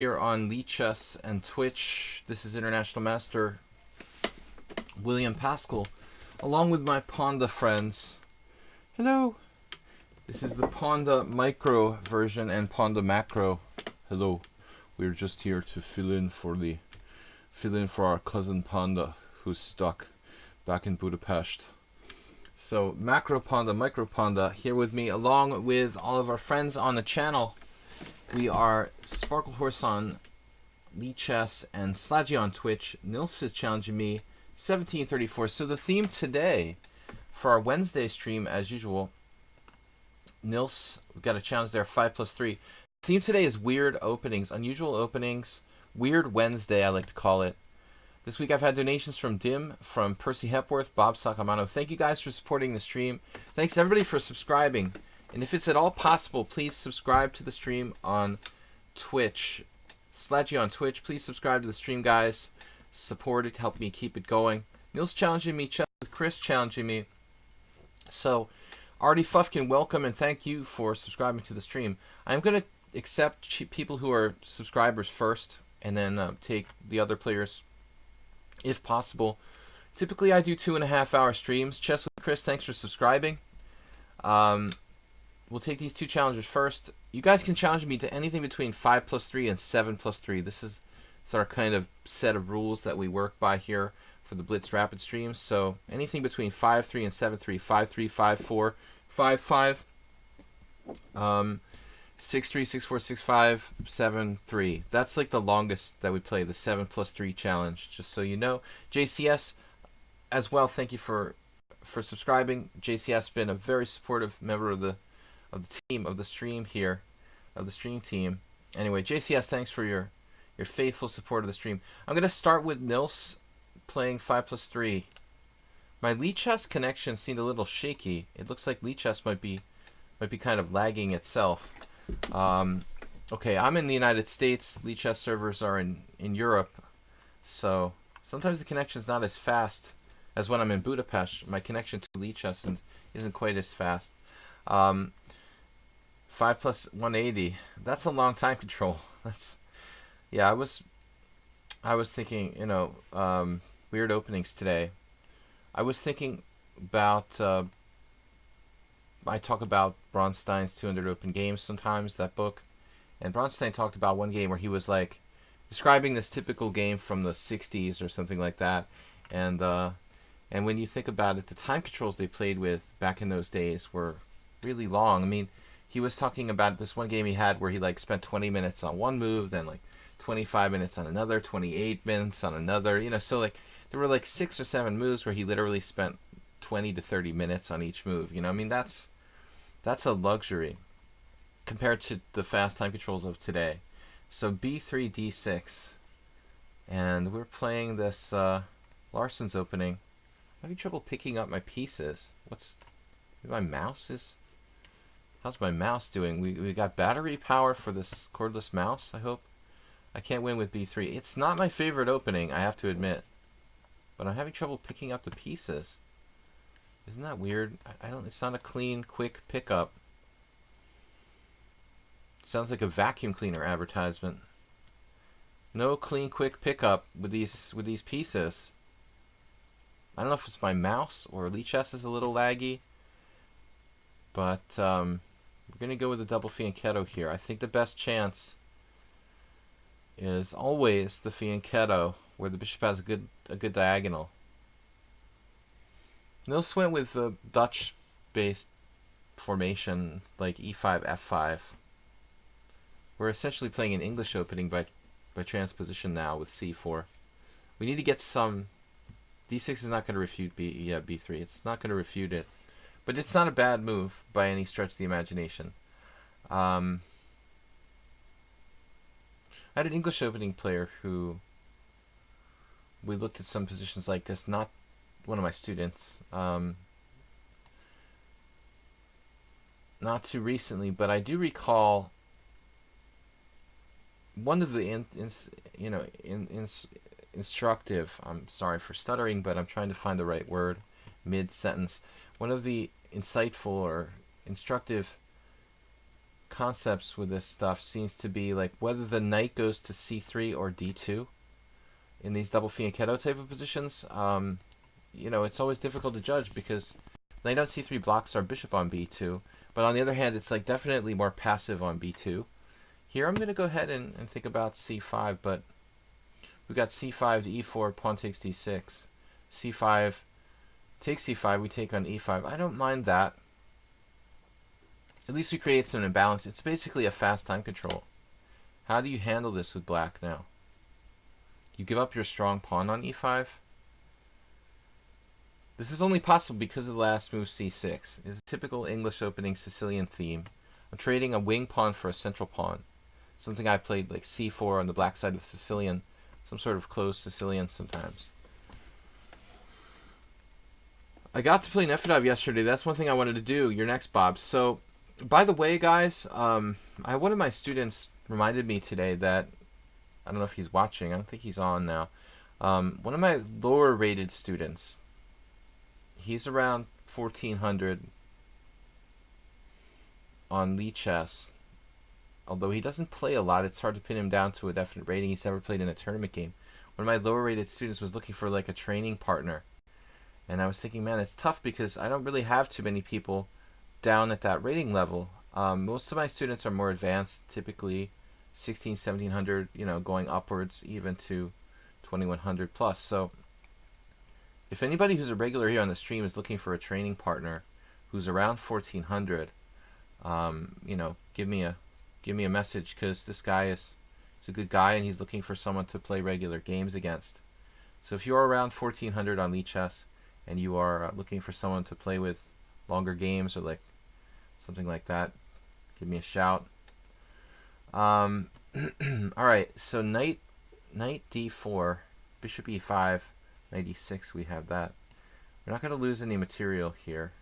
Here on lichess and Twitch. This is International Master William Pascal, along with my Panda friends. Hello. This is the Panda Micro version and Panda Macro. Hello. We're just here to fill in for our cousin Panda, who's stuck back in Budapest. So Macro Panda, Micro Panda, here with me, along with all of our friends on the channel. We are Sparkle Horse on lichess and Sladgie on Twitch. Nils is challenging me 1734. So the theme today for our Wednesday stream, as usual, Nils, we've got a challenge there, 5+3. The theme today is weird openings, unusual openings, Weird Wednesday, I like to call it. This week I've had donations from Dim, from Percy Hepworth, Bob Sacamano. Thank you guys for supporting the stream. Thanks everybody for subscribing. And if it's at all possible, please subscribe to the stream on Twitch. Sladgie on Twitch, please subscribe to the stream, guys. Support it, help me keep it going. Neil's challenging me, Chris challenging me. So, Artie Fuffkin, welcome and thank you for subscribing to the stream. I'm going to accept people who are subscribers first, and then take the other players if possible. Typically, I do 2.5-hour streams. Chess with Chris, thanks for subscribing. We'll take these two challenges first. You guys can challenge me to anything between 5+3 and 7+3. This is our kind of set of rules that we work by here for the Blitz Rapid streams. So anything between 5-3 and 7-3, 5-3, 5-4, 5-5, 6-3, 6-4, 6-5, 7-3. That's like the longest that we play, the 7+3 challenge, just so you know. JCS as well, thank you for subscribing. JCS has been a very supportive member of the team, of the stream here, of the stream team. Anyway, JCS, thanks for your faithful support of the stream. I'm going to start with Nils playing 5+3. My lichess connection seemed a little shaky. It looks like lichess might be kind of lagging itself. Okay, I'm in the United States. Lichess servers are in Europe, so sometimes the connection's not as fast as when I'm in Budapest. My connection to lichess isn't quite as fast. 5 + 180. That's a long time control. Yeah. I was thinking, weird openings today. I was thinking about. I talk about Bronstein's 200 Open Games sometimes, that book, and Bronstein talked about one game where he was like describing this typical game from the 60s or something like that, and when you think about it, the time controls they played with back in those days were really long. I mean, he was talking about this one game he had where he like spent 20 minutes on one move, then like 25 minutes on another, 28 minutes on another, so like there were like 6 or 7 moves where he literally spent 20 to 30 minutes on each move. I mean, that's a luxury compared to the fast time controls of today. So b3, d6, and we're playing this Larson's opening. I'm having trouble picking up my pieces. My mouse is... How's my mouse doing? We got battery power for this cordless mouse, I hope. I can't win with b3. It's not my favorite opening, I have to admit. But I'm having trouble picking up the pieces. Isn't that weird? It's not a clean, quick pickup. Sounds like a vacuum cleaner advertisement. No clean, quick pickup with these pieces. I don't know if it's my mouse or lichess is a little laggy. But we're going to go with the double fianchetto here. I think the best chance is always the fianchetto, where the bishop has a good diagonal. Nils went with the Dutch-based formation, like e5, f5. We're essentially playing an English opening by transposition now with c4. We need to get some... d6 is not going to refute b3. It's not going to refute it. But it's not a bad move by any stretch of the imagination. I had an English opening player who... We looked at some positions like this, not one of my students. Not too recently, but I do recall one of the instructive, I'm sorry for stuttering, but I'm trying to find the right word mid-sentence. One of the insightful or instructive concepts with this stuff seems to be like whether the knight goes to c3 or d2 in these double fianchetto type of positions. You know, it's always difficult to judge because knight on c3 blocks our bishop on b2, but on the other hand, it's like definitely more passive on b2. Here I'm going to go ahead and think about c5, but we got c5 to e4, pawn takes d6. c5 takes c5, we take on e5. I don't mind that. At least we create some imbalance. It's basically a fast time control. How do you handle this with black now? You give up your strong pawn on e5? This is only possible because of the last move c6. It's a typical English opening Sicilian theme. I'm trading a wing pawn for a central pawn. Something I played like c4 on the black side of the Sicilian. Some sort of closed Sicilian sometimes. I got to play Nefedov yesterday. That's one thing I wanted to do. You're next, Bob. So, by the way, guys, one of my students reminded me today that, I don't know if he's watching. I don't think he's on now. One of my lower rated students, he's around 1400 on lichess. Although he doesn't play a lot, it's hard to pin him down to a definite rating. He's never played in a tournament game. One of my lower rated students was looking for like a training partner. And I was thinking, man, it's tough because I don't really have too many people down at that rating level. Most of my students are more advanced, typically 16, 1700, you know, going upwards even to 2100 plus. So if anybody who's a regular here on the stream is looking for a training partner who's around 1400, you know, give me a message, because this guy is a good guy and he's looking for someone to play regular games against. So if you're around 1400 on lichess and you are looking for someone to play with longer games or like something like that, give me a shout. All right, so knight d4, bishop e5, knight e6, we have that. We're not going to lose any material here.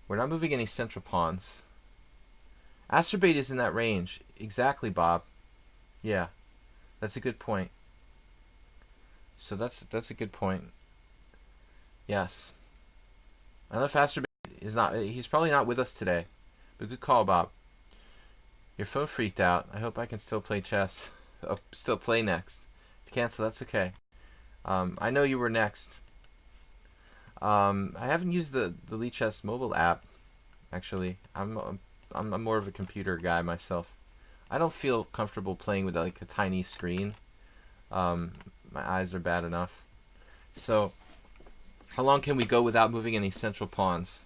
We're not moving any central pawns. Astrobate is in that range. Exactly, Bob. Yeah, that's a good point. So that's a good point. Yes. I don't know if Astrobate is not. He's probably not with us today. But good call, Bob. Your phone freaked out. I hope I can still play chess. Oh, still play next. To cancel, that's okay. I know you were next. I haven't used the lichess mobile app. Actually, I'm more of a computer guy myself. I don't feel comfortable playing with like a tiny screen. My eyes are bad enough. So, how long can we go without moving any central pawns?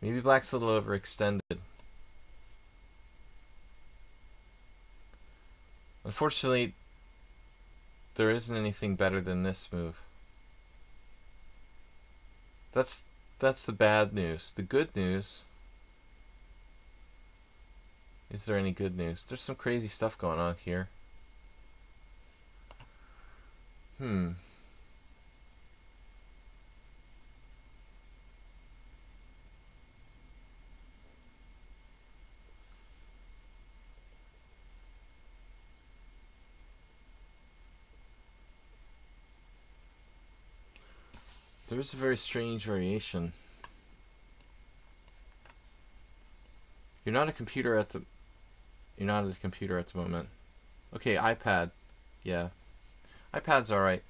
Maybe black's a little overextended. Unfortunately, there isn't anything better than this move. That's the bad news. The good news, is there any good news? There's some crazy stuff going on here. There is a very strange variation. You're not a computer at the moment. Okay, iPad. Yeah. iPad's alright.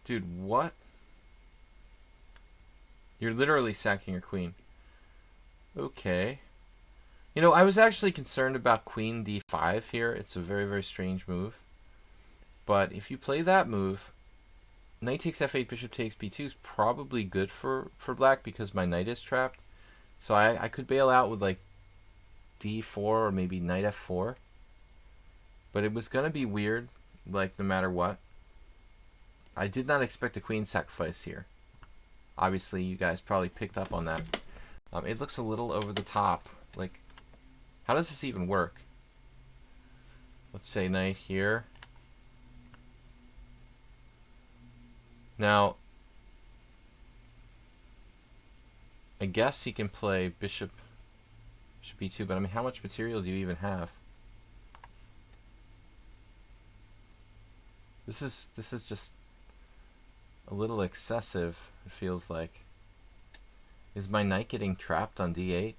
Dude, what? You're literally sacking your queen. Okay. You know, I was actually concerned about queen d5 here. It's a very, very strange move. But if you play that move, knight takes f8, bishop takes b2 is probably good for black because my knight is trapped. So I could bail out with like d4 or maybe knight f4. But it was going to be weird, like no matter what. I did not expect a queen sacrifice here. Obviously, you guys probably picked up on that. It looks a little over the top. Like, how does this even work? Let's say knight here. Now, I guess he can play bishop b2, but I mean, how much material do you even have? This is just a little excessive, it feels like. Is my knight getting trapped on d8?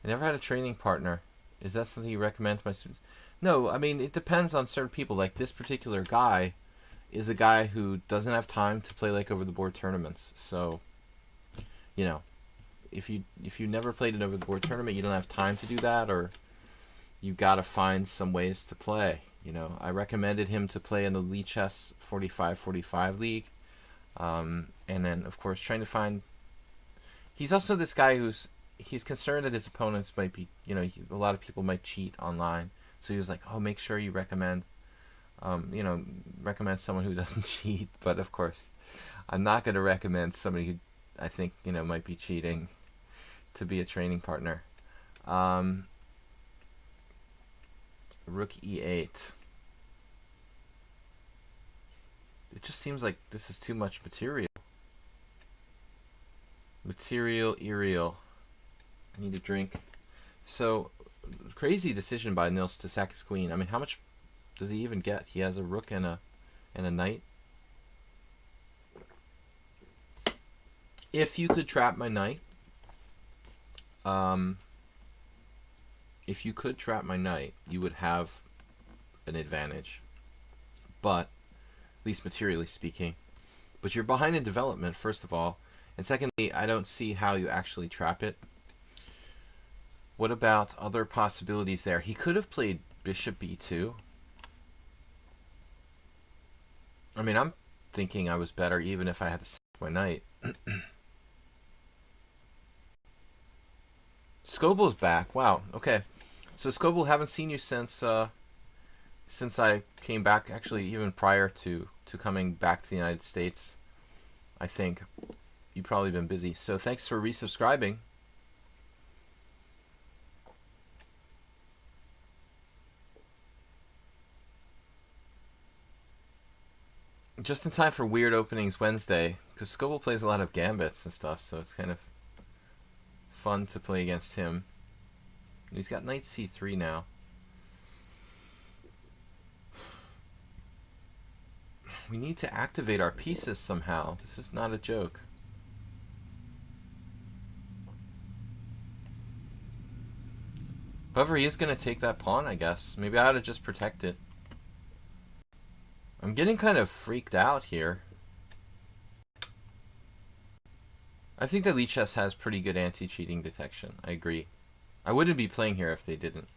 I never had a training partner. Is that something you recommend to my students? No, I mean, it depends on certain people. Like this particular guy is a guy who doesn't have time to play like over the board tournaments. So, you know, if you never played an over the board tournament, you don't have time to do that, or you gotta find some ways to play. You know, I recommended him to play in the lichess 45-45 league, and then of course trying to find. He's also this guy he's concerned that his opponents might be, you know, a lot of people might cheat online. So he was like, oh, make sure you recommend, you know, recommend someone who doesn't cheat. But of course, I'm not going to recommend somebody who I think, you know, might be cheating to be a training partner. Rook e8. It just seems like this is too much material. Aerial. I need a drink. So, crazy decision by Nils to sack his queen. I mean, how much does he even get? He has a rook and a knight. If you could trap my knight, you would have an advantage. But, at least materially speaking. But you're behind in development, first of all. And secondly, I don't see how you actually trap it. What about other possibilities there? He could have played bishop b2. I mean, I'm thinking I was better even if I had to sack my knight. Scoble's back. Wow. Okay. So Scoble, haven't seen you since I came back. Actually, even prior to coming back to the United States, I think. You've probably been busy. So thanks for resubscribing. Just in time for Weird Openings Wednesday, because Scoble plays a lot of gambits and stuff, so it's kind of fun to play against him. He's got knight c3 now. We need to activate our pieces somehow. This is not a joke. However, he is going to take that pawn, I guess. Maybe I ought to just protect it. I'm getting kind of freaked out here. I think that lichess has pretty good anti-cheating detection. I agree. I wouldn't be playing here if they didn't.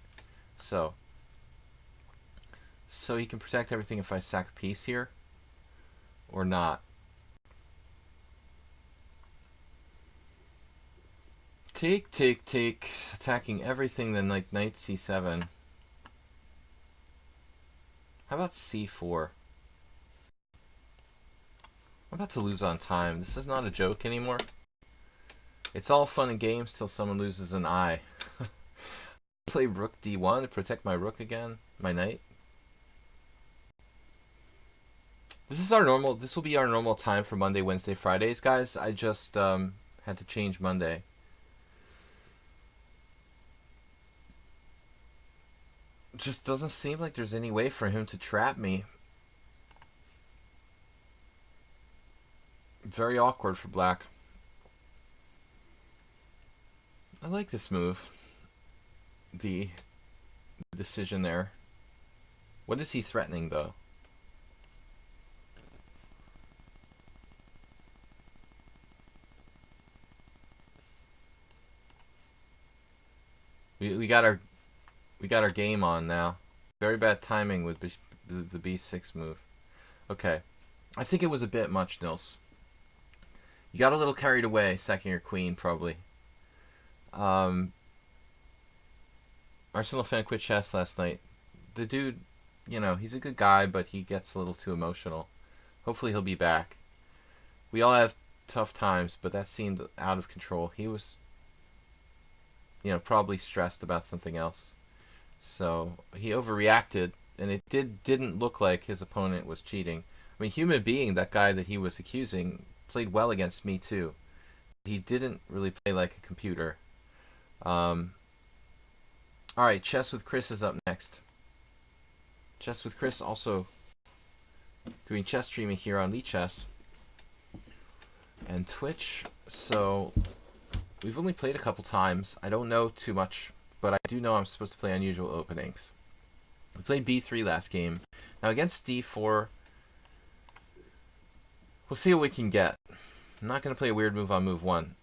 So he can protect everything if I sack a piece here? Or not? Take. Attacking everything, then like knight c7. How about c4? I'm about to lose on time. This is not a joke anymore. It's all fun and games till someone loses an eye. Play rook d1 to protect my rook again, my knight. This will be our normal time for Monday, Wednesday, Fridays, guys. I just had to change Monday. It just doesn't seem like there's any way for him to trap me. Very awkward for black. I like this move. The decision there. What is he threatening, though? We got our game on now. Very bad timing with the b6 move. Okay. I think it was a bit much, Nils. You got a little carried away, sacking your queen, probably. Arsenal fan quit chess last night. The dude, you know, he's a good guy, but he gets a little too emotional. Hopefully he'll be back. We all have tough times, but that seemed out of control. He was, you know, probably stressed about something else. So he overreacted, and it didn't look like his opponent was cheating. I mean, human being, that guy that he was accusing, played well against me too. He didn't really play like a computer. Alright, Chess with Chris is up next. Chess with Chris also doing chess streaming here on lichess and Twitch. So we've only played a couple times. I don't know too much, but I do know I'm supposed to play unusual openings. We played b3 last game. Now against d4, we'll see what we can get. I'm not going to play a weird move on move 1.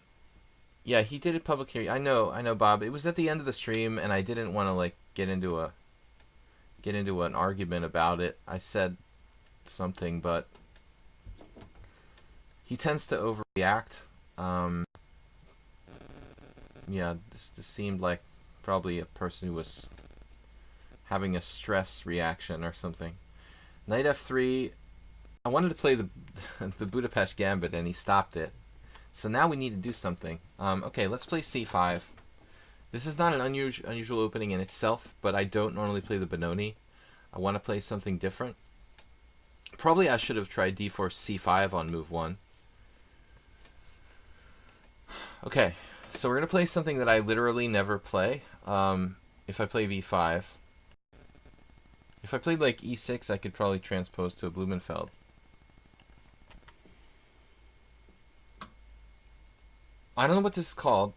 Yeah, he did it public here. I know, Bob. It was at the end of the stream, and I didn't want to like get into an argument about it. I said something, but he tends to overreact. Yeah, this seemed like probably a person who was having a stress reaction or something. Knight f3. I wanted to play the the Budapest Gambit, and he stopped it. So now we need to do something. Okay, let's play c5. This is not an unusual opening in itself, but I don't normally play the Benoni. I want to play something different. Probably I should have tried d4 c5 on move 1. Okay, so we're going to play something that I literally never play. If I play v5. If I played like e6, I could probably transpose to a Blumenfeld. I don't know what this is called.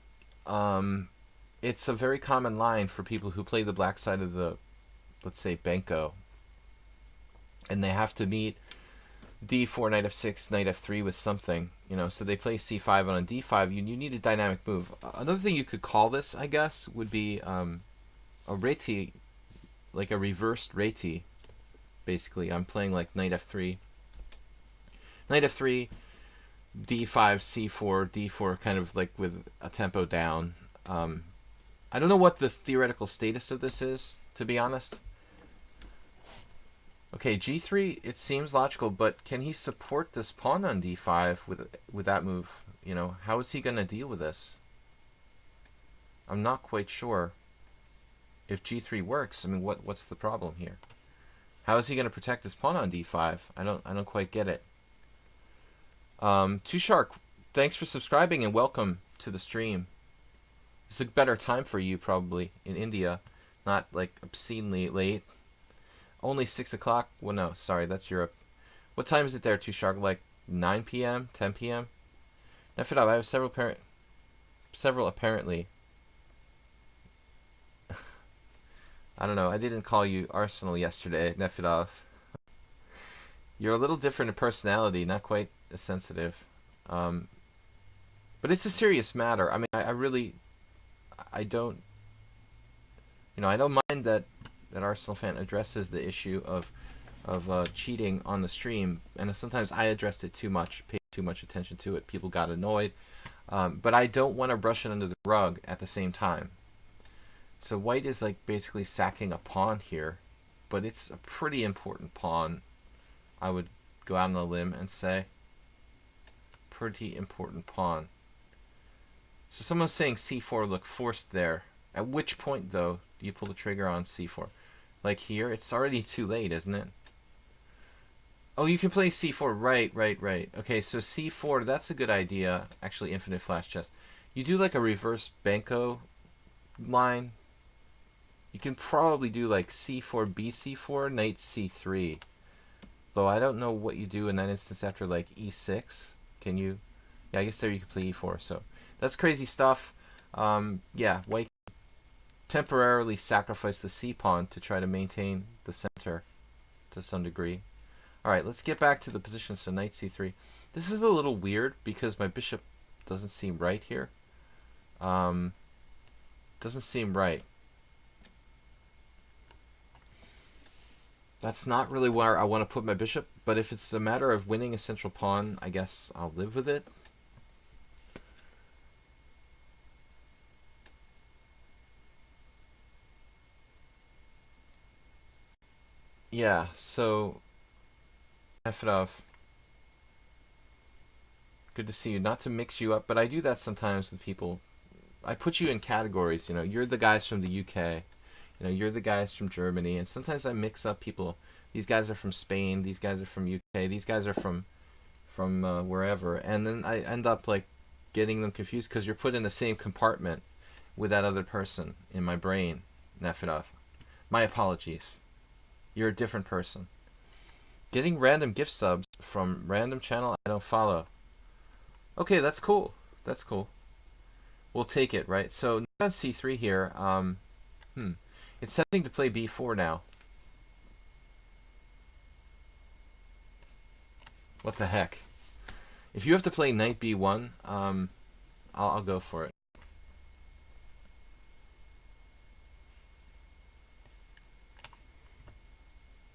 It's a very common line for people who play the black side of the, let's say, Benko. And they have to meet d4, knight f6, knight f3 with something. You know, so they play c5 on a d5. You need a dynamic move. Another thing you could call this, I guess, would be a reti, like a reversed reti. Basically, I'm playing like knight f3. Knight f3. d5, c4, d4, kind of like with a tempo down. I don't know what the theoretical status of this is, to be honest. Okay, g3, it seems logical, but can he support this pawn on d5 with that move? You know, how is he going to deal with this? I'm not quite sure. If g3 works, I mean, what's the problem here? How is he going to protect this pawn on d5? I don't quite get it. Too Shark, thanks for subscribing and welcome to the stream. It's a better time for you probably in India, not like obscenely late. Only 6 o'clock. Well, no, sorry, that's Europe. What time is it there, Too Shark? Like 9 p.m., 10 p.m. Nefidov, I have several apparently. I don't know. I didn't call you Arsenal yesterday, Nefidov. You're a little different in personality, not quite as sensitive. But it's a serious matter. I mean, I don't, I don't mind that Arsenal fan addresses the issue of cheating on the stream, and sometimes I addressed it too much, paid too much attention to it. People got annoyed, but I don't want to brush it under the rug at the same time. So white is like basically sacking a pawn here, but it's a pretty important pawn. I would go out on a limb and say pretty important pawn. So someone's saying c4 look forced there. At which point though do you pull the trigger on c4? Like here, it's already too late, isn't it? Oh, you can play c4. Right. Okay, so c4, that's a good idea. Actually, infinite flash chess. You do like a reverse Benko line. You can probably do like c4, bc4, knight c3. Though I don't know what you do in that instance after like e6. Can you? Yeah, I guess there you can play e4. So that's crazy stuff. Yeah, white temporarily sacrifice the c-pawn to try to maintain the center to some degree. Alright, let's get back to the position. So knight c3. This is a little weird because my bishop doesn't seem right here. Doesn't seem right. That's not really where I want to put my bishop, but if it's a matter of winning a central pawn, I guess I'll live with it. Yeah, so Efrov, good to see you. Not to mix you up, but I do that sometimes with people. I put you in categories, you're the guys from the UK, you're the guys from Germany, and sometimes I mix up people. These guys are from Spain, these guys are from UK, these guys are from wherever, and then I end up like getting them confused because you're put in the same compartment with that other person in my brain, Nefidov. My apologies. You're a different person. Getting random gift subs from random channel I don't follow. Okay, that's cool. That's cool. We'll take it, right? So on c3 here. It's tempting to play b4 now. What the heck? If you have to play knight b1, I'll go for it.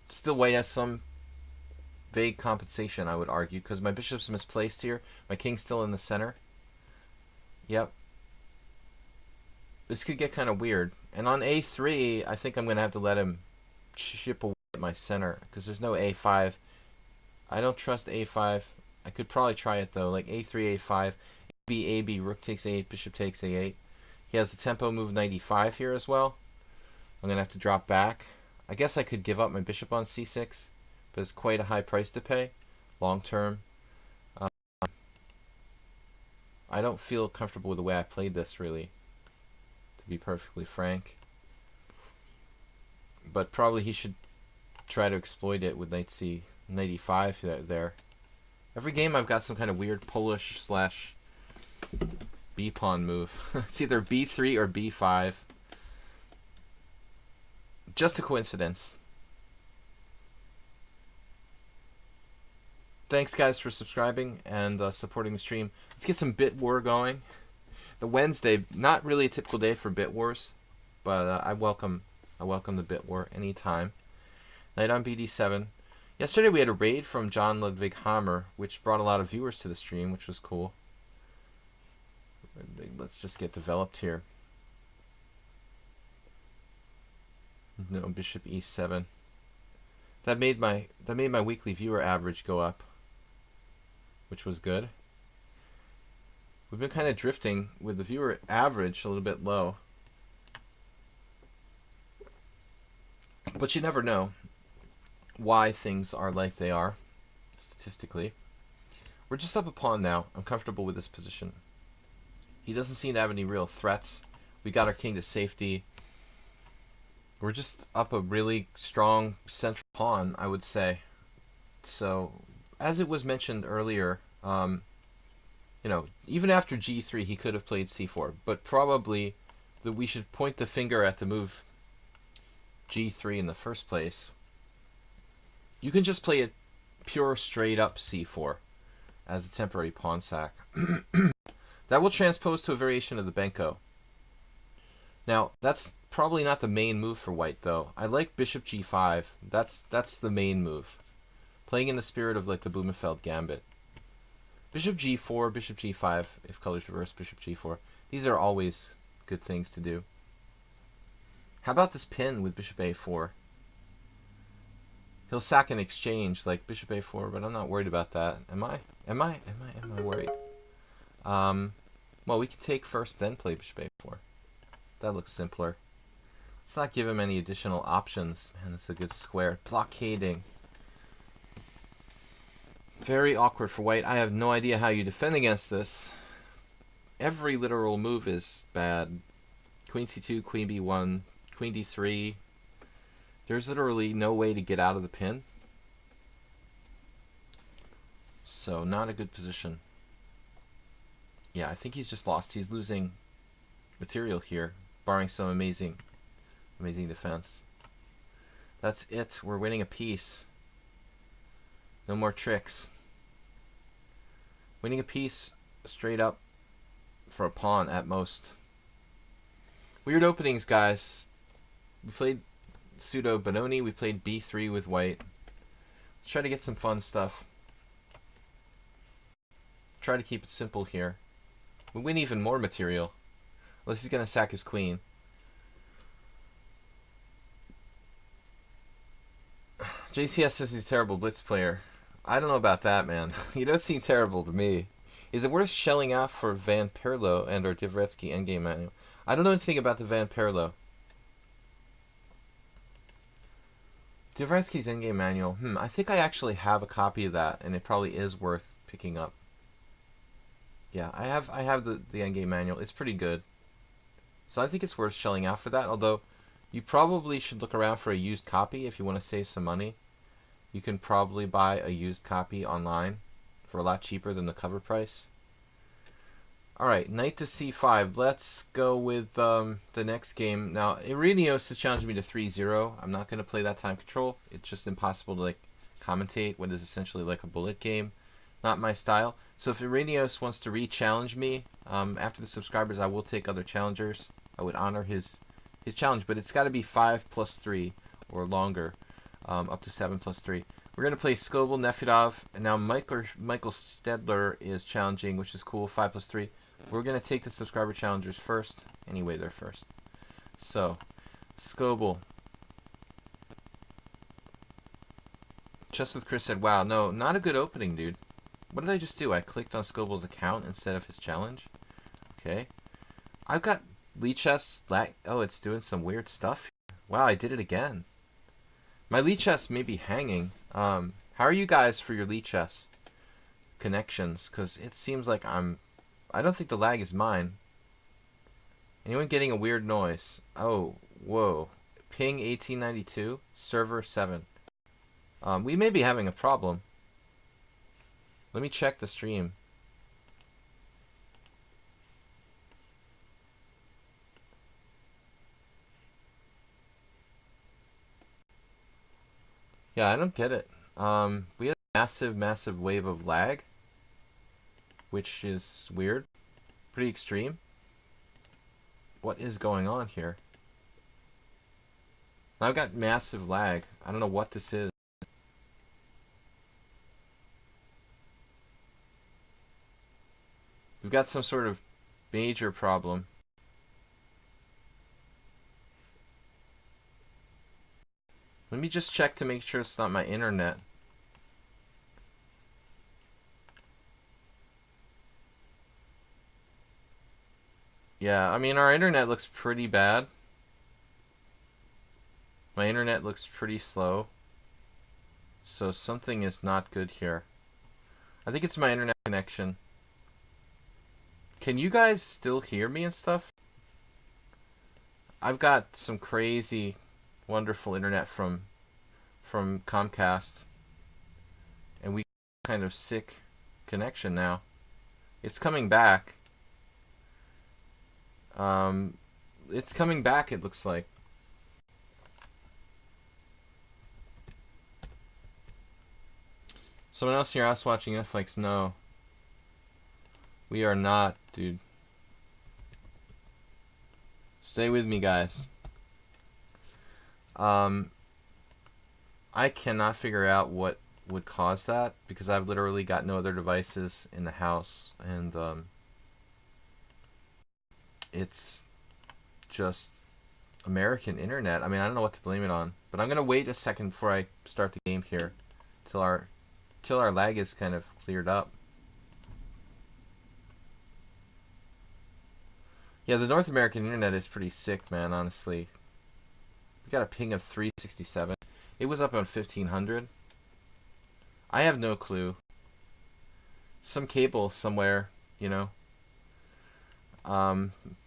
Still, white has some vague compensation, I would argue, because my bishop's misplaced here. My king's still in the center. Yep. This could get kind of weird. And on a3, I think I'm going to have to let him chip away at my center, because there's no a5. I don't trust a5. I could probably try it, though, like a3, a5, ab, rook takes a8, bishop takes a8. He has the tempo move 95 here as well. I'm going to have to drop back. I guess I could give up my bishop on c6, but it's quite a high price to pay, long term. I don't feel comfortable with the way I played this, really, to be perfectly frank. But probably he should try to exploit it with knight c95 there. Every game I've got some kind of weird Polish / b-pawn move. It's either b3 or b5. Just a coincidence. Thanks, guys, for subscribing and supporting the stream. Let's get some Bit War going. The Wednesday, not really a typical day for Bit Wars, but I welcome the Bit War anytime. Knight on bd7. Yesterday we had a raid from John Ludwig Hammer, which brought a lot of viewers to the stream, which was cool. Let's just get developed here. No, bishop e7. That made my weekly viewer average go up, which was good. We've been kind of drifting with the viewer average a little bit low, but you never know why things are like they are statistically. We're just up a pawn now. I'm comfortable with this position. He doesn't seem to have any real threats. We got our king to safety. We're just up a really strong central pawn, I would say. So, as it was mentioned earlier, you know, even after g3, he could have played c4, but probably that we should point the finger at the move g3 in the first place. You can just play a pure straight up c4 as a temporary pawn sack. That will transpose to a variation of the Benko. Now, that's probably not the main move for white, though. I like bishop g5. That's the main move. Playing in the spirit of like the Blumenfeld gambit. Bishop g4, bishop g5, if colors reverse, bishop g4. These are always good things to do. How about this pin with bishop a4? He'll sack an exchange like bishop a4, but I'm not worried about that. Am I worried? Well, we can take first, then play bishop a4. That looks simpler. Let's not give him any additional options. Man, that's a good square. Blockading. Very awkward for white. I have no idea how you defend against this. Every literal move is bad. Queen c2, queen b1, queen d3. There's literally no way to get out of the pin. So, not a good position. Yeah, I think he's just lost. He's losing material here, barring some amazing defense. That's it. We're winning a piece. No more tricks. Winning a piece straight up for a pawn at most. Weird openings, guys. We played pseudo Benoni. We played b3 with white. Let's try to get some fun stuff. Try to keep it simple here. We win even more material. Unless he's going to sack his queen. JCS says he's a terrible blitz player. I don't know about that, man. You don't seem terrible to me. Is it worth shelling out for Van Perlo and or Dvoretsky endgame manual? I don't know anything about the Van Perlo. Dvoretsky's endgame manual. I think I actually have a copy of that, and it probably is worth picking up. Yeah, I have the endgame manual. It's pretty good. So I think it's worth shelling out for that, although you probably should look around for a used copy if you want to save some money. You can probably buy a used copy online for a lot cheaper than the cover price. Alright, knight to c5. Let's go with the next game. Now, Irenios is challenging me to 3-0. I'm not going to play that time control. It's just impossible to like commentate what is essentially like a bullet game. Not my style. So if Irenios wants to re-challenge me, after the subscribers, I will take other challengers. I would honor his challenge, but it's got to be 5+3 or longer, up to 7+3. We're going to play Skobel, Nefedov, and now Michael Stedler is challenging, which is cool, 5+3. We're going to take the subscriber challengers first. Anyway, they're first. So, Skobel. Just with Chris said, wow, no, not a good opening, dude. What did I just do? I clicked on Skobel's account instead of his challenge. Okay. I've got lichess. Oh, it's doing some weird stuff here. Wow, I did it again. My lichess may be hanging. How are you guys for your lichess connections? Because it seems like I don't think the lag is mine. Anyone getting a weird noise? Oh, whoa. Ping 1892, server 7. We may be having a problem. Let me check the stream. Yeah, I don't get it. We had a massive wave of lag, which is weird. Pretty extreme. What is going on here? I've got massive lag. I don't know what this is. We've got some sort of major problem. Let me just check to make sure it's not my internet. Yeah, I mean, our internet looks pretty bad. My internet looks pretty slow. So something is not good here. I think it's my internet connection. Can you guys still hear me and stuff? I've got some crazy, wonderful internet from Comcast. And we kind of sick connection now. It's coming back. It's coming back, it looks like. Someone else here, us watching Netflix? No. We are not, dude. Stay with me, guys. I cannot figure out what would cause that because I've literally got no other devices in the house, and it's just American internet. I mean, I don't know what to blame it on, but I'm gonna wait a second before I start the game here till our lag is kind of cleared up. Yeah, the North American internet is pretty sick, man, honestly. We got a ping of 367. It was up on 1500. I have no clue. Some cable somewhere, you know,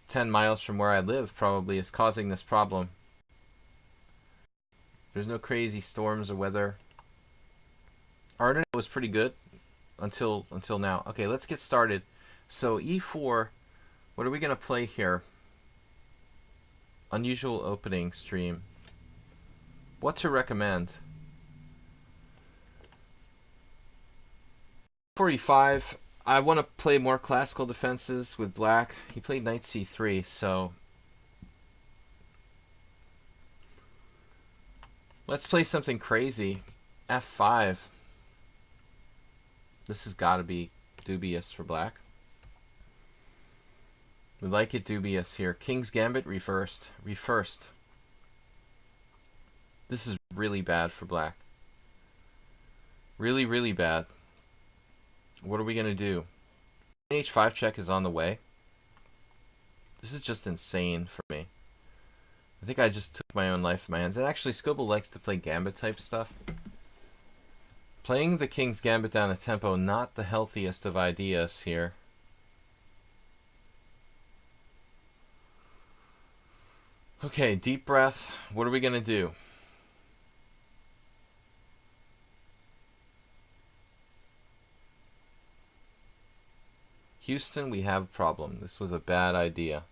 10 miles from where I live probably is causing this problem. There's no crazy storms or weather. Our internet was pretty good until now. Okay, let's get started. So e4, what are we going to play here? Unusual opening stream. What to recommend? 45. I want to play more classical defenses with black. He played knight c3, so let's play something crazy. f5. This has got to be dubious for black. We like it dubious here. King's Gambit reversed. Reversed. This is really bad for black. Really, really bad. What are we going to do? H5 check is on the way. This is just insane for me. I think I just took my own life in my hands. And actually, Skobel likes to play Gambit type stuff. Playing the King's Gambit down a tempo, not the healthiest of ideas here. Okay, deep breath. What are we going to do? Houston, we have a problem. This was a bad idea.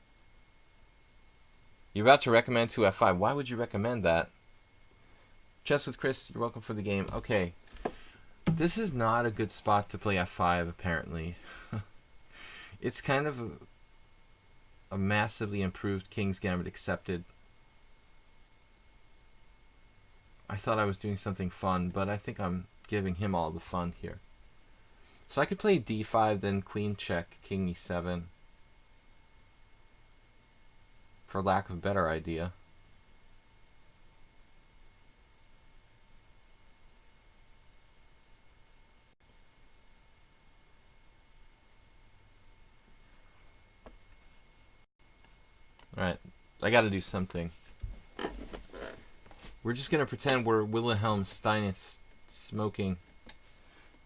You're about to recommend to F5. Why would you recommend that? Chess with Chris, you're welcome for the game. Okay. This is not a good spot to play F5, apparently. It's kind of a massively improved King's Gambit accepted. I thought I was doing something fun, but I think I'm giving him all the fun here. So I could play D5, then Queen check, King E7. For lack of a better idea. Alright, I gotta do something. We're just gonna pretend we're Wilhelm Steinitz smoking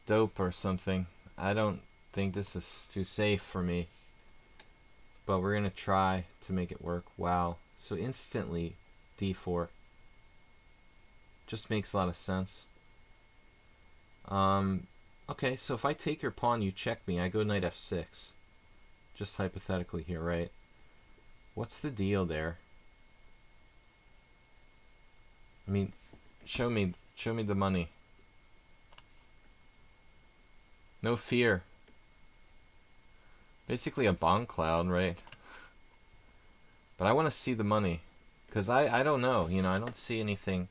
dope or something. I don't think this is too safe for me. But we're gonna try to make it work. Wow. So instantly D4. Just makes a lot of sense. Okay, so if I take your pawn, you check me. I go knight F6. Just hypothetically here, right? What's the deal there? I mean, show me the money. No fear. Basically a bomb cloud, right? But I want to see the money. Because I don't know, you know, I don't see anything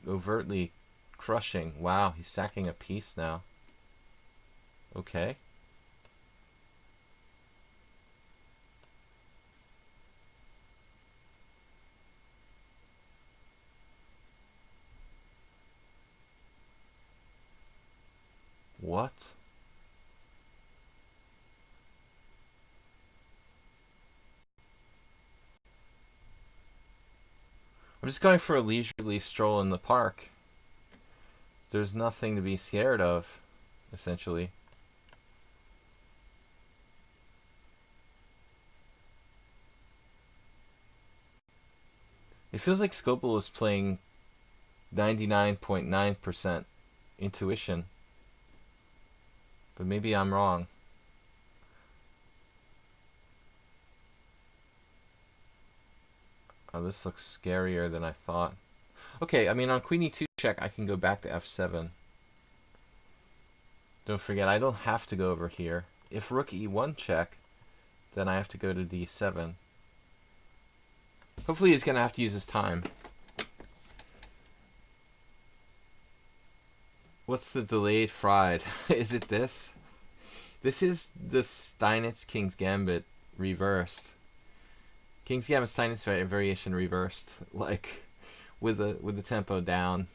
overtly crushing. Wow, he's sacking a piece now. Okay. What? I'm just going for a leisurely stroll in the park. There's nothing to be scared of, essentially. It feels like Scopel is playing 99.9% intuition. But maybe I'm wrong. Oh, this looks scarier than I thought. Okay, I mean, on Queen E2 check, I can go back to F7. Don't forget, I don't have to go over here. If Rook E1 check, then I have to go to D7. Hopefully he's going to have to use his time. What's the delayed fried? Is it this? This is the Steinitz King's Gambit reversed. King's Gambit Steinitz variation reversed, like with the tempo down.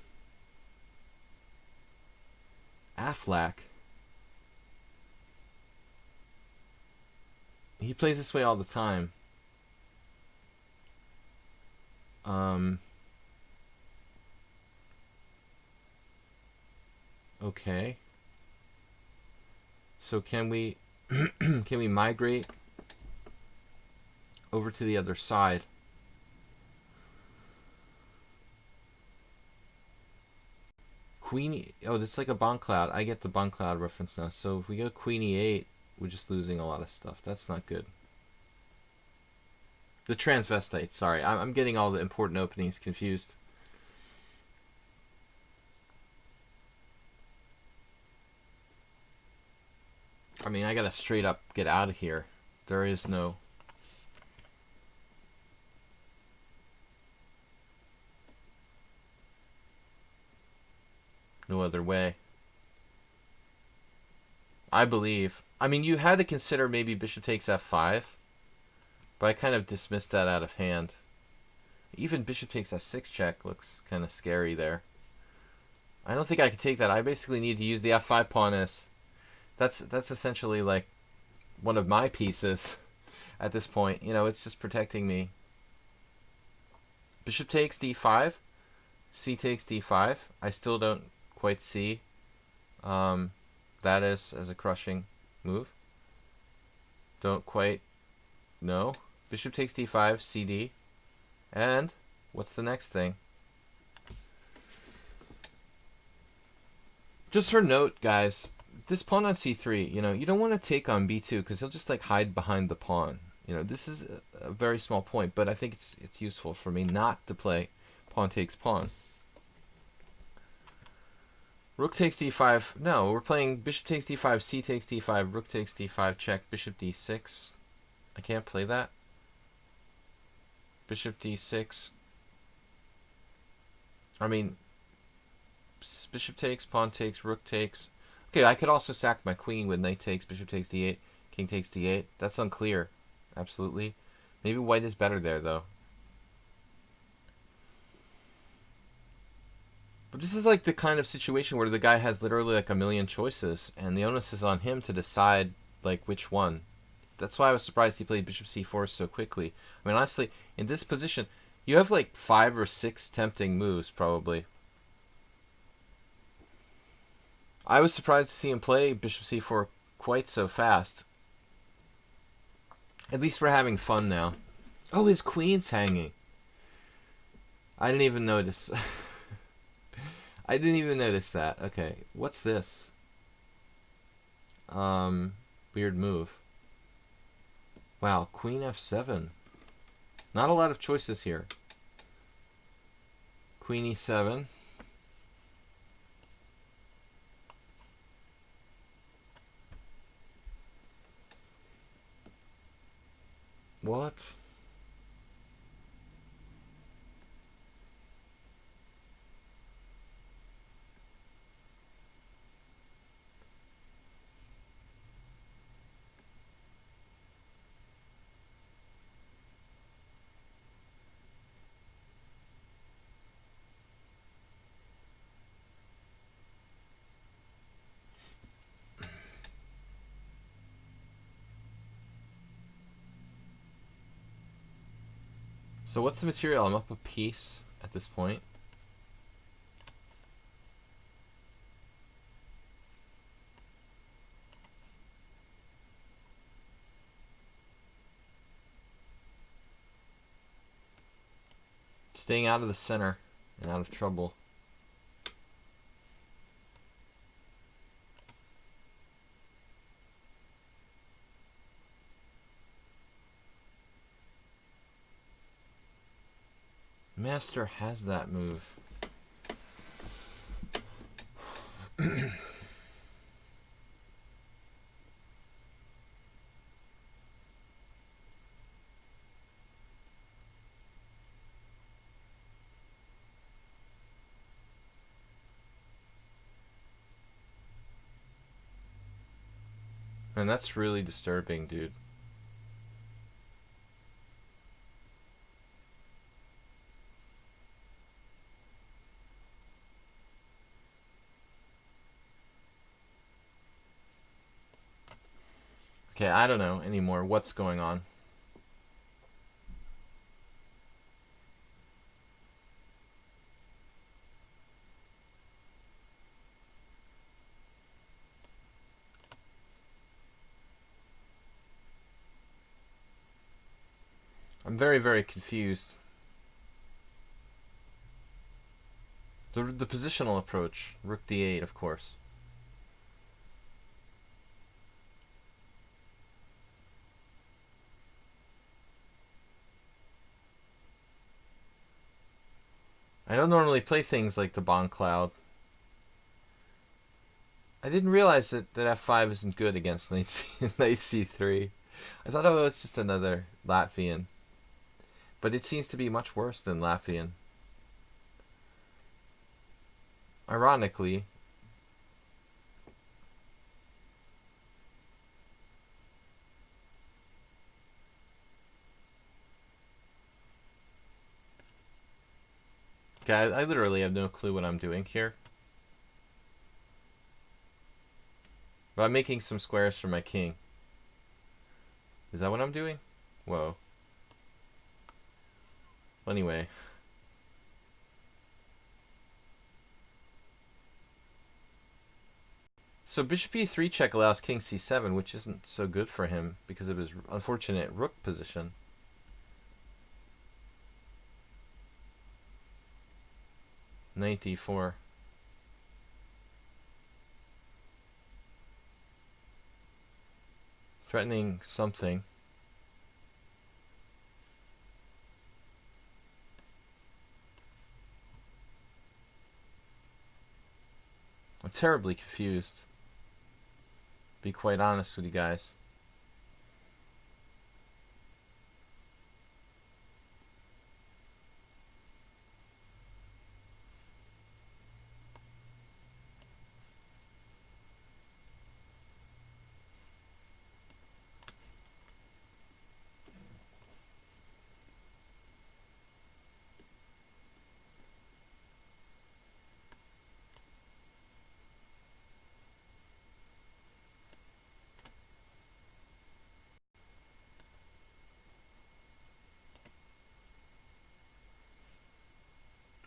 Aflac. He plays this way all the time. Okay. So can we can we migrate over to the other side? Queen oh, that's like a bomb cloud. I get the bomb cloud reference now. So if we go Queen E8, we're just losing a lot of stuff. That's not good. The transvestite, sorry. I'm getting all the important openings confused. I mean, I gotta straight up get out of here. There is no... no other way. I believe. I mean, you had to consider maybe bishop takes F5. But I kind of dismissed that out of hand. Even bishop takes F6 check looks kind of scary there. I don't think I can take that. I basically need to use the F5 pawn as... That's essentially like one of my pieces at this point. You know, it's just protecting me. Bishop takes D5. C takes D5. I still don't quite see that as a crushing move. Don't quite know. Bishop takes D5, CD. And what's the next thing? Just for note, guys, this pawn on c3, you know, you don't want to take on b2 because he'll just like hide behind the pawn. You know, this is a very small point, but I think it's useful for me not to play pawn takes pawn. Rook takes d5. No, we're playing bishop takes d5, c takes d5, rook takes d5, check, bishop d6. I can't play that. Bishop d6. I mean, bishop takes, pawn takes, rook takes. Okay, I could also sack my queen with knight takes, bishop takes d8, king takes d8. That's unclear. Absolutely. Maybe white is better there, though. But this is like the kind of situation where the guy has literally like a million choices, and the onus is on him to decide like which one. That's why I was surprised he played bishop c4 so quickly. I mean, honestly, in this position, you have like 5 or 6 tempting moves, probably. I was surprised to see him play bishop c4 quite so fast. At least we're having fun now. Oh, his queen's hanging. I didn't even notice. I didn't even notice that. Okay, what's this? Weird move. Wow, queen f7. Not a lot of choices here. Queen e7. What? So what's the material? I'm up a piece at this point. Staying out of the center and out of trouble. Master has that move. And that's really disturbing, dude. Okay, I don't know anymore what's going on. I'm very, very confused. The positional approach, rook d8, of course. I don't normally play things like the Bond Cloud. I didn't realize that f5 isn't good against knight c3. I thought, oh, it's just another Latvian. But it seems to be much worse than Latvian. Ironically. Okay, I literally have no clue what I'm doing here. But I'm making some squares for my king. Is that what I'm doing? Whoa. Well, anyway. So bishop e3 check allows king c7, which isn't so good for him because of his unfortunate rook position. Knight d4. Threatening something. I'm terribly confused. Be quite honest with you guys.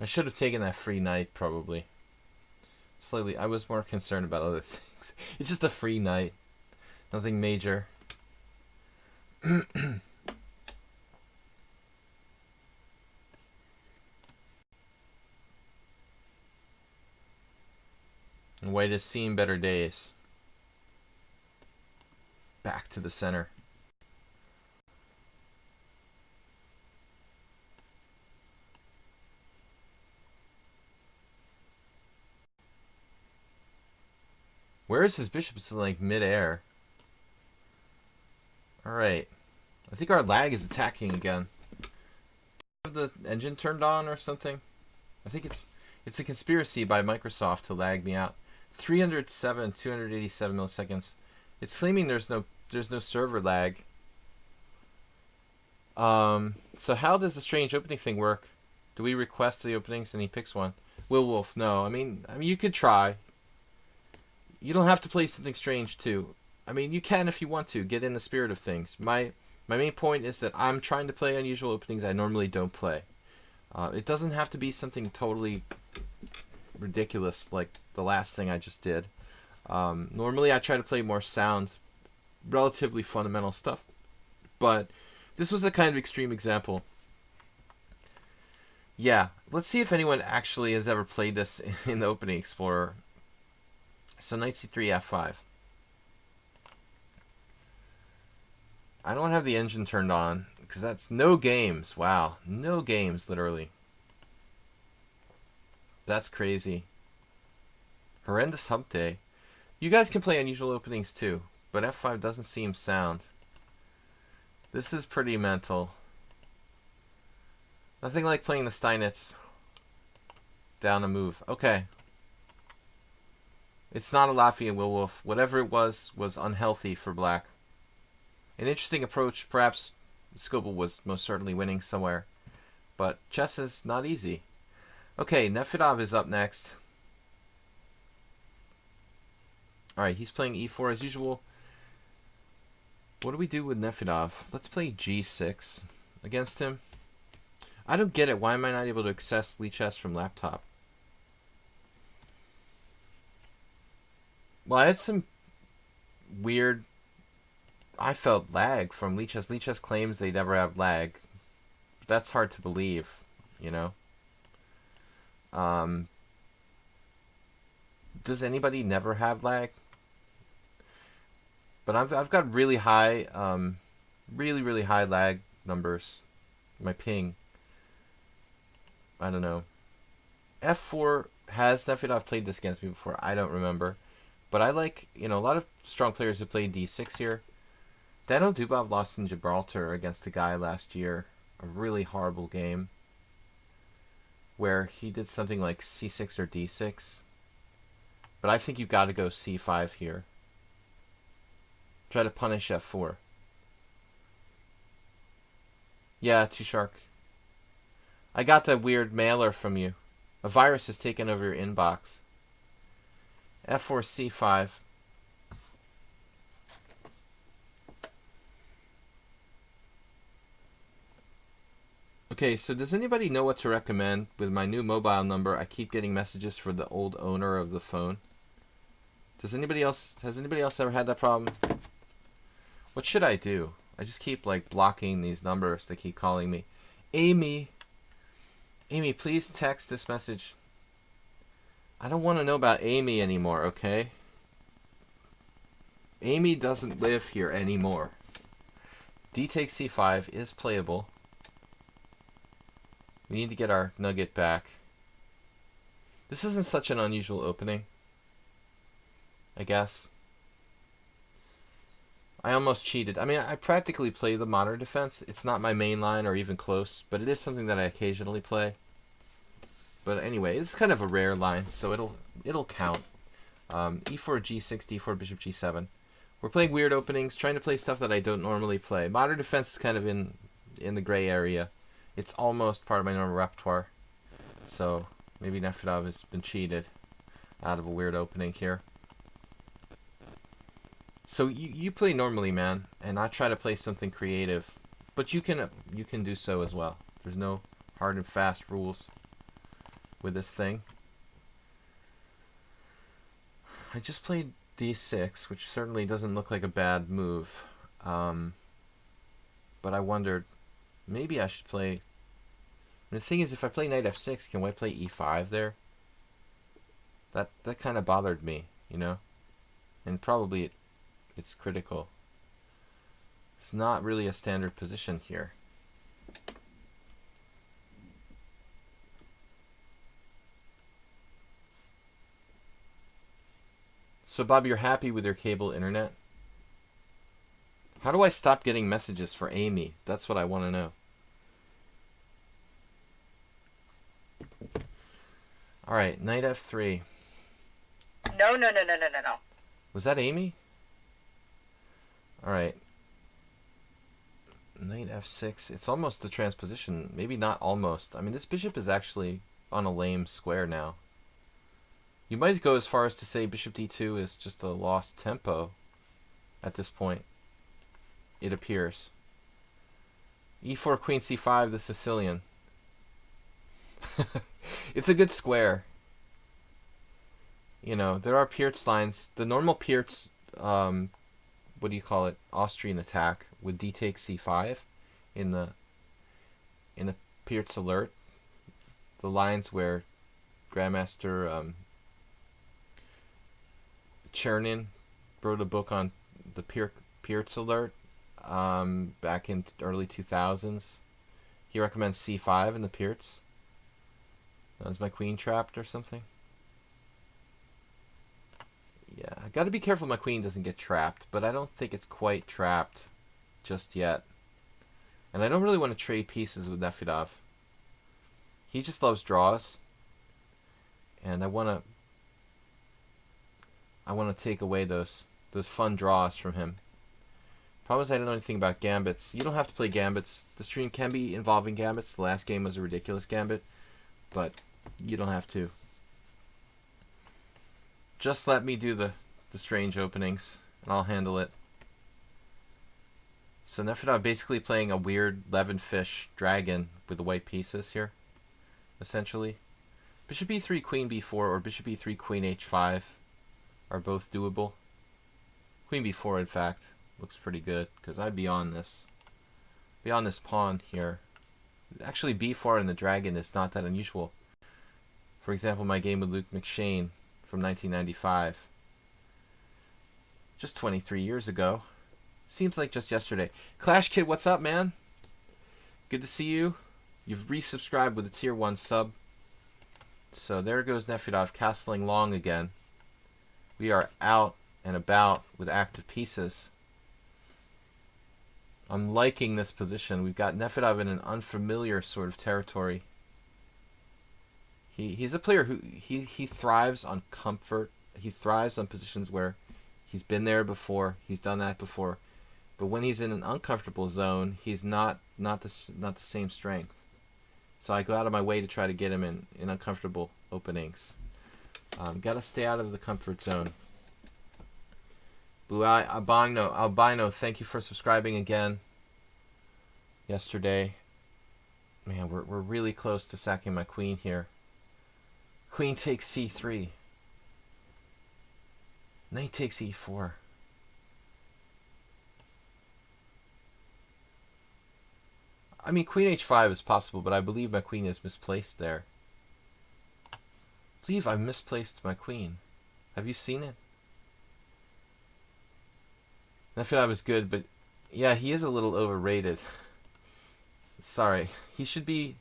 I should have taken that free knight, probably. Slightly, I was more concerned about other things. It's just a free knight. Nothing major. And White has seen better days. Back to the center. Where is his bishop? It's like mid-air. Alright. I think our lag is attacking again. Have the engine turned on or something? I think it's a conspiracy by Microsoft to lag me out. 307, 287 milliseconds. It's claiming there's no server lag. So how does the strange opening thing work? Do we request the openings and he picks one? Will Wolf, no. I mean you could try. You don't have to play something strange too. I mean, you can if you want to. Get in the spirit of things. My main point is that I'm trying to play unusual openings I normally don't play. It doesn't have to be something totally ridiculous like the last thing I just did. Normally I try to play more sound, relatively fundamental stuff. But this was a kind of extreme example. Yeah, let's see if anyone actually has ever played this in the Opening Explorer. So knight c3, f5. I don't have the engine turned on because that's no games. Wow, no games, literally. That's crazy. Horrendous hump day. You guys can play unusual openings too, but f5 doesn't seem sound. This is pretty mental. Nothing like playing the Steinitz down a move. Okay. It's not a Lafayette Will Wolf. Whatever it was unhealthy for black. An interesting approach. Perhaps Scoble was most certainly winning somewhere. But chess is not easy. Okay, Nefedov is up next. Alright, he's playing e4 as usual. What do we do with Nefedov? Let's play g6 against him. I don't get it. Why am I not able to access lichess from laptop? Well, I had some weird... I felt lag from lichess. Lichess claims they never have lag. But that's hard to believe, you know? Does anybody never have lag? But I've got really high, really high lag numbers. My ping. I don't know. f4, has Nefedov played this against me before? I don't remember. But I like, you know, a lot of strong players have played d6 here. Daniel Dubov lost in Gibraltar against a guy last year. A really horrible game. Where he did something like c6 or d6. But I think you've got to go c5 here. Try to punish f4. Yeah, too shark. I got that weird mailer from you. A virus has taken over your inbox. f4, c5. Okay, so does anybody know what to recommend? With my new mobile number, I keep getting messages for the old owner of the phone. Has anybody else ever had that problem? What should I do? I just keep like blocking these numbers that keep calling me. Amy, please text this message. I don't want to know about Amy anymore, okay? Amy doesn't live here anymore. D takes c5 is playable. We need to get our nugget back. This isn't such an unusual opening, I guess. I almost cheated. I mean, I practically play the modern defense. It's not my main line or even close, but it is something that I occasionally play. But anyway, it's kind of a rare line, so it'll count. E4, G6, D4, Bishop, G7. We're playing weird openings, trying to play stuff that I don't normally play. Modern defense is kind of in the gray area. It's almost part of my normal repertoire. So maybe Nefedov has been cheated out of a weird opening here. So you play normally, man, and I try to play something creative, but you can do so as well. There's no hard and fast rules with this thing. I just played D6, which certainly doesn't look like a bad move, but I wondered maybe I should play. And the thing is, if I play Knight F6, can I play E5 there? That kind of bothered me, you know, and probably it's critical. It's not really a standard position here. So Bob, you're happy with your cable internet? How do I stop getting messages for Amy? That's what I want to know. All right, Knight F3. No. Was that Amy? All right. Knight F6. It's almost a transposition. Maybe not almost. I mean, this bishop is actually on a lame square now. You might go as far as to say Bishop D2 is just a lost tempo at this point. It appears. E4, Queen C5, the Sicilian. It's a good square. You know, there are Pierce lines. The normal Pierce, what do you call it? Austrian attack with D takes C5 in the Pierce alert. The lines where Grandmaster Chernin wrote a book on the Pierce alert back in early 2000s. He recommends C5 in the Pierce. Is my queen trapped or something? Yeah, I got to be careful my queen doesn't get trapped, but I don't think it's quite trapped just yet. And I don't really want to trade pieces with Nefedov. He just loves draws, and I want to take away those fun draws from him. Problem is I don't know anything about gambits. You don't have to play gambits. The stream can be involving gambits. The last game was a ridiculous gambit, but you don't have to. Just let me do the strange openings, and I'll handle it. So Nefedov basically playing a weird Levinfish dragon with the white pieces here, essentially. Bishop E3, Queen B4, or Bishop E3, Queen H5 are both doable. Queen B4, in fact, looks pretty good, because I'd be on this pawn here. Actually, B4 and the dragon is not that unusual. For example, my game with Luke McShane from 1995. Just 23 years ago. Seems like just yesterday. Clash Kid, what's up, man? Good to see you. You've resubscribed with a tier 1 sub. So there goes Nefedov castling long again. We are out and about with active pieces. I'm liking this position. We've got Nefedov in an unfamiliar sort of territory. He's a player who he thrives on comfort. He thrives on positions where he's been there before. He's done that before. But when he's in an uncomfortable zone, he's not the same strength. So I go out of my way to try to get him in uncomfortable openings. Got to stay out of the comfort zone. Blue Eye Albino, thank you for subscribing again. Yesterday, man, we're really close to sacking my queen here. Queen takes C3. Knight takes E4. I mean, Queen H5 is possible, but I believe my queen is misplaced there. I believe I misplaced my queen. Have you seen it? Nefedov is good, but yeah, he is a little overrated. Sorry. He should be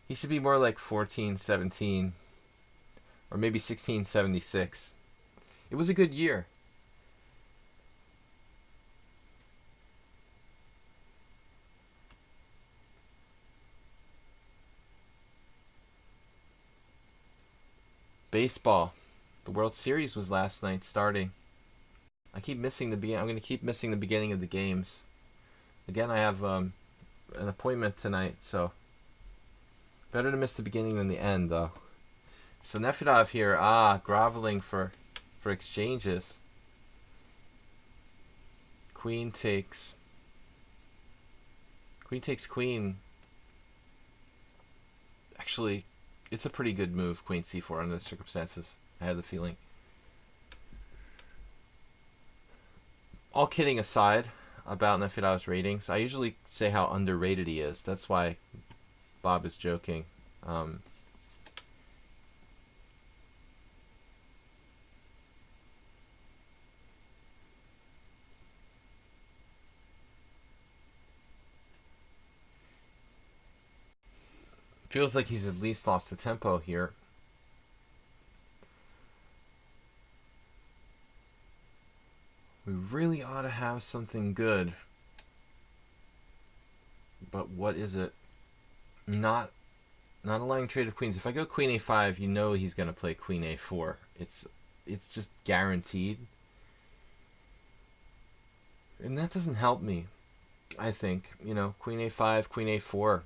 more like 1417 or maybe 1676. It was a good year. Baseball. The World Series was last night starting. I keep missing I'm going to keep missing the beginning of the games. Again, I have an appointment tonight, so better to miss the beginning than the end, though. So Nefedov here, groveling for exchanges. Queen takes queen. Actually, it's a pretty good move, queen c4 under the circumstances. I had the feeling. All kidding aside about Nefedov's ratings, I usually say how underrated he is. That's why Bob is joking. Feels like he's at least lost the tempo here. We really ought to have something good. But what is it? Not allowing trade of queens. If I go queen a5, you know he's going to play queen a4. It's just guaranteed. And that doesn't help me, I think. You know, queen a5, queen a4.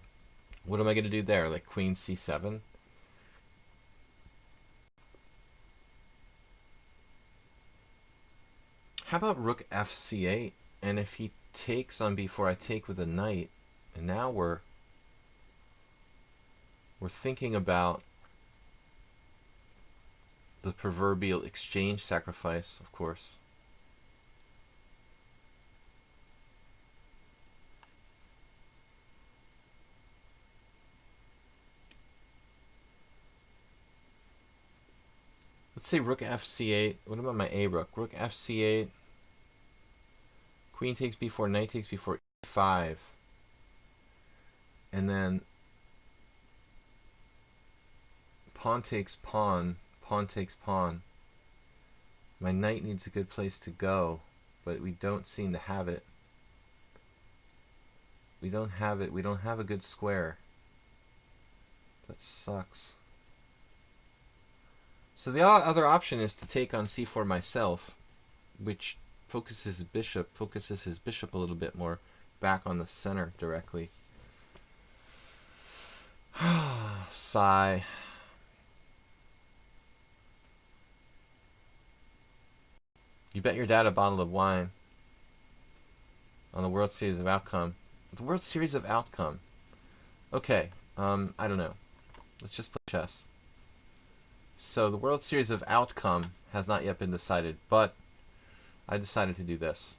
What am I going to do there? Like queen c7? How about rook fc8? And if he takes on b4, I take with a knight. And now we're thinking about the proverbial exchange sacrifice, of course. Let's say rook fc8. What about my a rook? Rook fc8. Queen takes b4, knight takes b4, e5. And then pawn takes pawn, pawn takes pawn. My knight needs a good place to go, but we don't seem to have it. We don't have it. We don't have a good square. That sucks. So the other option is to take on c4 myself, which focuses his bishop a little bit more back on the center directly. Sigh. You bet your dad a bottle of wine on the World Series of Outcome. The World Series of Outcome. Okay, I don't know. Let's just play chess. So the World Series of Outcome has not yet been decided, but I decided to do this.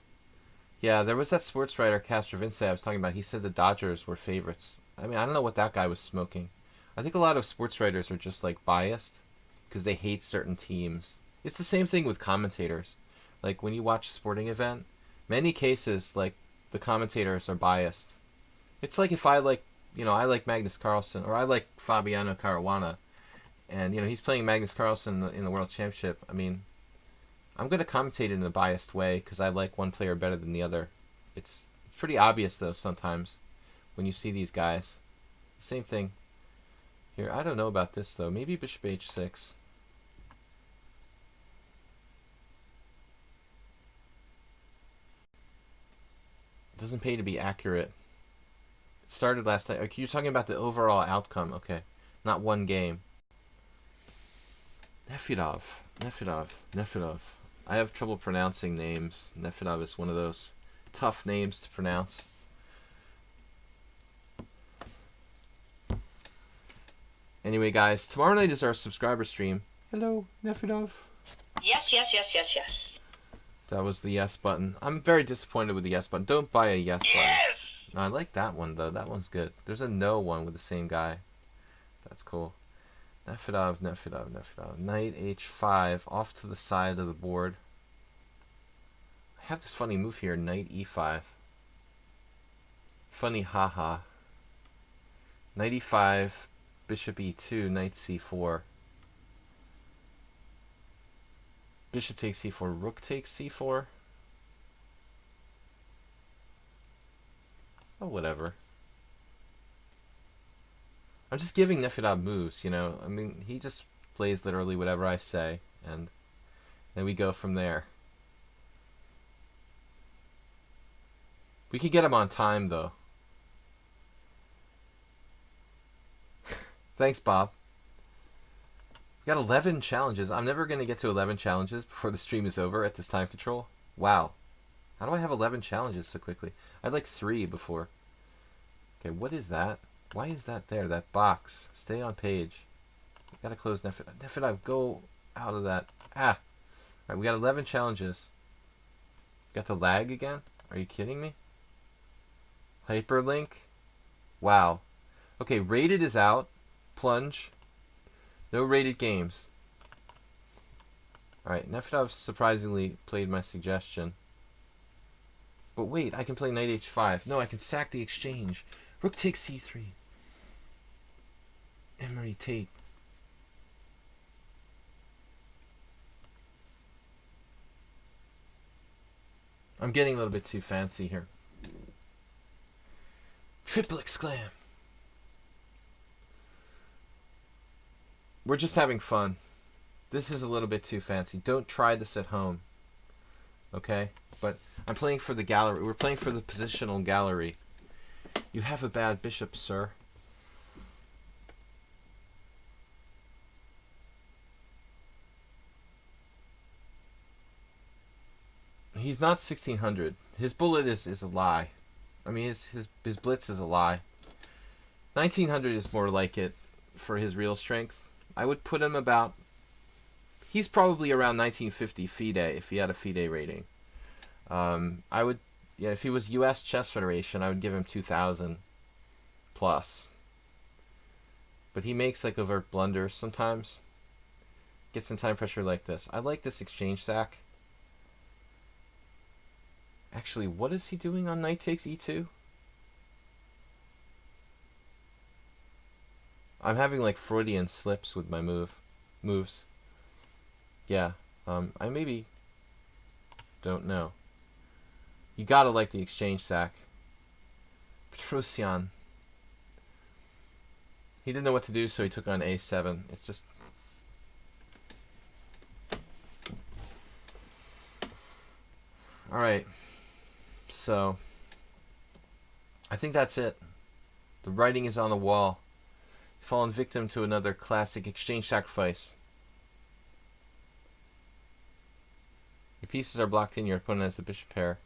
Yeah, there was that sports writer, Castro Vince, I was talking about. He said the Dodgers were favorites. I mean, I don't know what that guy was smoking. I think a lot of sports writers are just, like, biased because they hate certain teams. It's the same thing with commentators. Like, when you watch a sporting event, many cases, like, the commentators are biased. It's like if I like, I like Magnus Carlsen, or I like Fabiano Caruana, and, he's playing Magnus Carlsen in the World Championship. I mean, I'm going to commentate it in a biased way because I like one player better than the other. It's pretty obvious, though, sometimes when you see these guys. Same thing here. I don't know about this, though. Maybe bishop h6. It doesn't pay to be accurate. It started last night. Okay, you're talking about the overall outcome. Okay, not one game. Nefedov. I have trouble pronouncing names. Nefedov is one of those tough names to pronounce. Anyway, guys, tomorrow night is our subscriber stream. Hello, Nefedov. Yes. That was the yes button. I'm very disappointed with the yes button. Don't buy a yes button. No, I like that one, though. That one's good. There's a no one with the same guy. That's cool. Nefedov. Knight h5, off to the side of the board. I have this funny move here, knight e5. Funny haha. Knight e5, bishop e2, knight c4. Bishop takes c4, rook takes c4. Oh, whatever. I'm just giving Nefedov moves, you know. I mean, he just plays literally whatever I say, and then we go from there. We could get him on time, though. Thanks, Bob. We got 11 challenges. I'm never going to get to 11 challenges before the stream is over at this time control. Wow. How do I have 11 challenges so quickly? I had like 3 before. Okay, what is that? Why is that there? That box. Stay on page. Gotta close Nefedov. Nefedov, go out of that. Ah! Alright, we got 11 challenges. Got the lag again? Are you kidding me? Hyperlink? Wow. Okay, rated is out. Plunge. No rated games. Alright, Nefedov surprisingly played my suggestion. But wait, I can play knight h5. No, I can sack the exchange. Rook takes c3. Emery Tate. I'm getting a little bit too fancy here. Triple exclam. We're just having fun. This is a little bit too fancy. Don't try this at home. Okay? But I'm playing for the gallery. We're playing for the positional gallery. You have a bad bishop, sir. He's not 1600. His bullet is a lie. I mean, his blitz is a lie. 1900 is more like it for his real strength. I would put him about... He's probably around 1950 FIDE if he had a FIDE rating. I would... Yeah, if he was U.S. Chess Federation, I would give him 2000 plus. But he makes like overt blunders sometimes. Gets in time pressure like this. I like this exchange sack. Actually, what is he doing on knight takes e2? I'm having like Freudian slips with my moves. Yeah, I maybe don't know. You gotta like the exchange sack. Petrosian. He didn't know what to do, so he took on a7. It's just... Alright. So, I think that's it. The writing is on the wall. Fallen victim to another classic exchange sacrifice. Your pieces are blocked in. Your opponent has the bishop pair.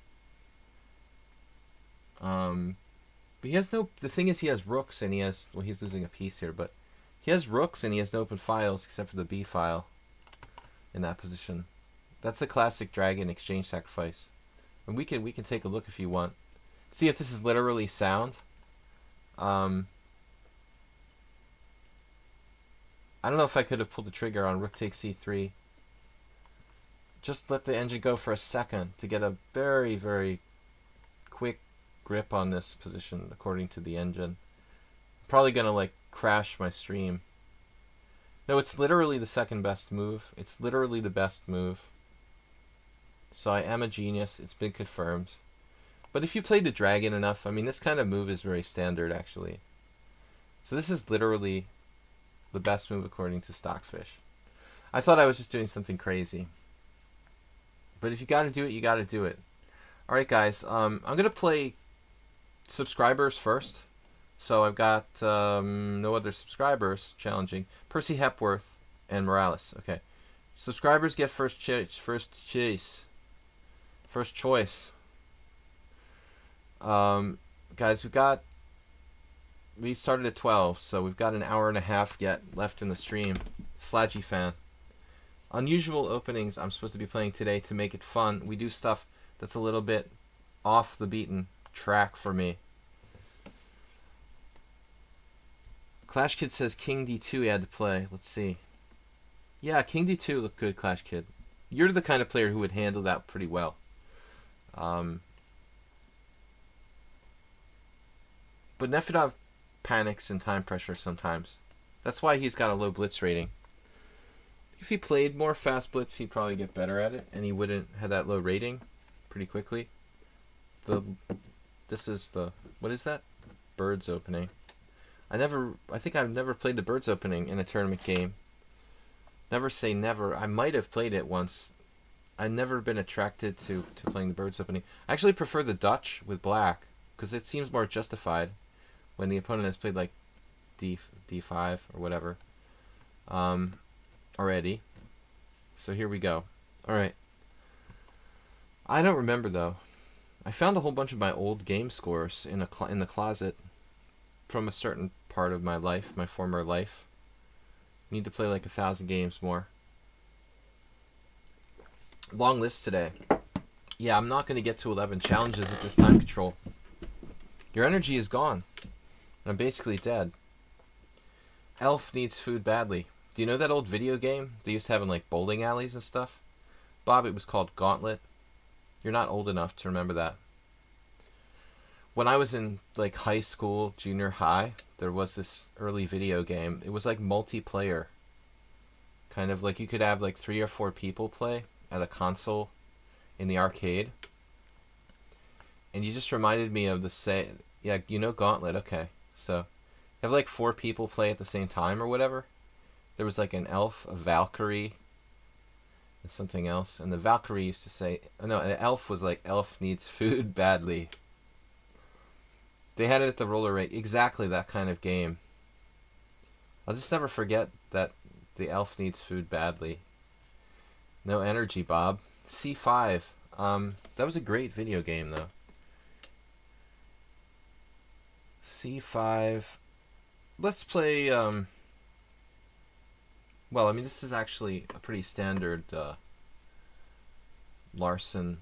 But he has no... The thing is, he has rooks and he has... Well, he's losing a piece here, but he has rooks and he has no open files except for the b file in that position. That's a classic dragon exchange sacrifice. And we can take a look if you want. See if this is literally sound. I don't know if I could have pulled the trigger on rook takes c3. Just let the engine go for a second to get a very, very quick grip on this position according to the engine. Probably gonna like crash my stream. No, it's literally the second best move. It's literally the best move. So I am a genius. It's been confirmed. But if you played the dragon enough, I mean, this kind of move is very standard, actually. So this is literally the best move according to Stockfish. I thought I was just doing something crazy. But if you got to do it, you got to do it. All right, guys. I'm going to play subscribers first. So I've got no other subscribers challenging. Percy Hepworth and Morales. Okay. Subscribers get first choice. First choice. Guys, we started at 12, so we've got an hour and a half yet left in the stream. Sladgie fan. Unusual openings I'm supposed to be playing today to make it fun. We do stuff that's a little bit off the beaten track for me. Clash Kid says King D2 he had to play. Let's see. Yeah, King D2 looked good, Clash Kid. You're the kind of player who would handle that pretty well. But Nefedov panics in time pressure sometimes. That's why he's got a low blitz rating. If he played more fast blitz, he'd probably get better at it, and he wouldn't have that low rating pretty quickly. This is the, what is that? Birds opening. I think I've never played the birds opening in a tournament game. Never say never. I might have played it once. I've never been attracted to playing the birds opening. I actually prefer the Dutch with black, because it seems more justified when the opponent has played like D5 or whatever already. So here we go. Alright. I don't remember though. I found a whole bunch of my old game scores in the closet from a certain part of my life, my former life. Need to play like 1,000 games more. Long list today. Yeah, I'm not going to get to 11 challenges with this time control. Your energy is gone. I'm basically dead. Elf needs food badly. Do you know that old video game they used to have in like bowling alleys and stuff? Bob, it was called Gauntlet. You're not old enough to remember that. When I was in like high school, junior high, there was this early video game. It was like multiplayer. Kind of like you could have like 3 or 4 people play at a console in the arcade. And you just reminded me of yeah, you know Gauntlet, okay. So, you have like 4 people play at the same time or whatever. There was like an elf, a Valkyrie, and something else. And the Valkyrie used to say, oh no, an elf was like, elf needs food badly. They had it at the roller rink. Exactly that kind of game. I'll just never forget that the elf needs food badly. No energy, Bob. C5. That was a great video game, though. C5. Let's play, well, I mean, this is actually a pretty standard Larson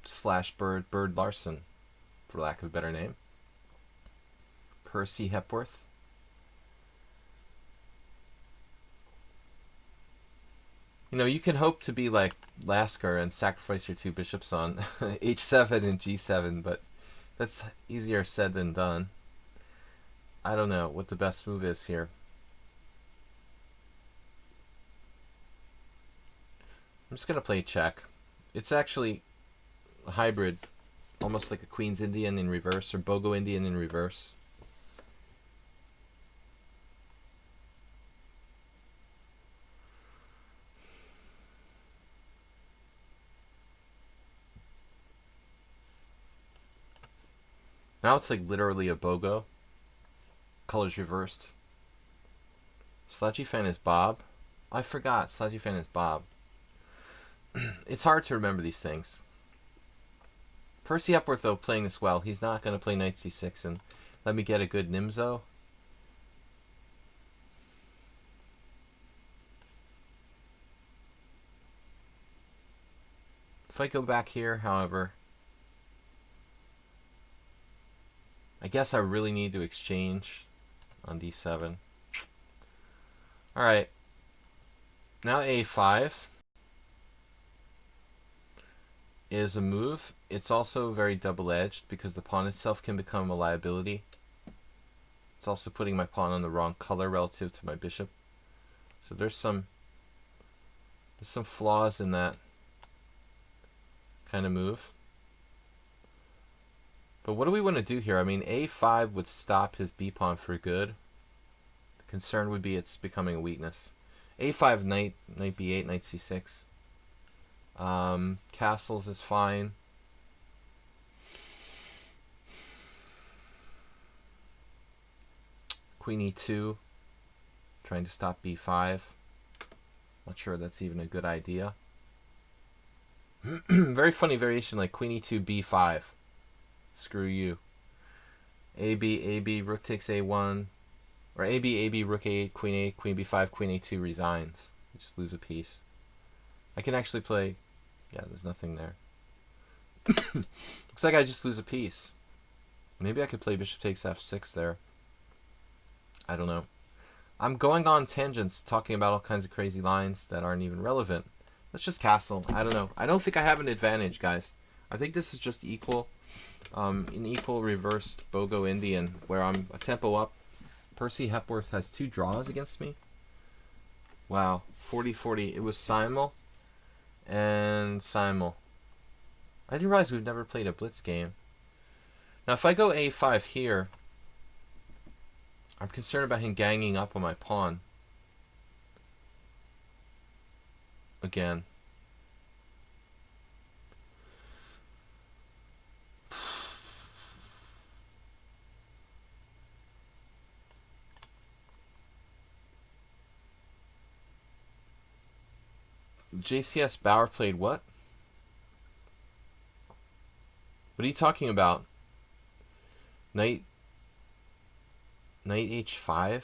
/ Bird Larson, for lack of a better name. Percy Hepworth. You know, you can hope to be like Lasker and sacrifice your 2 bishops on h7 and g7, but that's easier said than done. I don't know what the best move is here. I'm just going to play check. It's actually a hybrid, almost like a Queen's Indian in reverse, or Bogo Indian in reverse. Now it's like literally a Bogo. Colors reversed. Sladgie fan is Bob. I forgot. Sladgie fan is Bob. It's hard to remember these things. Percy Hepworth, though, playing this well. He's not going to play knight c6 and let me get a good Nimzo. If I go back here, however, I guess I really need to exchange on d7. Alright. Now a5 is a move. It's also very double-edged because the pawn itself can become a liability. It's also putting my pawn on the wrong color relative to my bishop. So there's some flaws in that kind of move. But what do we want to do here? I mean, a5 would stop his b pawn for good. The concern would be it's becoming a weakness. a5, knight b8, knight c6. Castles is fine. Queen e2, trying to stop b5. Not sure that's even a good idea. Very funny variation, like queen e2, b5. Screw you. AB, rook takes a1. Or AB, rook a8, queen b5, queen a2 resigns. You just lose a piece. I can actually play... Yeah, there's nothing there. Looks like I just lose a piece. Maybe I could play bishop takes f6 there. I don't know. I'm going on tangents talking about all kinds of crazy lines that aren't even relevant. Let's just castle. I don't know. I don't think I have an advantage, guys. I think this is just equal. An equal reversed Bogo Indian, where I'm a tempo up. Percy Hepworth has 2 draws against me. Wow. 40-40. It was Simul and Simul. I didn't realize we've never played a blitz game. Now, if I go a5 here, I'm concerned about him ganging up on my pawn. Again. JCS Bauer played what? What are you talking about? Knight h5?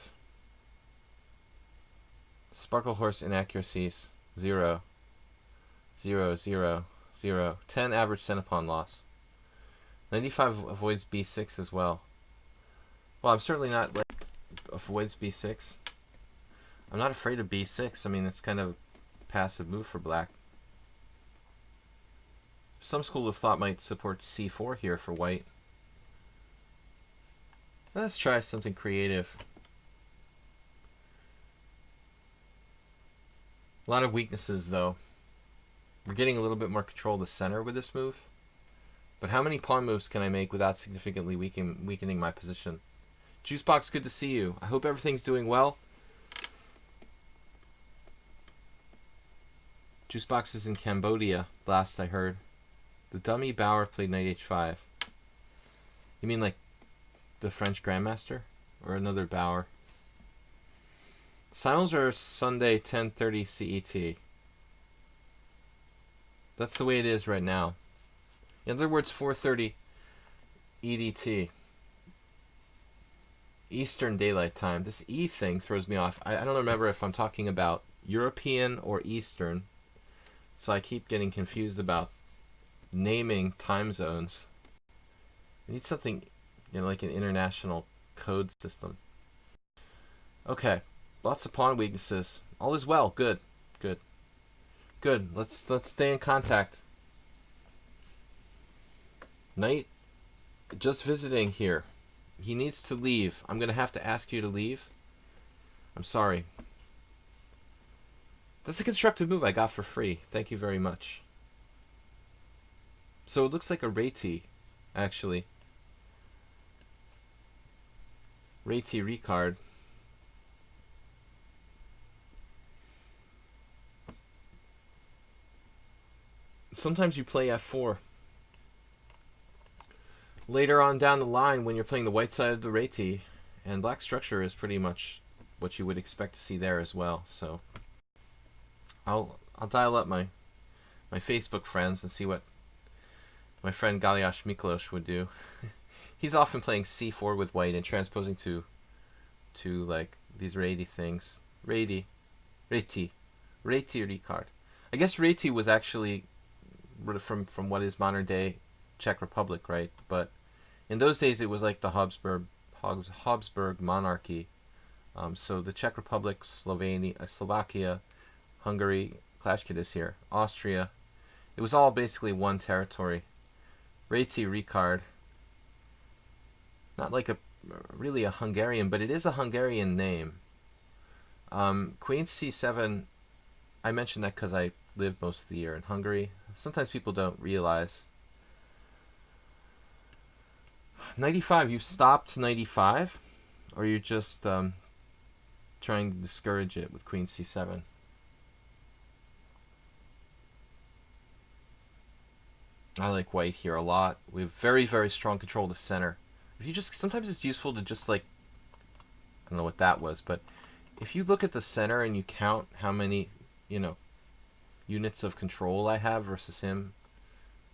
Sparkle Horse inaccuracies. 0. 0, 0, 0. 10 average centipon loss. 95 avoids b6 as well. Well, I'm certainly not like avoids b6. I'm not afraid of b6. I mean, it's kind of a passive move for black. Some school of thought might support c4 here for white. Let's try something creative. A lot of weaknesses, though. We're getting a little bit more control of the center with this move. But how many pawn moves can I make without significantly weakening my position? Juicebox, good to see you. I hope everything's doing well. Juicebox is in Cambodia, last I heard. The dummy Bauer played knight h5. You mean like the French Grandmaster? Or another Bauer? Simuls are Sunday 10:30 CET. That's the way it is right now. In other words, 4:30 EDT. Eastern Daylight Time. This E thing throws me off. I don't remember if I'm talking about European or Eastern. So I keep getting confused about naming time zones. I need something, like an international code system. Okay. Lots of pawn weaknesses. All is well. Good. Good. Good. Let's stay in contact. Knight just visiting here. He needs to leave. I'm going to have to ask you to leave. I'm sorry. That's a constructive move I got for free. Thank you very much. So it looks like a Réti, actually. Réti Ricard. Sometimes you play f4. Later on down the line, when you're playing the white side of the Réti, and black structure is pretty much what you would expect to see there as well. So I'll dial up my Facebook friends and see what my friend Galiash Miklos would do. He's often playing c4 with white and transposing to like these Réti things. Réti Ricard. I guess Réti was actually from what is modern day Czech Republic, right? But in those days it was like the Habsburg monarchy. So the Czech Republic, Slovakia, Hungary, Clash Kid is here, Austria. It was all basically one territory. Réti Ricard. Not like really a Hungarian, but it is a Hungarian name. Queen c7, I mentioned that because I lived most of the year in Hungary. Sometimes people don't realize. 95, you stopped 95? Or you're just trying to discourage it with Queen c7? I like white here a lot. We have very, very strong control of the center. If you just, sometimes it's useful to just like, I don't know what that was, but if you look at the center and you count how many, units of control I have versus him,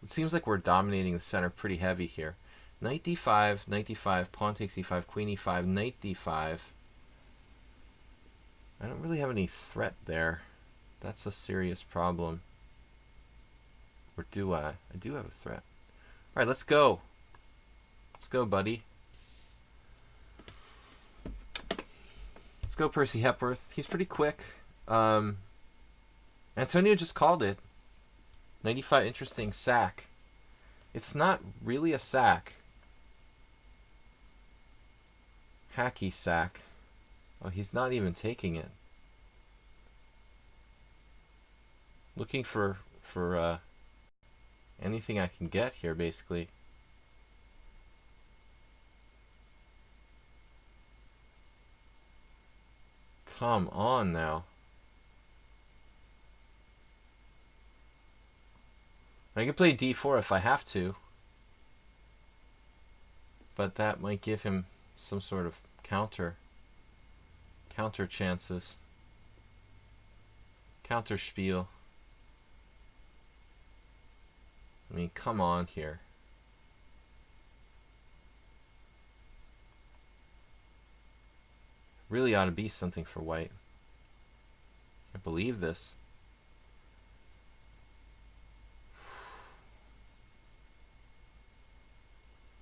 it seems like we're dominating the center pretty heavy here. Knight d5, knight d5, pawn takes e5, queen e5, knight d5. I don't really have any threat there. That's a serious problem. Or do I? I do have a threat. Alright, let's go. Let's go, buddy. Let's go, Percy Hepworth. He's pretty quick. Antonio just called it. 95 interesting sack. It's not really a sack. Hacky sack. Oh, he's not even taking it. Looking for anything I can get here, basically. Come on now. I can play d4 if I have to. But that might give him some sort of counter chances. Counter spiel. I mean, come on here. Really ought to be something for white. Can't believe this.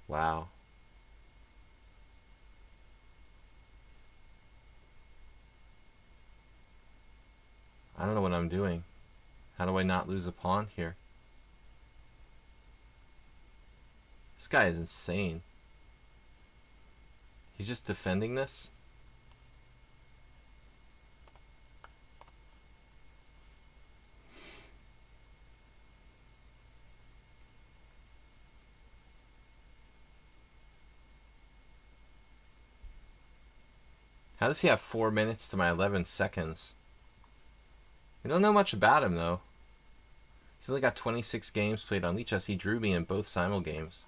Wow. I don't know what I'm doing. How do I not lose a pawn here? This guy is insane. He's just defending this? How does he have 4 minutes to my 11 seconds? We don't know much about him, though. He's only got 26 games played on lichess. He drew me in both simul games.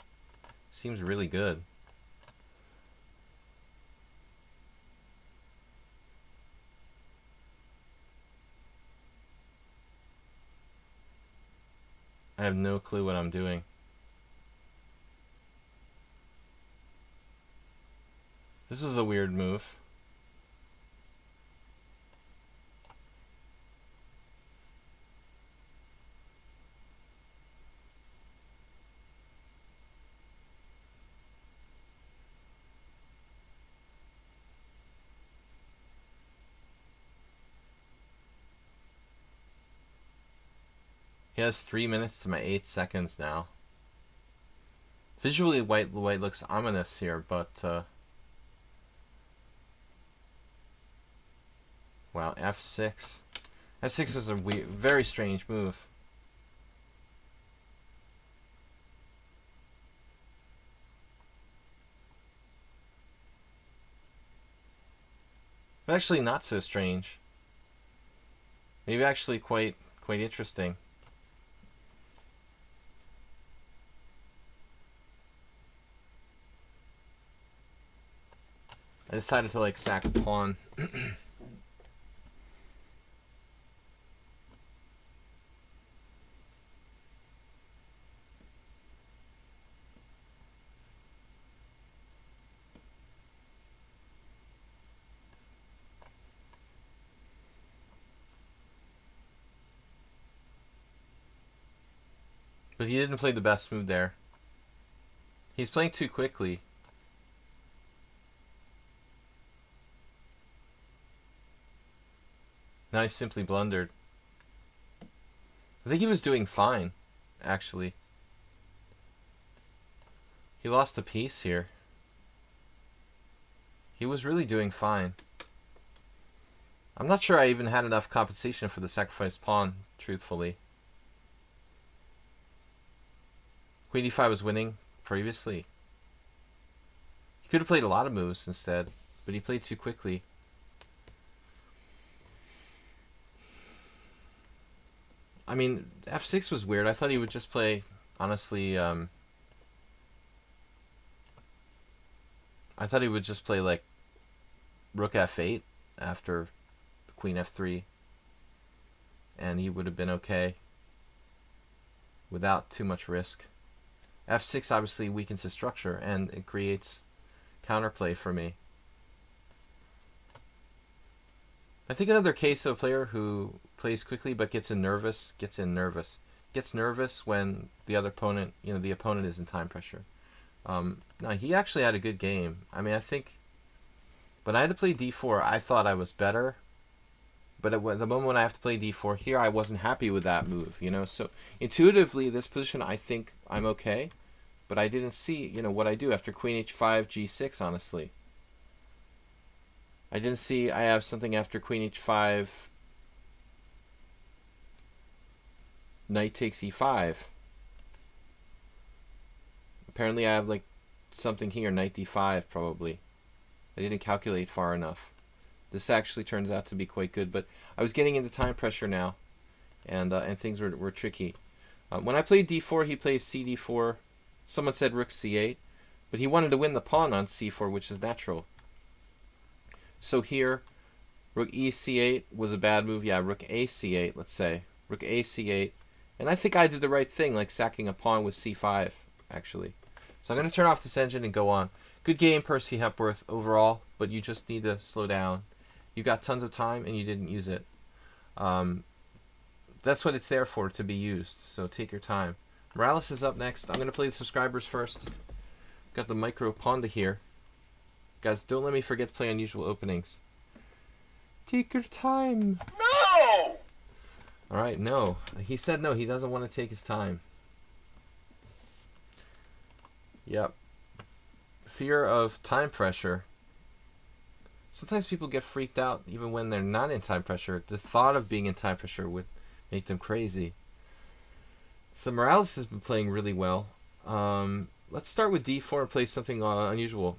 Seems really good. I have no clue what I'm doing. This was a weird move. He has 3 minutes to my 8 seconds now. Visually, white looks ominous here, but wow, f6. F6 was a weird, very strange move. But actually, not so strange. Maybe actually quite interesting. I decided to like sack a pawn. But he didn't play the best move there. He's playing too quickly. Now he simply blundered. I think he was doing fine, actually. He lost a piece here. He was really doing fine. I'm not sure I even had enough compensation for the sacrificed pawn, truthfully. Queen e5 was winning previously. He could have played a lot of moves instead, but he played too quickly. I mean, f6 was weird. I thought he would just play, honestly, I thought he would just play like rook f8 after queen f3, and he would have been okay without too much risk. f6 obviously weakens his structure, and it creates counterplay for me. I think another case of a player who plays quickly but gets nervous when the other opponent, the opponent is in time pressure. No, he actually had a good game. I mean, I think when I had to play d4, I thought I was better, But at the moment when I have to play d4 here, I wasn't happy with that move, you know. So intuitively, this position, I think I'm okay. But I didn't see, you know, what I do after queen h5, g6, honestly. I didn't see I have something after queen h5, knight takes e5. Apparently I have like something here, knight d5 probably. I didn't calculate far enough. This actually turns out to be quite good, but I was getting into time pressure now, and things were tricky. When I played d4, he plays cd4. Someone said rook c8, but he wanted to win the pawn on c4, which is natural. So here, rook e c8 was a bad move. Yeah, rook a c8, let's say. Rook a c8. And I think I did the right thing, like sacking a pawn with c5, actually. So I'm going to turn off this engine and go on. Good game, Percy Hepworth, overall, but you just need to slow down. You got tons of time, and you didn't use it. That's what it's there for, to be used. So take your time. Morales is up next. I'm going to play the subscribers first. Got the micro Ponda here. Guys, don't let me forget to play unusual openings. Take your time. No! Alright, no. He said no. He doesn't want to take his time. Yep. Fear of time pressure. Sometimes people get freaked out even when they're not in time pressure. The thought of being in time pressure would make them crazy. So Morales has been playing really well. Let's start with d4 and play something unusual.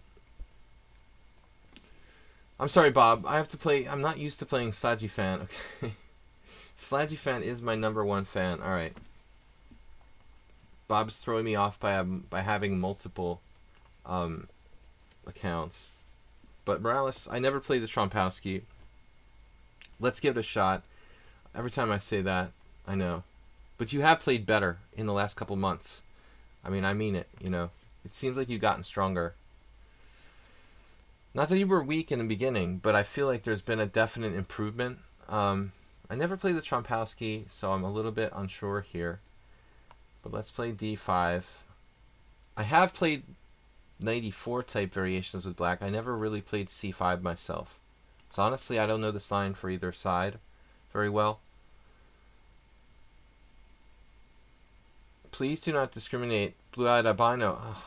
I'm sorry, Bob. I have to play. I'm not used to playing Sladgie Fan. Okay. Sladgie Fan is my #1 fan. All right. Bob's throwing me off by having multiple accounts. But Morales, I never played the Trompowsky. Let's give it a shot. Every time I say that, I know. But you have played better in the last couple months. I mean it, you know. It seems like you've gotten stronger. Not that you were weak in the beginning, but I feel like there's been a definite improvement. I never played the Trompowsky, so I'm a little bit unsure here. But let's play d5. I have played knight e4 type variations with black. I never really played c5 myself. So honestly, I don't know this line for either side very well. Please do not discriminate. Blue-eyed albino. Oh,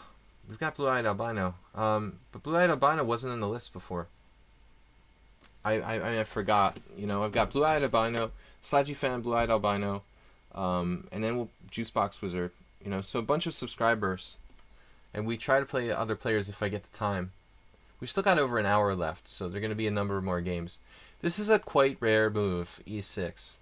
we've got blue-eyed albino. But blue-eyed albino wasn't in the list before. I forgot. You know, I've got blue-eyed albino, Sladgie Fan, blue-eyed albino, and then we'll Juicebox Wizard. You know, so a bunch of subscribers, and we try to play other players if I get the time. We've still got over an hour left, so there are going to be a number of more games. This is a quite rare move, e6.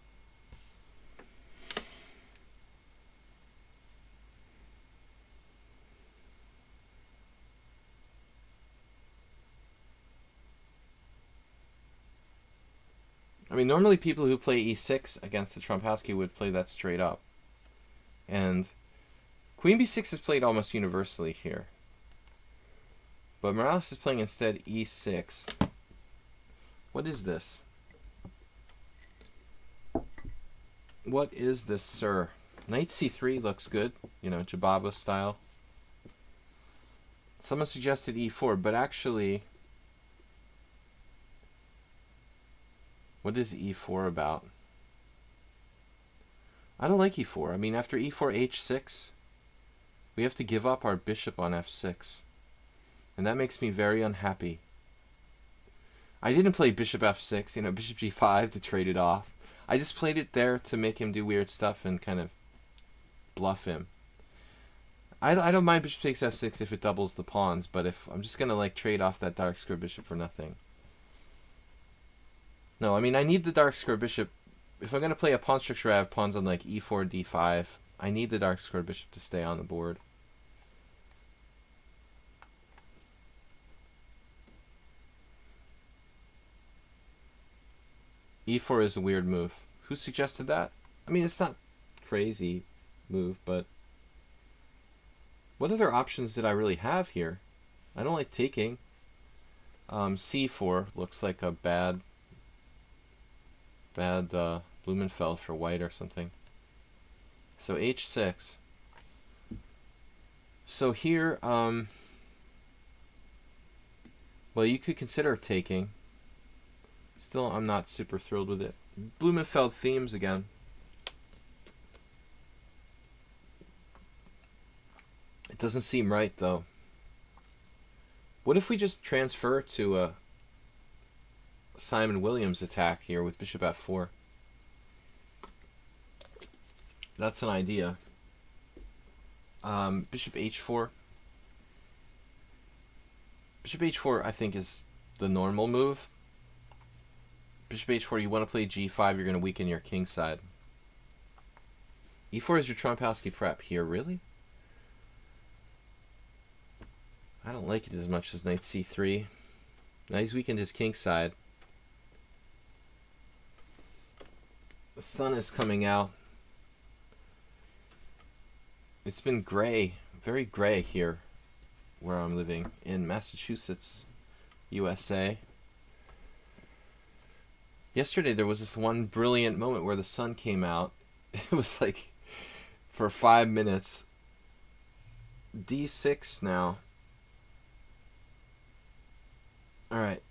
I mean, normally people who play e6 against the Trompowsky would play that straight up. And queen b6 is played almost universally here. But Morales is playing instead e6. What is this? What is this, sir? Knight c3 looks good. You know, Jababa style. Someone suggested e4, but actually, what is e4 about? I don't like e4. I mean, after e4, h6, we have to give up our bishop on f6. And that makes me very unhappy. I didn't play bishop f6, you know, bishop g5 to trade it off. I just played it there to make him do weird stuff and kind of bluff him. I don't mind bishop takes f6 if it doubles the pawns, but if I'm just going to like trade off that dark square bishop for nothing. No, I mean, I need the dark square bishop. If I'm going to play a pawn structure, I have pawns on like e4, d5. I need the dark square bishop to stay on the board. e4 is a weird move. Who suggested that? I mean, it's not crazy move, but what other options did I really have here? I don't like taking. c4 looks like a bad Blumenfeld for white or something. So h6. So here, well, you could consider taking. Still, I'm not super thrilled with it. Blumenfeld themes again. It doesn't seem right, though. What if we just transfer to a Simon Williams attack here with bishop f4? That's an idea. Bishop h4. Bishop h4, I think, is the normal move. Bishop h4, you want to play g5, you're going to weaken your king side. e4 is your Trompowsky prep here, really? I don't like it as much as knight c3. Now he's weakened his king side. The sun is coming out. It's been gray, very gray here where I'm living in Massachusetts, USA. Yesterday there was this one brilliant moment where the sun came out. It was like for 5 minutes. d6 now. Alright.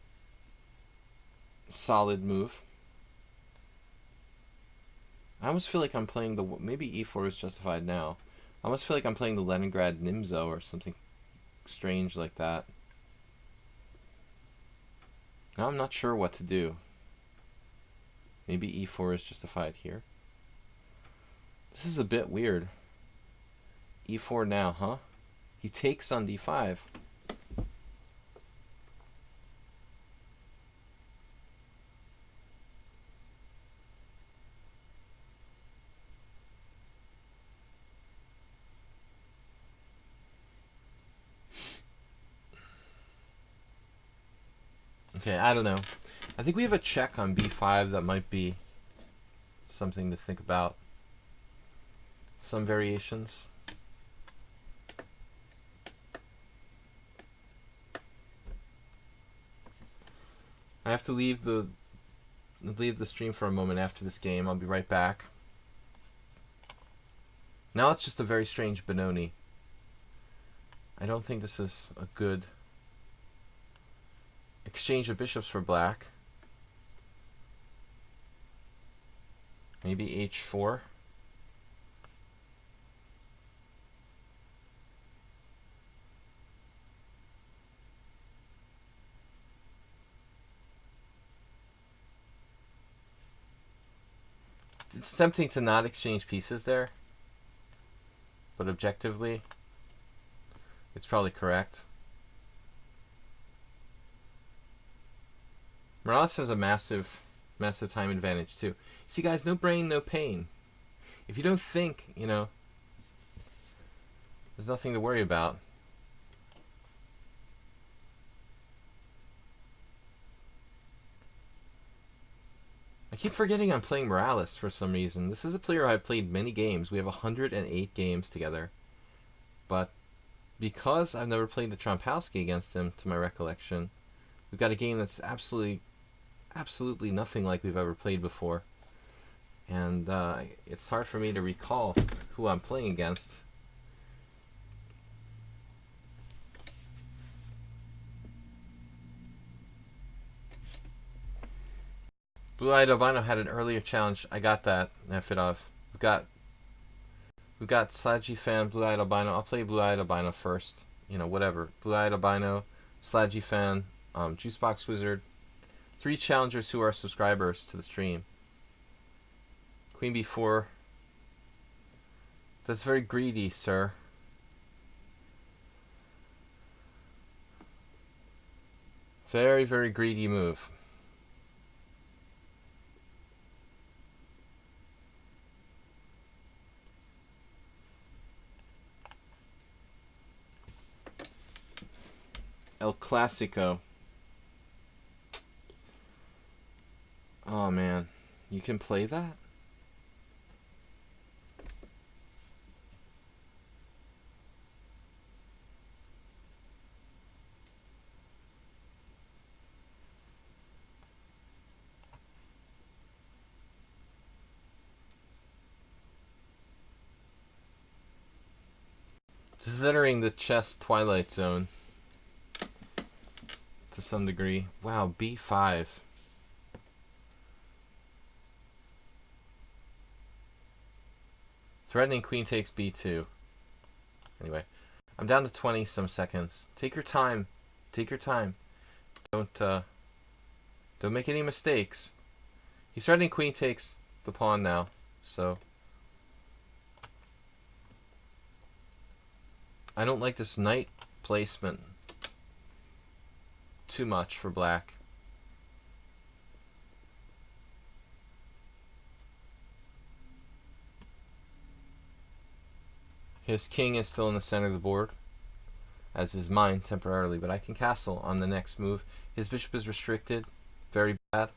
Solid move. I almost feel like I'm playing the... Maybe e4 is justified now. I almost feel like I'm playing the Leningrad Nimzo or something strange like that. Now I'm not sure what to do. Maybe e4 is justified here. This is a bit weird. e4 now, huh? He takes on d5. Okay, I don't know. I think we have a check on b5 that might be something to think about. Some variations. I have to leave the stream for a moment after this game. I'll be right back. Now it's just a very strange Benoni. I don't think this is a good exchange of bishops for black. Maybe h4. It's tempting to not exchange pieces there, but objectively, it's probably correct. Morales has a massive time advantage too. See, guys, no brain, no pain. If you don't think, you know, there's nothing to worry about. I keep forgetting I'm playing Morales for some reason. This is a player I've played many games. We have 108 games together. But because I've never played the Trompowsky against him, to my recollection, we've got a game that's absolutely nothing like we've ever played before. And it's hard for me to recall who I'm playing against. Blue-Eyed Albino had an earlier challenge. I got that. Nefidov. We've got Sladgie Fan, Blue-Eyed Albino. I'll play Blue-Eyed Albino first. You know, whatever. Blue-Eyed Albino, Sladgie Fan, Juicebox Wizard. 3 challengers who are subscribers to the stream. Queen b4. That's very greedy, sir. Very, very greedy move. El Clasico. Oh man, you can play that? This is entering the chess twilight zone to some degree. Wow, b5. Threatening queen takes b2. Anyway, I'm down to 20 some seconds. Take your time. Take your time. Don't make any mistakes. He's threatening queen takes the pawn now, so I don't like this knight placement too much for black. His king is still in the center of the board, as is mine temporarily, but I can castle on the next move. His bishop is restricted. Very bad.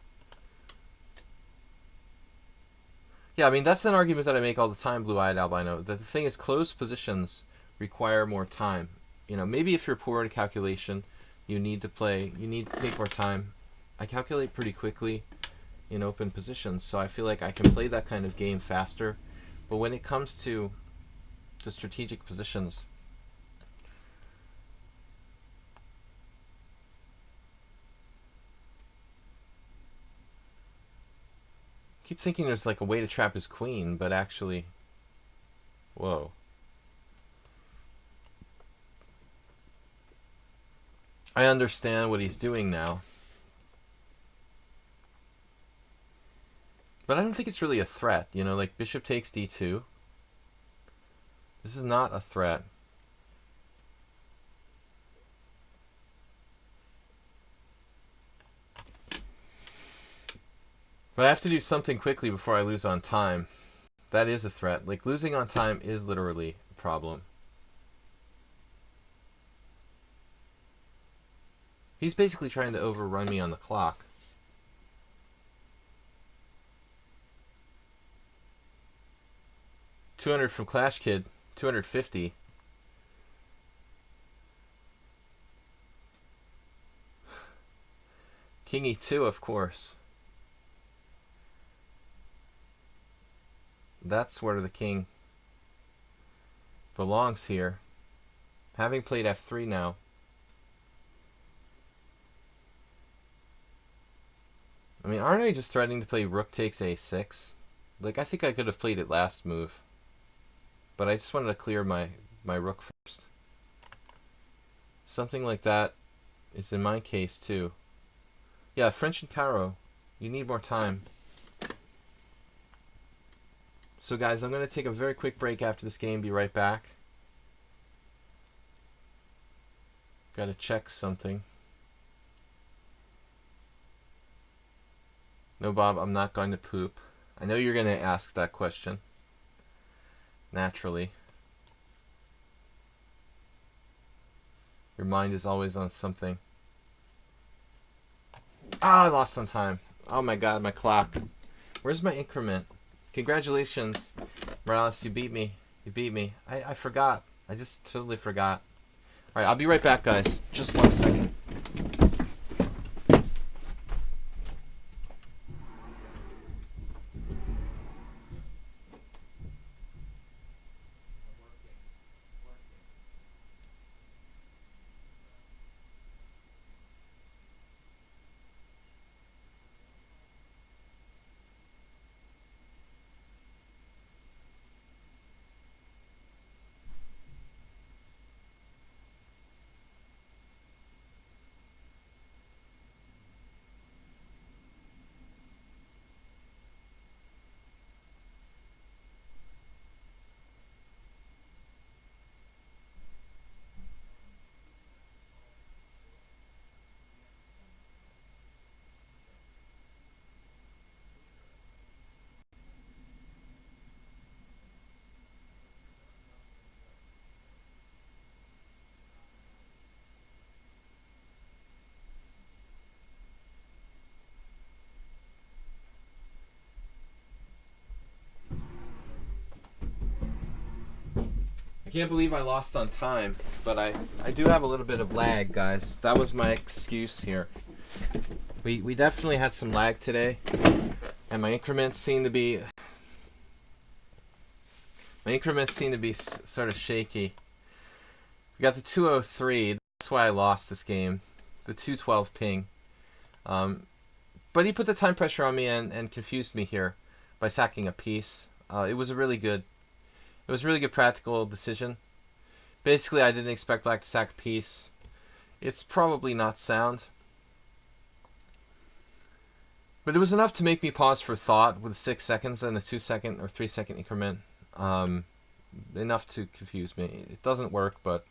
Yeah, I mean, that's an argument that I make all the time, blue-eyed albino. That the thing is, closed positions require more time. You know, maybe if you're poor at calculation, you need to take more time. I calculate pretty quickly in open positions, so I feel like I can play that kind of game faster. But when it comes to strategic positions, I keep thinking there's like a way to trap his queen, but actually, whoa. I understand what he's doing now, but I don't think it's really a threat. You know, like bishop takes d2. This is not a threat. But I have to do something quickly before I lose on time. That is a threat. Like, losing on time is literally a problem. He's basically trying to overrun me on the clock. $200 from Clash Kid. 250. King e2, of course. That's where the king belongs here. Having played f3 now, I mean, aren't I just threatening to play rook takes a6? Like, I think I could have played it last move, but I just wanted to clear my rook first. Something like that is in my case too. Yeah, French and Caro, you need more time. So guys, I'm going to take a very quick break after this game, be right back. Got to check something. No, Bob, I'm not going to poop. I know you're going to ask that question. Naturally. Your mind is always on something. Ah, I lost on time. Oh my god, my clock. Where's my increment? Congratulations, Morales, you beat me. You beat me. I forgot. I just totally forgot. Alright, I'll be right back, guys. Just 1 second. I can't believe I lost on time, but I do have a little bit of lag, guys. That was my excuse here. We definitely had some lag today, and my increments seem to be sort of shaky. We got the 203. That's why I lost this game. The 212 ping. But he put the time pressure on me and confused me here by sacking a piece. It was a really good It was a really good practical decision. Basically, I didn't expect black to sack a piece. It's probably not sound. But it was enough to make me pause for thought with 6 seconds and a 2-second or 3-second increment. Enough to confuse me. It doesn't work, but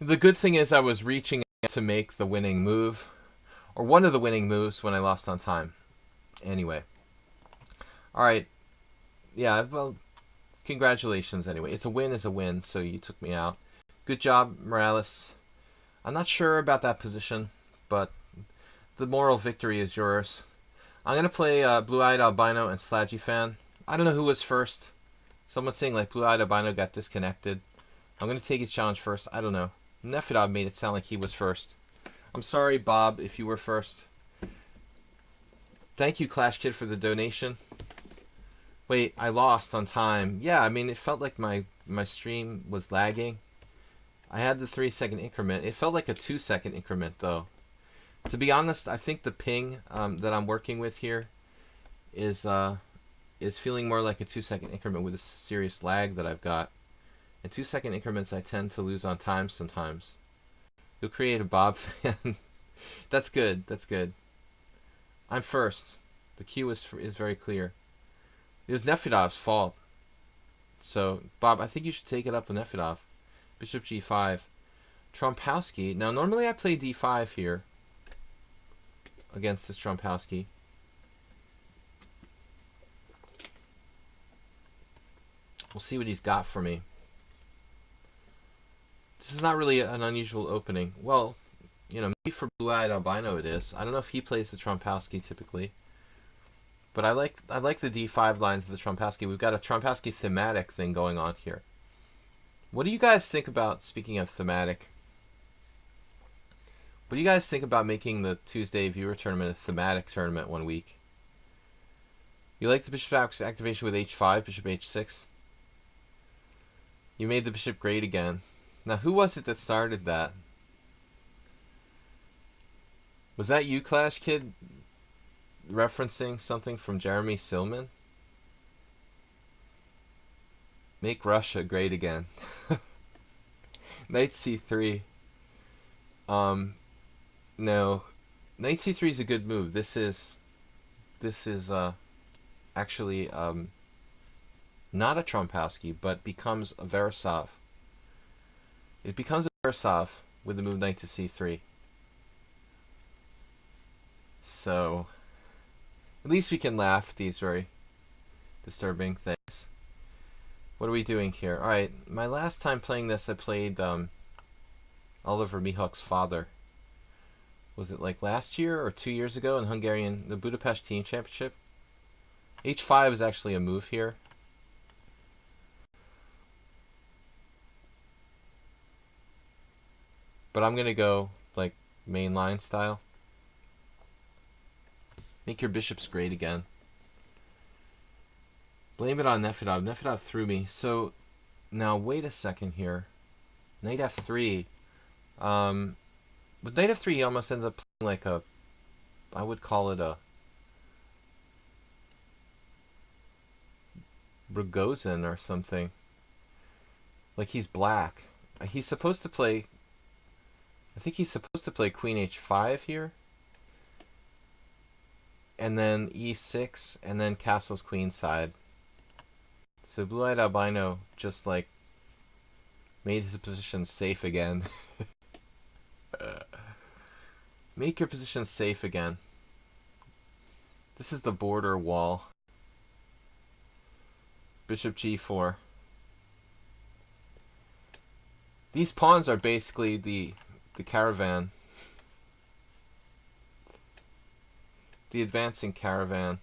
the good thing is I was reaching to make the winning move, or one of the winning moves, when I lost on time. Anyway. Alright. Yeah, well, congratulations anyway. It's a win, so you took me out. Good job, Morales. I'm not sure about that position, but the moral victory is yours. I'm going to play Blue-Eyed Albino and Sladgie Fan. I don't know who was first. Someone's saying like Blue-Eyed Albino got disconnected. I'm going to take his challenge first. I don't know. Nefidov made it sound like he was first. I'm sorry, Bob, if you were first. Thank you, Clash Kid, for the donation. Wait, I lost on time. Yeah, I mean, it felt like my stream was lagging. I had the 3-second increment. It felt like a 2-second increment, though. To be honest, I think the ping that I'm working with here is feeling more like a 2-second increment with a serious lag that I've got. In 2-second increments, I tend to lose on time sometimes. You'll create a Bob fan. That's good. That's good. I'm first. The cue is very clear. It was Nefidov's fault. So, Bob, I think you should take it up with Nefidov. Bishop g5. Trompowski. Now, normally I play d5 here against this Trompowski. We'll see what he's got for me. This is not really an unusual opening. Well, you know, maybe for Blue-Eyed Albino it is. I don't know if he plays the Trompowski typically. But I like the d5 lines of the Trompowski. We've got a Trompowski thematic thing going on here. What do you guys think about, speaking of thematic, what do you guys think about making the Tuesday viewer tournament a thematic tournament one week? You like the bishop activation with h5, bishop h6? You made the bishop great again. Now, who was it that started that? Was that you, Clash Kid, referencing something from Jeremy Silman? Make Russia great again. Knight c3. No. Knight c3 is a good move. This is actually not a Trompowski, but becomes a Veresov. It becomes a Veresov with the move knight to c3. So, at least we can laugh at these very disturbing things. What are we doing here? Alright, my last time playing this, I played Oliver Mihawk's father. Was it like last year or 2 years ago in the Budapest Team Championship? h5 is actually a move here. But I'm going to go like mainline style. Make your bishops great again. Blame it on Nefidov. Nefidov threw me. So, now wait a second here. Knight f3. With knight f3, he almost ends up playing like a, I would call it a Rogozin or something. Like he's black. He's supposed to play, I think he's supposed to play queen h5 here. And then e6, and then castles queenside. So Blue-Eyed Albino just like made his position safe again. Make your position safe again. This is the border wall. Bishop g4. These pawns are basically the caravan. The advancing caravan.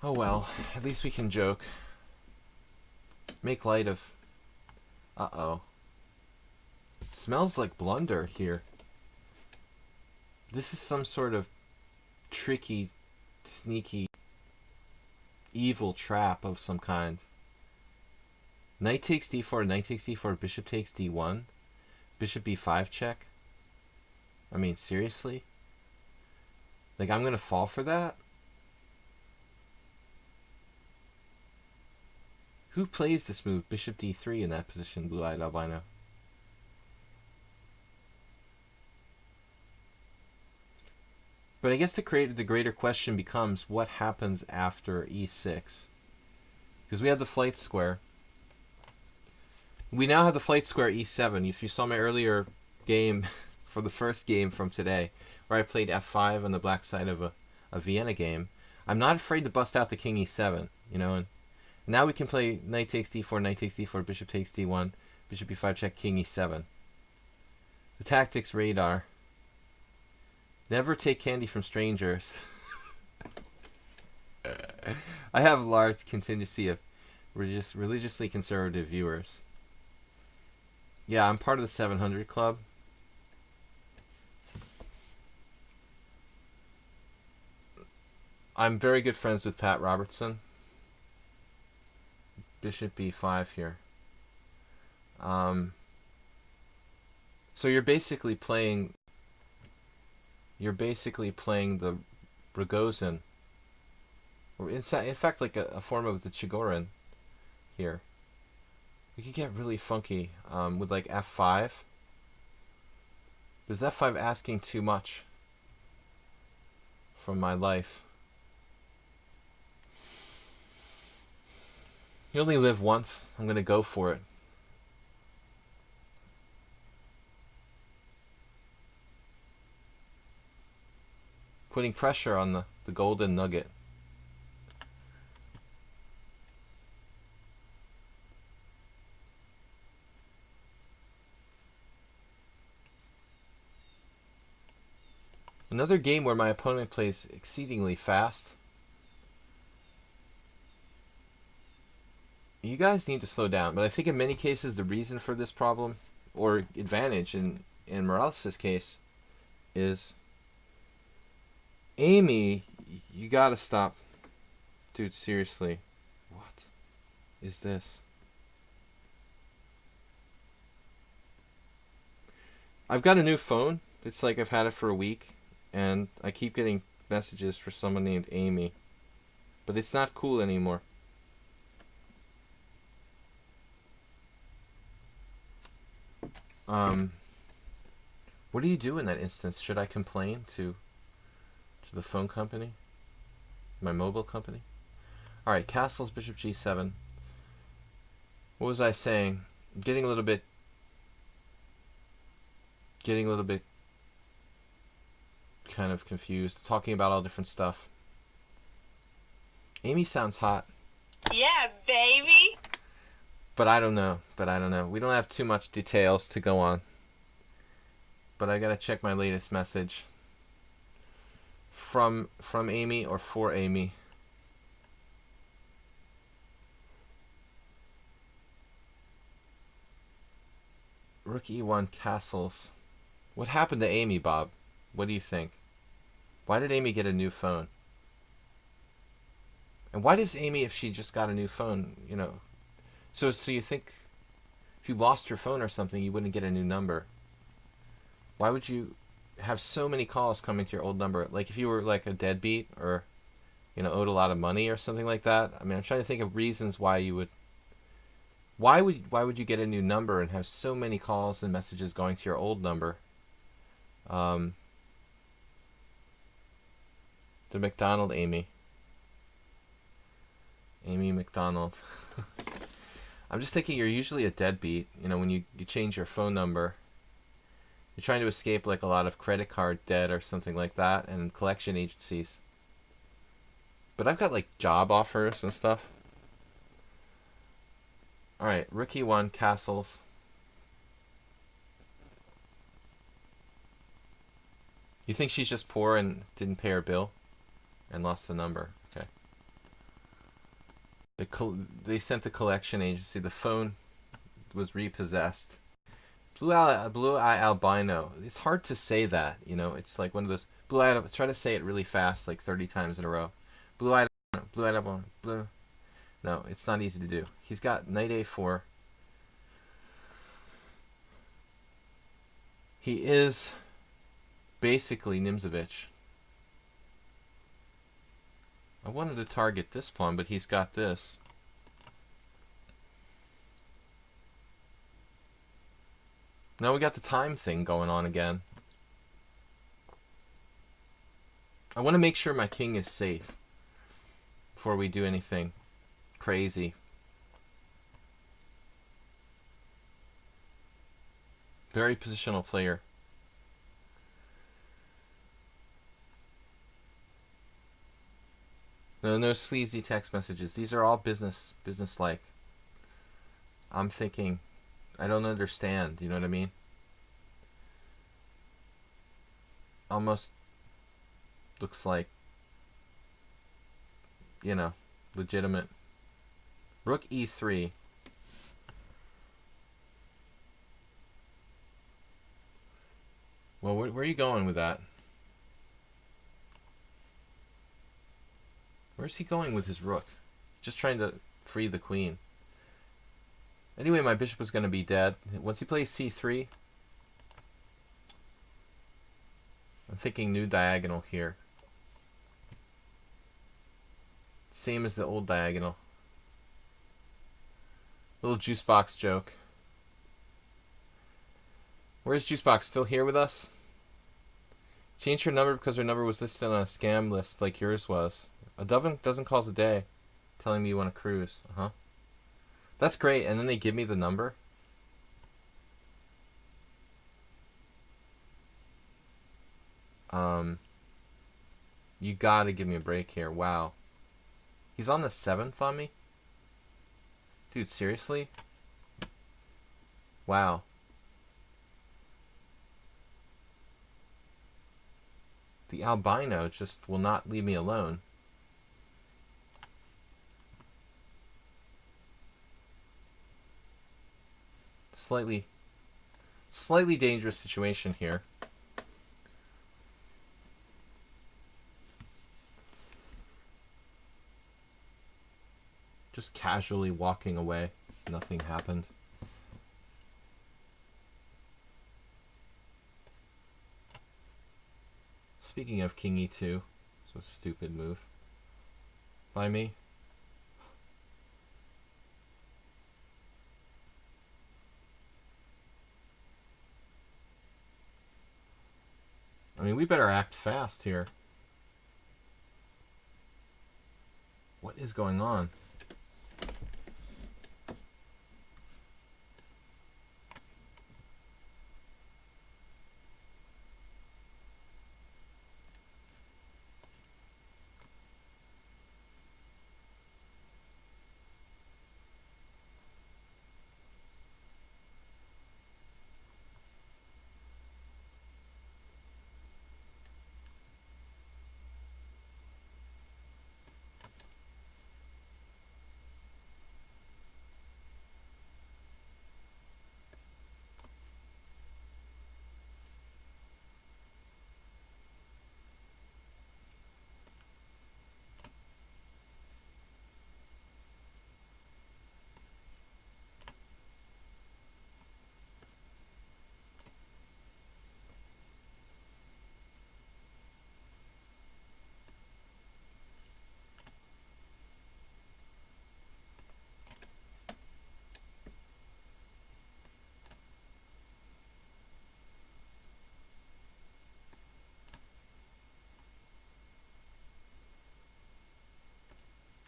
Oh well, at least we can joke. Make light of... Uh-oh. Smells like blunder here. This is some sort of tricky, sneaky, evil trap of some kind. Knight takes d4, knight takes d4, bishop takes d1, bishop b5 check. I mean, seriously? Like, I'm gonna fall for that? Who plays this move? Bishop d3 in that position, blue-eyed albino. But I guess the greater question becomes what happens after e6. Because we have the flight square. We now have the flight square e7. If you saw my earlier game, for the first game from today, where I played f5 on the black side of a Vienna game, I'm not afraid to bust out the king e7, you know. And now we can play knight takes d4, knight takes d4, bishop takes d1, bishop e5 check, king e7. The tactics radar. Never take candy from strangers. I have a large contingency of religiously conservative viewers. Yeah, I'm part of the 700 club. I'm very good friends with Pat Robertson. Bishop b5 here. So you're basically playing the Rogozin, or in fact like a form of the Chigorin here. We could get really funky with like f5. But is f5 asking too much from my life? You only live once. I'm going to go for it. Putting pressure on the golden nugget. Another game where my opponent plays exceedingly fast. You guys need to slow down, but I think in many cases the reason for this problem, or advantage in Morales' case, is Amy, you gotta stop. Dude, seriously. What is this? I've got a new phone. It's like I've had it for a week, and I keep getting messages for someone named Amy. But it's not cool anymore. What do you do in that instance? Should I complain to the phone company? My mobile company? Alright, castles, bishop g7. What was I saying? Getting a little bit kind of confused. Talking about all different stuff. Amy sounds hot. Yeah, baby. But I don't know. We don't have too much details to go on. But I gotta check my latest message. From Amy or for Amy. Rook e1 castles. What happened to Amy, Bob? What do you think? Why did Amy get a new phone? And why does Amy, if she just got a new phone, you know... So you think if you lost your phone or something, you wouldn't get a new number? Why would you have so many calls coming to your old number? Like if you were like a deadbeat or, you know, owed a lot of money or something like that? I mean, I'm trying to think of reasons why you would... Why would you get a new number and have so many calls and messages going to your old number? The McDonald Amy. Amy McDonald. I'm just thinking you're usually a deadbeat, you know, when you change your phone number. You're trying to escape like a lot of credit card debt or something like that and collection agencies. But I've got like job offers and stuff. Alright, rook e1, castles. You think she's just poor and didn't pay her bill? And lost the number. Okay. They sent the collection agency. The phone was repossessed. Blue eye albino. It's hard to say that, you know. It's like one of those blue eye. Try to say it really fast, like 30 times in a row. Blue eye albino. Blue. No, it's not easy to do. He's got knight a4. He is basically Nimzovich. I wanted to target this pawn, but he's got this. Now we got the time thing going on again. I want to make sure my king is safe before we do anything crazy. Very positional player. No sleazy text messages. These are all business-like. I'm thinking, I don't understand. You know what I mean? Almost looks like, you know, legitimate. Rook e3. Well, where are you going with that? Where's he going with his rook? Just trying to free the queen. Anyway, my bishop was going to be dead. Once he plays c3, I'm thinking new diagonal here. Same as the old diagonal. Little juice box joke. Where's Juicebox? Still here with us? Change her number because her number was listed on a scam list like yours was. A dozen calls a day telling me you want to cruise. Uh-huh. That's great. And then they give me the number? You gotta give me a break here. Wow. He's on the 7th on me? Dude, seriously? Wow. The albino just will not leave me alone. Slightly dangerous situation here. Just casually walking away. Nothing happened. Speaking of King E2, this was a stupid move by me. I mean, we better act fast here. What is going on?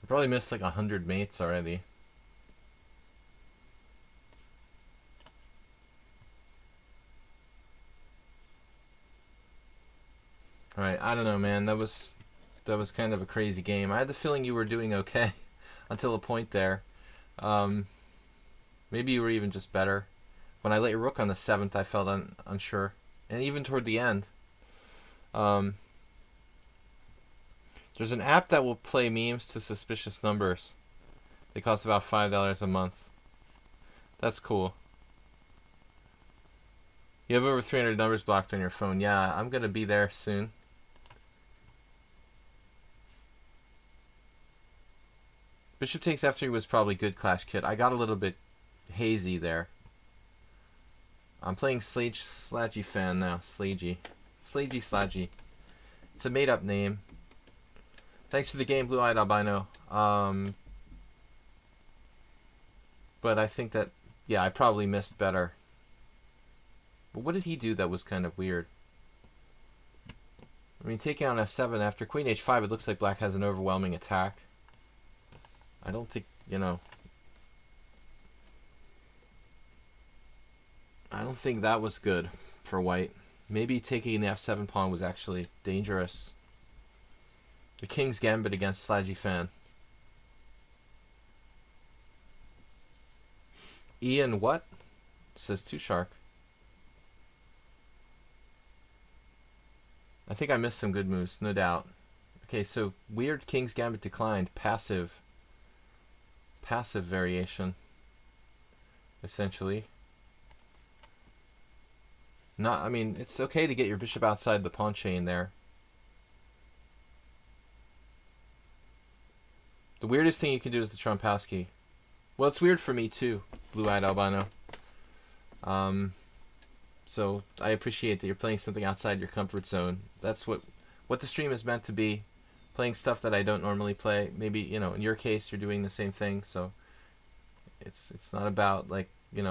I probably missed like 100 mates already. Alright, I don't know, man. That was kind of a crazy game. I had the feeling you were doing okay until a point there. Maybe you were even just better. When I let your rook on the 7th, I felt unsure. And even toward the end. There's an app that will play memes to suspicious numbers. They cost about $5 a month. That's cool. You have over 300 numbers blocked on your phone. Yeah, I'm going to be there soon. Bishop takes f3 was probably good Clash Kit. I got a little bit hazy there. I'm playing Sladgie fan now. Sladgie. Sladgie. It's a made-up name. Thanks for the game, Blue-Eyed Albino. But I think that, yeah, I probably missed better. But what did he do that was kind of weird? I mean, taking on f7 after queen h5, it looks like black has an overwhelming attack. I don't think, I don't think that was good for white. Maybe taking the f7 pawn was actually dangerous. The King's Gambit against Sladgie fan. Ian what? Says 2Shark. I think I missed some good moves, no doubt. Okay, so weird King's Gambit declined. Passive variation, essentially. I mean, it's okay to get your bishop outside the pawn chain there. The weirdest thing you can do is the Trompowsky. Well, it's weird for me too, blue-eyed albino. So I appreciate that you're playing something outside your comfort zone. That's what the stream is meant to be. Playing stuff that I don't normally play. Maybe, in your case, you're doing the same thing. So it's not about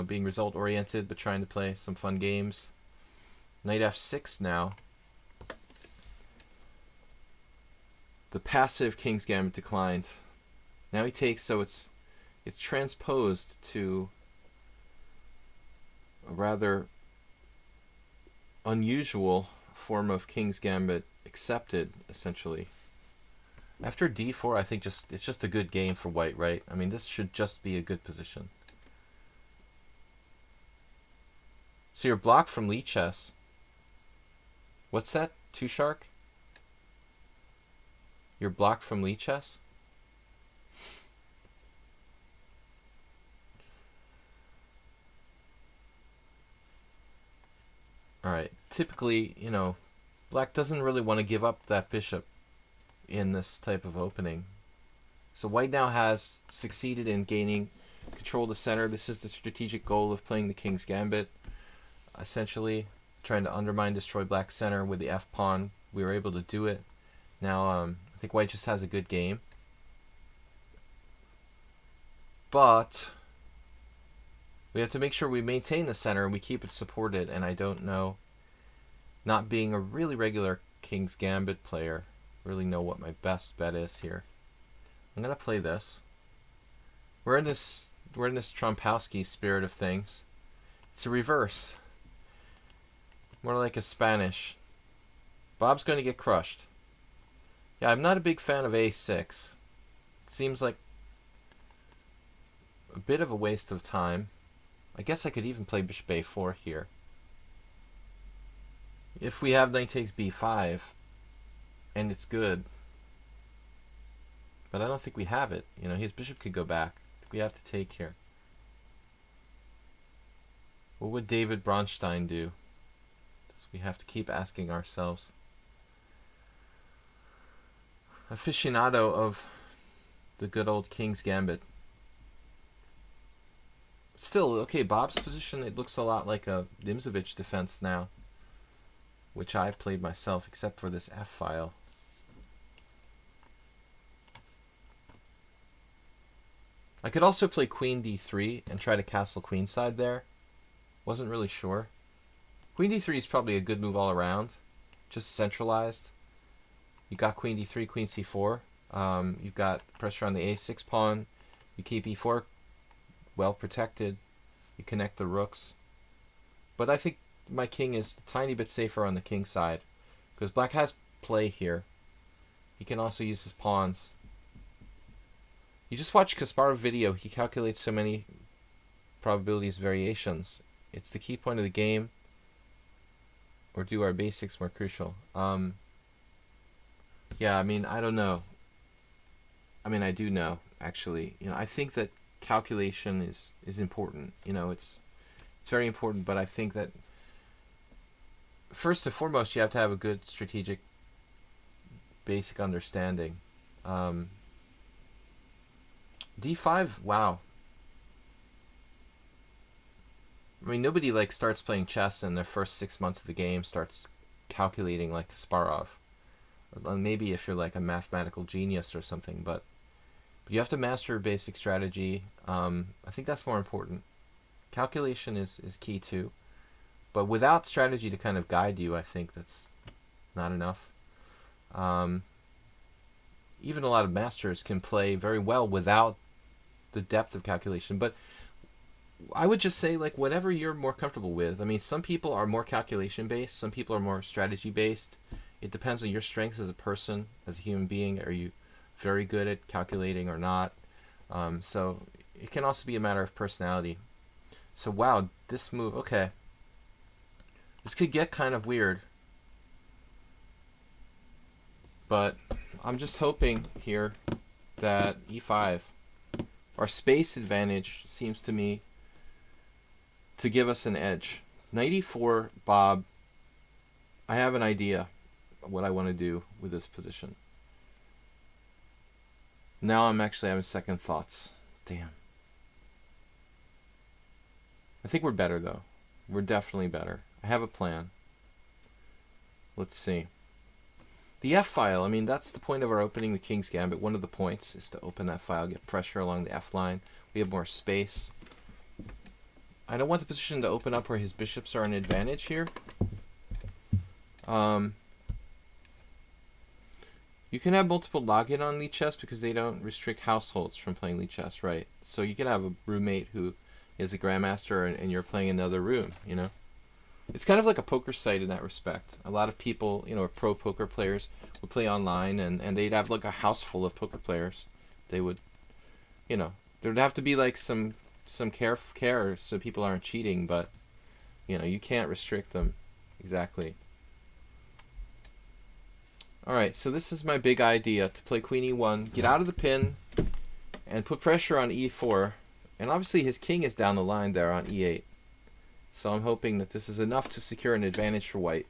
being result oriented, but trying to play some fun games. Knight f6 now. The passive King's Gambit declined. Now he takes, so it's transposed to a rather unusual form of King's Gambit accepted, essentially. After d4, I think it's just a good game for white, right? I mean, this should just be a good position. So you're blocked from lichess. What's that, 2Shark? You're blocked from lichess? Alright, typically, black doesn't really want to give up that bishop in this type of opening. So white now has succeeded in gaining control of the center. This is the strategic goal of playing the King's Gambit. Essentially, trying to undermine, destroy black's center with the f-pawn. We were able to do it. Now, I think white just has a good game. But we have to make sure we maintain the center and we keep it supported. And I don't know, not being a really regular King's Gambit player, really know what my best bet is here. I'm gonna play this. We're in this Trompowsky spirit of things. It's a reverse. More like a Spanish. Bob's going to get crushed. Yeah, I'm not a big fan of a6. It seems like a bit of a waste of time. I guess I could even play bishop a4 here. If we have knight takes b5, and it's good. But I don't think we have it. His bishop could go back. I think we have to take here. What would David Bronstein do? We have to keep asking ourselves. Aficionado of the good old King's Gambit. Still, okay, Bob's position, it looks a lot like a Nimzovich defense now, which I played myself, except for this F file. I could also play queen d3 and try to castle queenside there. Wasn't really sure. Queen d3 is probably a good move all around, just centralized. You got queen d3, queen c4. You've got pressure on the a6 pawn. You keep e4 well protected. You connect the rooks. But I think my king is a tiny bit safer on the king side, because black has play here. He can also use his pawns. You just watch Kasparov video. He calculates so many probabilities variations. It's the key point of the game. Or do our basics more crucial? Yeah, I mean, I don't know. I mean, I do know, actually. I think that calculation is important. It's very important, but I think that first and foremost, you have to have a good strategic basic understanding. D5, wow. I mean, nobody starts playing chess in their first 6 months of the game starts calculating like Kasparov. Or maybe if you're like a mathematical genius or something, but you have to master basic strategy. I think that's more important. Calculation is key too. But without strategy to kind of guide you, I think that's not enough. Even a lot of masters can play very well without the depth of calculation. But I would just say, like, whatever you're more comfortable with. I mean, some people are more calculation based, some people are more strategy based. It depends on your strengths as a person, as a human being. Are you very good at calculating or not? So it can also be a matter of personality. So wow, this move, okay. This could get kind of weird. But I'm just hoping here that e5, our space advantage seems to me to give us an edge. Knight e4, Bob, I have an idea of what I want to do with this position. Now I'm actually having second thoughts. Damn. I think we're better, though. We're definitely better. I have a plan. Let's see. The F file, I mean, that's the point of our opening the King's Gambit. One of the points is to open that file, get pressure along the F line. We have more space. I don't want the position to open up where his bishops are an advantage here. You can have multiple login on lichess because they don't restrict households from playing lichess, right? So you can have a roommate who is a grandmaster and you're playing another room, you know? It's kind of like a poker site in that respect. A lot of people, you know, pro poker players would play online and they'd have like a house full of poker players. They would, you know, there'd have to be like some care so people aren't cheating, but, you know, you can't restrict them exactly. Alright, so this is my big idea, to play queen e1, get out of the pin, and put pressure on e4. And obviously his king is down the line there on e8. So I'm hoping that this is enough to secure an advantage for white.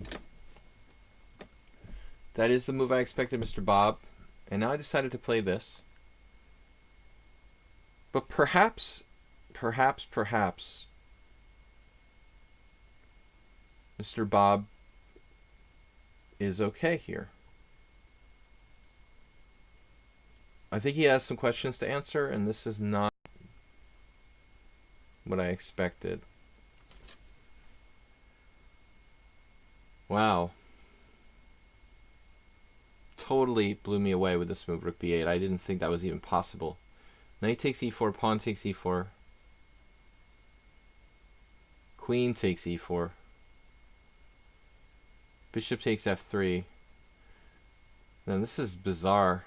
That is the move I expected, Mr. Bob. And now I decided to play this. But perhaps, Mr. Bob is okay here. I think he has some questions to answer, and this is not what I expected. Wow. Totally blew me away with this move, rook b8. I didn't think that was even possible. Knight takes e4, pawn takes e4. Queen takes e4. Bishop takes f3. Then this is bizarre.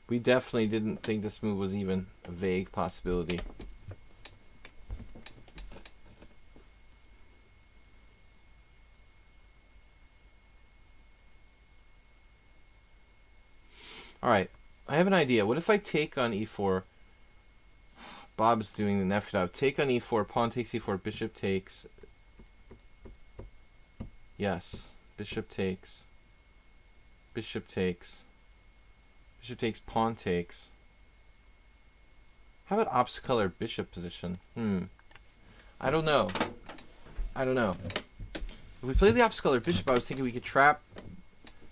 We definitely didn't think this move was even a vague possibility. Alright, I have an idea. What if I take on e4? Bob's doing the nephew. Take on e4, pawn takes e4, bishop takes. Yes, bishop takes. Bishop takes. Bishop takes, pawn takes. How about opposite color bishop position? I don't know. If we play the opposite color bishop, I was thinking we could trap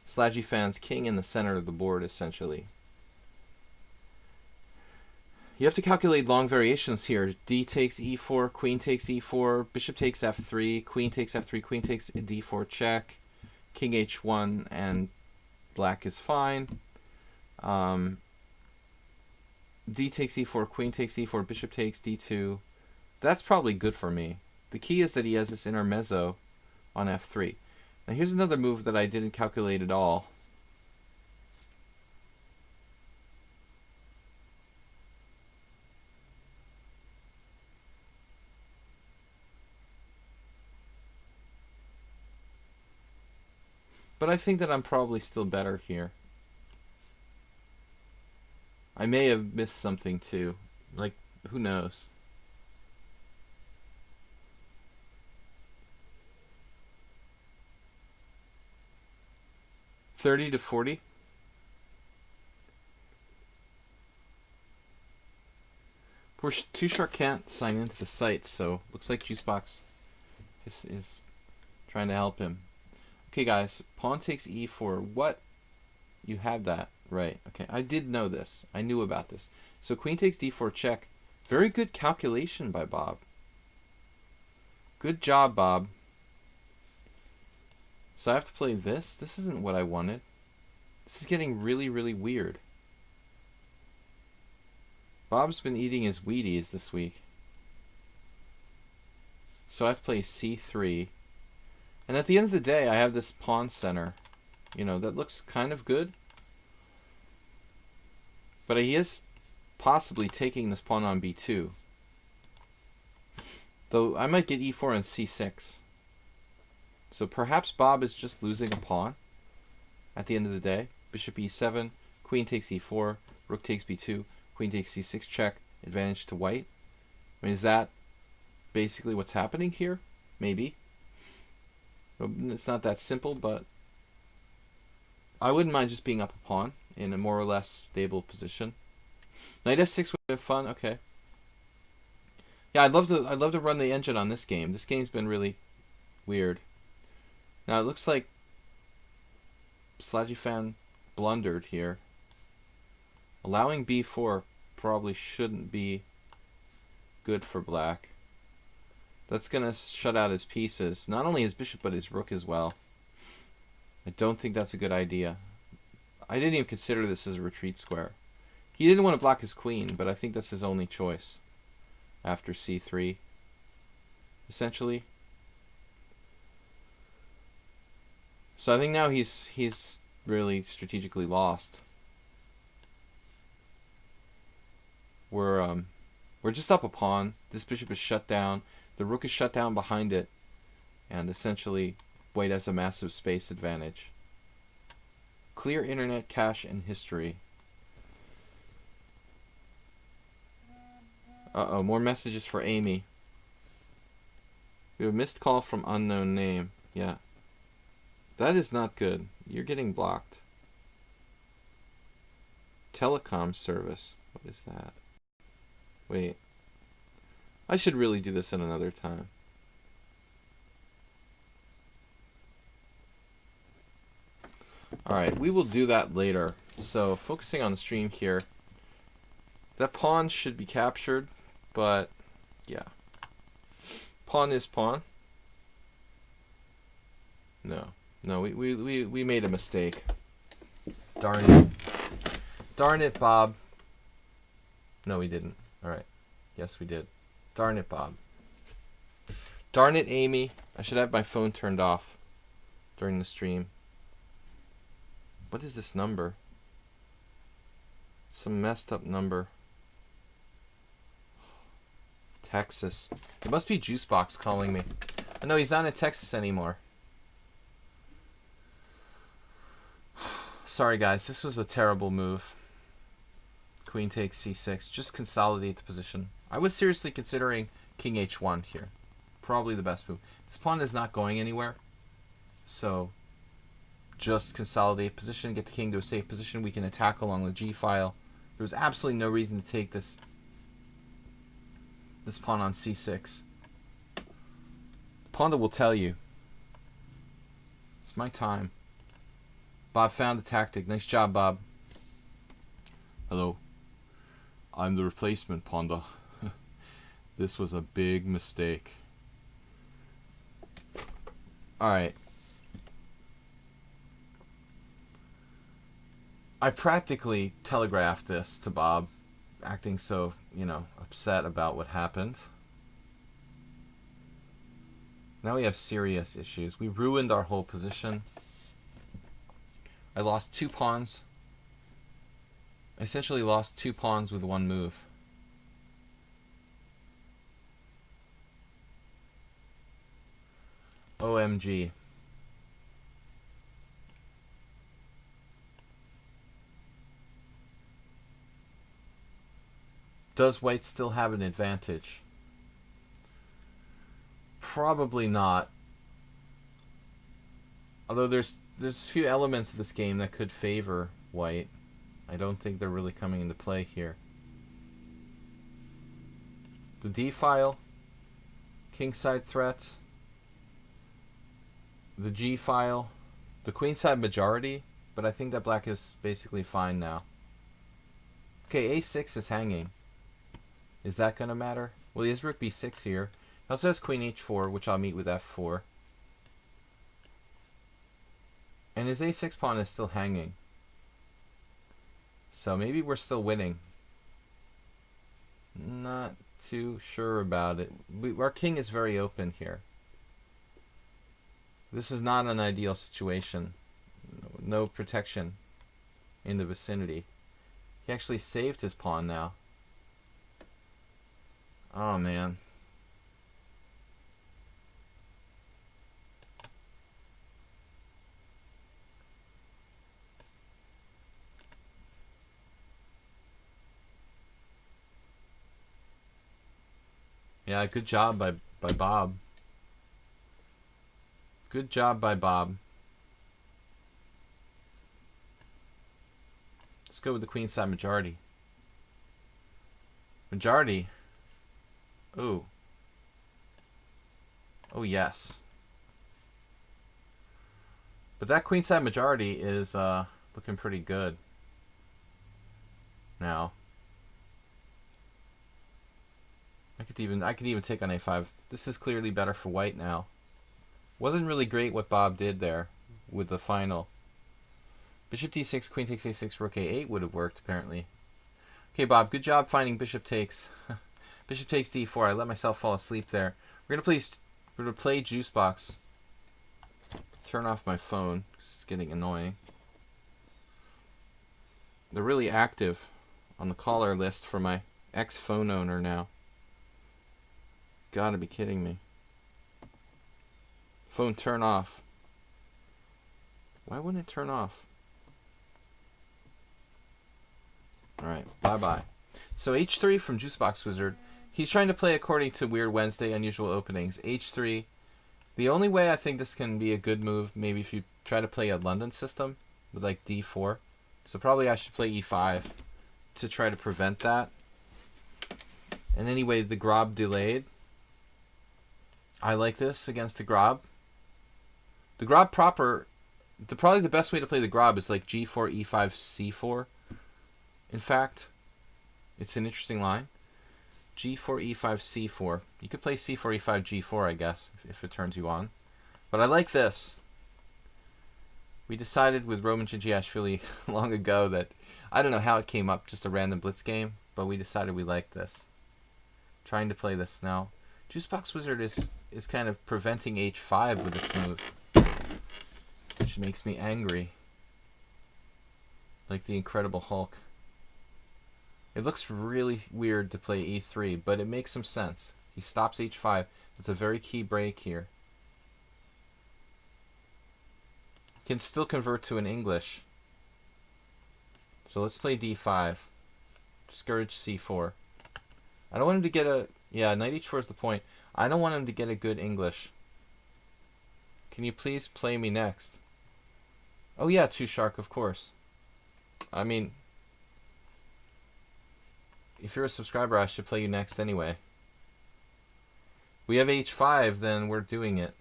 Sladgie fan's king in the center of the board, essentially. You have to calculate long variations here. D takes e4, queen takes e4, bishop takes f3, queen takes f3, queen takes d4 check, king h1, and black is fine. D takes e4, queen takes e4, bishop takes d2. That's probably good for me. The key is that he has this intermezzo on f3. Now here's another move that I didn't calculate at all. But I think that I'm probably still better here. I may have missed something too. Like, who knows? $30 to $40. Poor Too Short can't sign into the site, so looks like Juicebox is trying to help him. Okay, guys. Pawn takes e4. What? You have that. Right. Okay. I did know this. I knew about this. So queen takes d4 check. Very good calculation by Bob. Good job, Bob. So I have to play this? This isn't what I wanted. This is getting really, really weird. Bob's been eating his Wheaties this week. So I have to play c3. And at the end of the day, I have this pawn center. You know, that looks kind of good. But he is possibly taking this pawn on b2. Though I might get e4 and c6. So perhaps Bob is just losing a pawn at the end of the day. Bishop e7, queen takes e4, rook takes b2, queen takes c6 check, advantage to white. I mean, is that basically what's happening here? Maybe. It's not that simple, but I wouldn't mind just being up a pawn in a more or less stable position. Knight f6 would have been fun. Okay. Yeah, I'd love to run the engine on this game. This game's been really weird. Now it looks like Sladgie fan blundered here. Allowing b4 probably shouldn't be good for black. That's gonna shut out his pieces. Not only his bishop, but his rook as well. I don't think that's a good idea. I didn't even consider this as a retreat square. He didn't want to block his queen, but I think that's his only choice after c3, essentially. So I think now he's really strategically lost. We're just up a pawn. This bishop is shut down. The rook is shut down behind it, and essentially white has a massive space advantage. Clear internet cache and history. Uh-oh, more messages for Amy. We have a missed call from unknown name. Yeah. That is not good. You're getting blocked. Telecom service. What is that? Wait. I should really do this at another time. Alright, we will do that later. So, focusing on the stream here. That pawn should be captured, but yeah. Pawn is pawn. No. No, we made a mistake. Darn it. Darn it, Bob. No, we didn't. Alright. Yes, we did. Darn it, Bob. Darn it, Amy. I should have my phone turned off during the stream. What is this number? Some messed up number. Texas. It must be Juicebox calling me. Oh, no, he's not in Texas anymore. Sorry, guys. This was a terrible move. Queen takes c6. Just consolidate the position. I was seriously considering king h1 here. Probably the best move. This pawn is not going anywhere. So, just consolidate position. Get the king to a safe position. We can attack along the g file. There's absolutely no reason to take this pawn on c6. Ponda will tell you. It's my time. Bob found the tactic. Nice job, Bob. Hello. I'm the replacement, Ponda. This was a big mistake. Alright. I practically telegraphed this to Bob, acting so, upset about what happened. Now we have serious issues. We ruined our whole position. I lost 2 pawns. I essentially lost 2 pawns with 1 move. OMG. Does white still have an advantage? Probably not. Although there's a few elements of this game that could favor white. I don't think they're really coming into play here. The d file, kingside threats. the G file, the queenside majority, but I think that black is basically fine now. Okay, a6 is hanging. Is that going to matter? Well, he has rook b6 here. He also has queen h4, which I'll meet with f4. And his a6 pawn is still hanging. So maybe we're still winning. Not too sure about it. Our king is very open here. This is not an ideal situation. No protection in the vicinity. He actually saved his pawn now. Oh, man. Yeah, good job by Bob. Good job by Bob. Let's go with the queenside majority. Majority. Ooh. Oh, yes. But that queenside majority is looking pretty good now. I could even take on a5. This is clearly better for white now. Wasn't really great what Bob did there with the final. Bishop d6, queen takes a6, rook a8 would have worked apparently. Okay, Bob, good job finding bishop takes. Bishop takes d4. I let myself fall asleep there. We're gonna play juice box. Turn off my phone. It's getting annoying. They're really active on the caller list for my ex-phone owner now. Gotta be kidding me. Phone turn off. Why wouldn't it turn off? Alright, bye-bye. So h3 from Juicebox Wizard. He's trying to play according to Weird Wednesday unusual openings. h3. The only way I think this can be a good move, maybe if you try to play a London system with like d4. So probably I should play e5 to try to prevent that. And anyway, the Grob delayed. I like this against the Grob. The Grob proper, probably the best way to play the Grob is like g4, e5, c4. In fact, it's an interesting line. g4, e5, c4. You could play c4, e5, g4, I guess, if it turns you on. But I like this. We decided with Roman Chinchiashvili long ago that, I don't know how it came up, just a random blitz game, but we decided we liked this. Trying to play this now. Juicebox Wizard is kind of preventing h5 with this move, which makes me angry. Like the Incredible Hulk. It looks really weird to play e3, but it makes some sense. He stops h5. That's a very key break here. Can still convert to an English. So let's play d5. Discourage c4. I don't want him to get a... Yeah, knight h4 is the point. I don't want him to get a good English. Can you please play me next? Oh yeah, Too Shark, of course. I mean... If you're a subscriber, I should play you next anyway. We have h5, then we're doing it.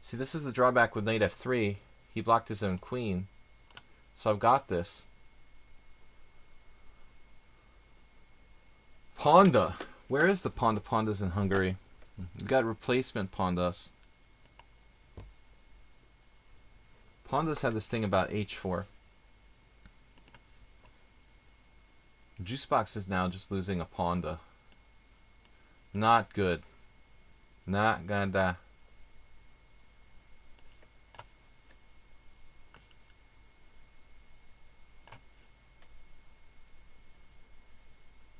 See, this is the drawback with knight f3. He blocked his own queen. So I've got this. Ponda. Where is the Pondas in Hungary? We've got replacement Pondas. Pondas had this thing about h4. Juicebox is now just losing a Ponda. Not good. Not gonna.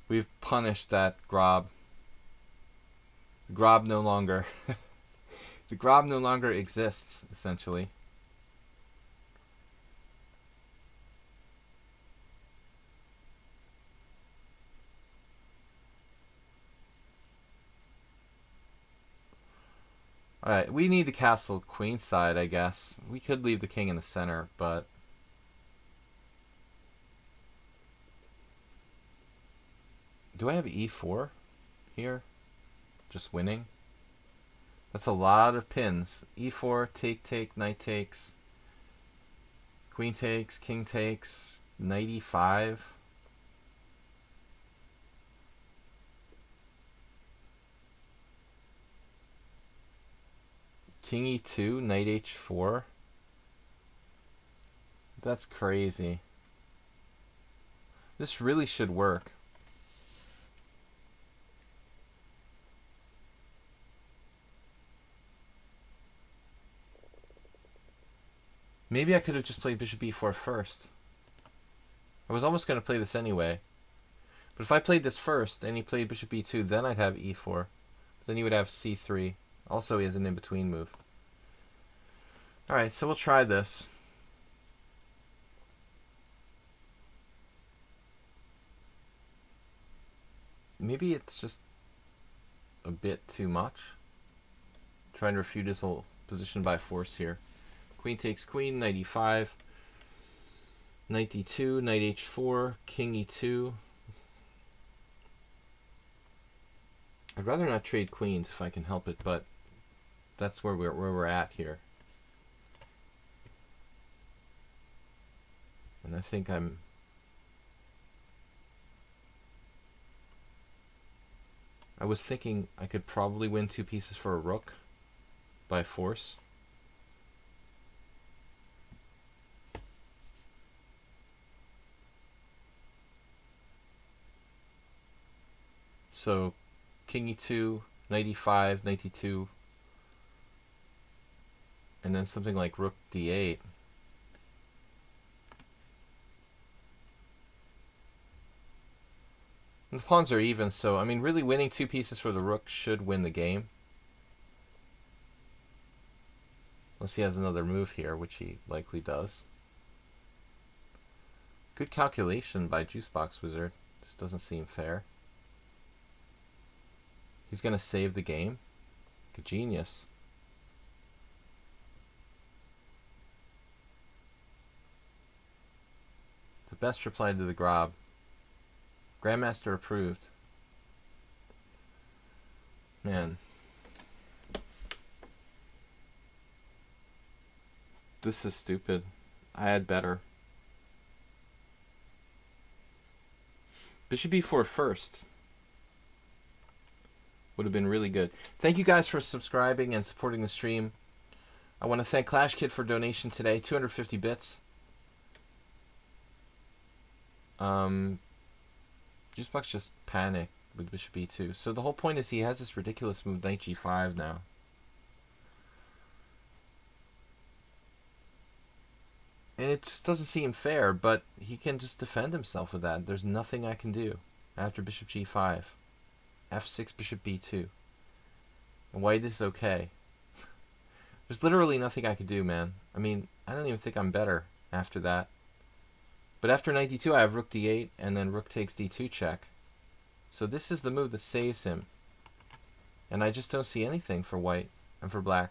We've punished that Grob. The Grob no longer. The Grob no longer exists, essentially. Alright, we need the castle queenside, I guess. We could leave the king in the center, but... Do I have e4 here? Just winning? That's a lot of pins. E4, take, knight takes. Queen takes, king takes, knight e5. King e2, knight h4. That's crazy. This really should work. Maybe I could have just played bishop e4 first. I was almost going to play this anyway. But if I played this first and he played bishop e2, then I'd have e4. Then he would have c3. Also, he has an in-between move. Alright, so we'll try this. Maybe it's just a bit too much. Trying to refute his whole position by force here. Queen takes queen, knight e5. Knight d2, knight h4, king e2. I'd rather not trade queens if I can help it, but that's where we're at here. And I think I was thinking I could probably win 2 pieces for a rook by force. So king e2, knight e5, knight e2, and then something like rook d8. And the pawns are even, so I mean really winning 2 pieces for the rook should win the game. Unless he has another move here, which he likely does. Good calculation by Juicebox Wizard. This doesn't seem fair. He's going to save the game. Like a genius. The best reply to the Grob. Grandmaster approved. Man. This is stupid. I had better. Bishop e4 first. Would have been really good. Thank you guys for subscribing and supporting the stream. I want to thank Clash Kid for donation today, 250 bits. Juicebox just panicked with bishop e2. So the whole point is he has this ridiculous move, knight g5 now. And it just doesn't seem fair, but he can just defend himself with that. There's nothing I can do after bishop g5. f6, bishop b2. And white is okay. There's literally nothing I could do, man. I mean, I don't even think I'm better after that. But after knight d2, I have rook d8, and then rook takes d2 check. So this is the move that saves him. And I just don't see anything for white and for black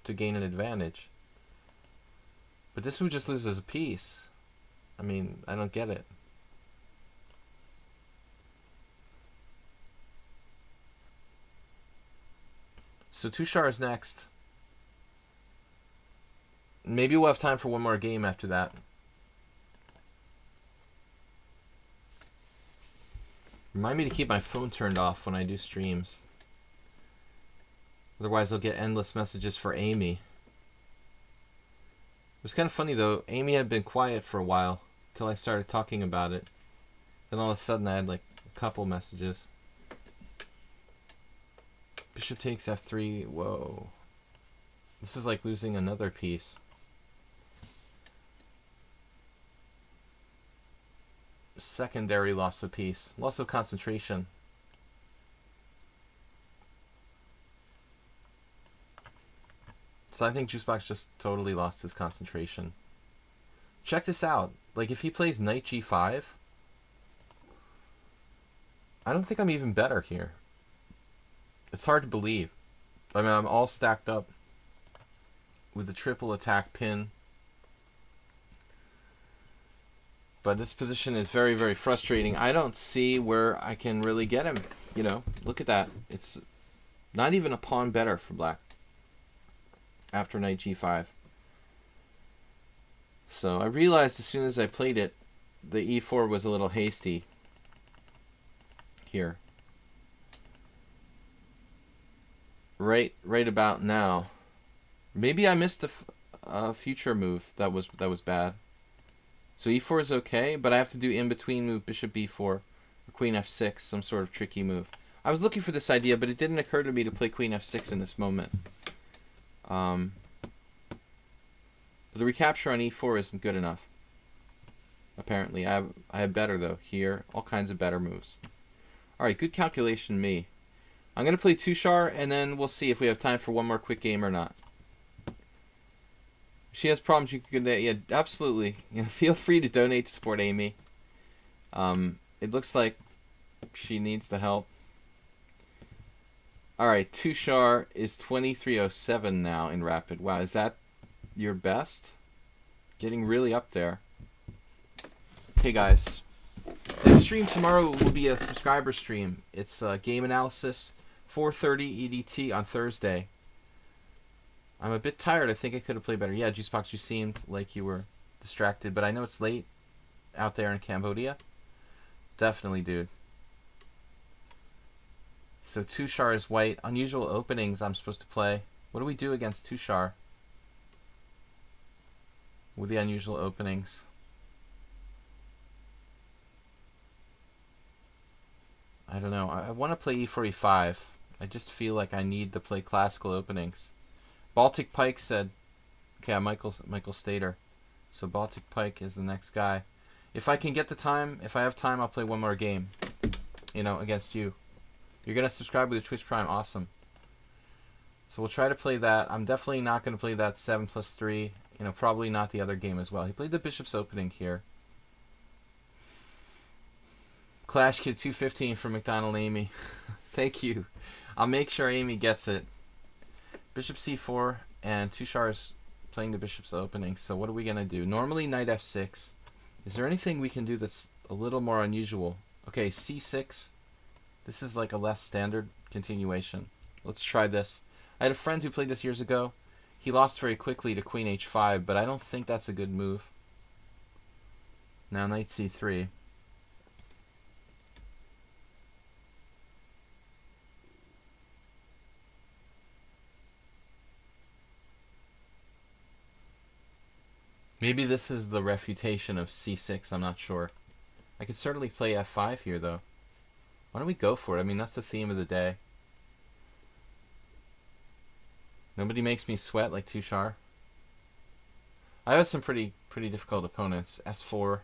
to gain an advantage. But this move just loses a piece. I mean, I don't get it. So Tushar is next. Maybe we'll have time for one more game after that. Remind me to keep my phone turned off when I do streams. Otherwise I'll get endless messages for Amy. It was kind of funny though. Amy had been quiet for a while until I started talking about it. Then all of a sudden I had like a couple messages. Bishop takes f3. Whoa. This is like losing another piece. Secondary loss of piece. Loss of concentration. So I think Juicebox just totally lost his concentration. Check this out. Like if he plays knight g5, I don't think I'm even better here. It's hard to believe. I mean, I'm all stacked up with the triple attack pin. But this position is very, very frustrating. I don't see where I can really get him. You know, look at that. It's not even a pawn better for black. after knight g5. So I realized as soon as I played it, the e4 was a little hasty here. Right about now. Maybe I missed a future move that was bad. So e4 is okay, but I have to do in between move bishop b4 or queen f6, some sort of tricky move. I was looking for this idea, but it didn't occur to me to play queen f6 in this moment. But the recapture on e4 isn't good enough. Apparently, I have better though here. All kinds of better moves. All right, good calculation, me. I'm gonna play Tushar, and then we'll see if we have time for one more quick game or not. If she has problems, you can yeah, absolutely. You know, feel free to donate to support Amy. It looks like she needs the help. All right, Tushar is 2307 now in rapid. Wow, is that your best? Getting really up there. Okay, guys. Next stream tomorrow will be a subscriber stream. It's game analysis, 4:30 EDT on Thursday. I'm a bit tired. I think I could have played better. Yeah, Juicebox, you seemed like you were distracted, but I know it's late out there in Cambodia. Definitely, dude. So Tushar is white. Unusual openings I'm supposed to play. What do we do against Tushar with the unusual openings? I don't know. I want to play e4, e5. I just feel like I need to play classical openings. Baltic Pike said, okay, Michael Stater. So Baltic Pike is the next guy. If I can get the time, if I have time, I'll play one more game. You know, against you. You're going to subscribe with the Twitch Prime. Awesome. So we'll try to play that. I'm definitely not going to play that 7+3. You know, probably not the other game as well. He played the Bishop's opening here. Clash Kid 215 from McDonald Amy. Thank you. I'll make sure Amy gets it. Bishop c4 and Tushar is playing the Bishop's opening. So what are we going to do? Normally knight f6. Is there anything we can do that's a little more unusual? Okay, c6. This is like a less standard continuation. Let's try this. I had a friend who played this years ago. He lost very quickly to queen h5, but I don't think that's a good move. Now knight c3. Maybe this is the refutation of c6, I'm not sure. I could certainly play f5 here, though. Why don't we go for it? I mean, that's the theme of the day. Nobody makes me sweat like Tushar. I have some pretty difficult opponents. S4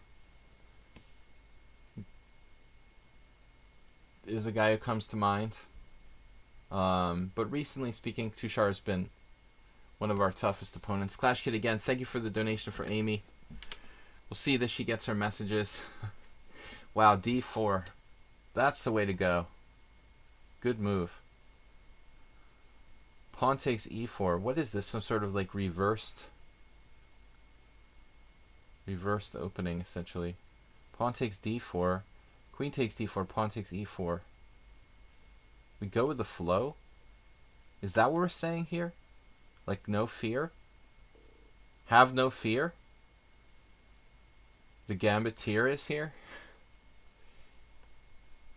is a guy who comes to mind. But recently speaking, Tushar has been one of our toughest opponents. Clash Kid again, thank you for the donation for Amy. We'll see that she gets her messages. Wow, d4. That's the way to go. Good move. Pawn takes e4. What is this? Some sort of like reversed opening, essentially. Pawn takes d4. Queen takes d4. Pawn takes e4. We go with the flow? Is that what we're saying here? Like no fear? Have no fear? The Gambitier is here?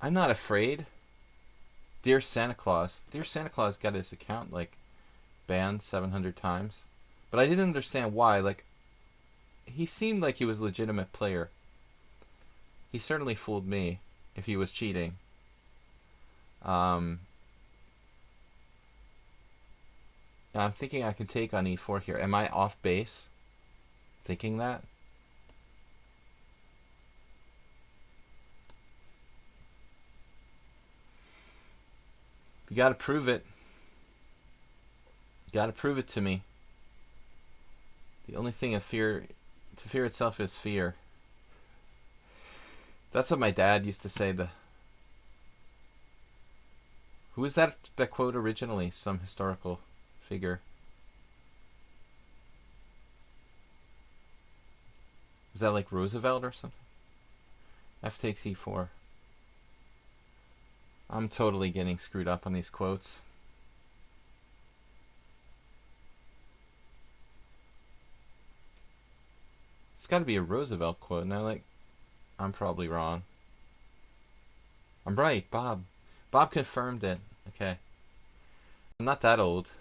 I'm not afraid. Dear Santa Claus. Dear Santa Claus got his account, like, banned 700 times. But I didn't understand why. Like, he seemed like he was a legitimate player. He certainly fooled me if he was cheating. I'm thinking I can take on e4 here. Am I off base thinking that? You gotta prove it. You gotta prove it to me. The only thing to fear itself is fear. That's what my dad used to say. Who was that quote originally? Some historical figure. Was that like Roosevelt or something? F takes e4. I'm totally getting screwed up on these quotes. It's got to be a Roosevelt quote. And I'm probably wrong. I'm right, Bob. Bob confirmed it. Okay. I'm not that old.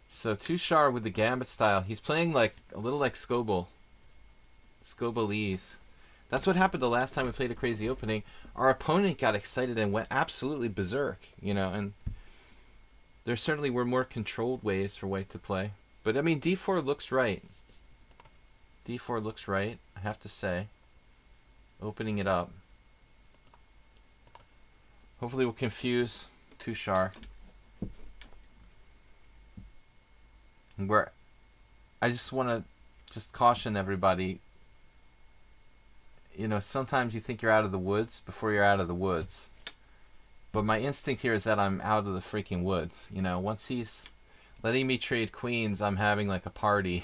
So Tushar with the Gambit style. He's playing like a little like Scoble. Scobalese. That's what happened the last time we played a crazy opening. Our opponent got excited and went absolutely berserk, you know, and there certainly were more controlled ways for white to play. But I mean, d4 looks right. d4 looks right, I have to say. Opening it up. Hopefully we'll confuse Tushar. Where I just want to just caution everybody, you know, sometimes you think you're out of the woods before you're out of the woods. But my instinct here is that I'm out of the freaking woods. You know, once he's letting me trade queens, I'm having like a party.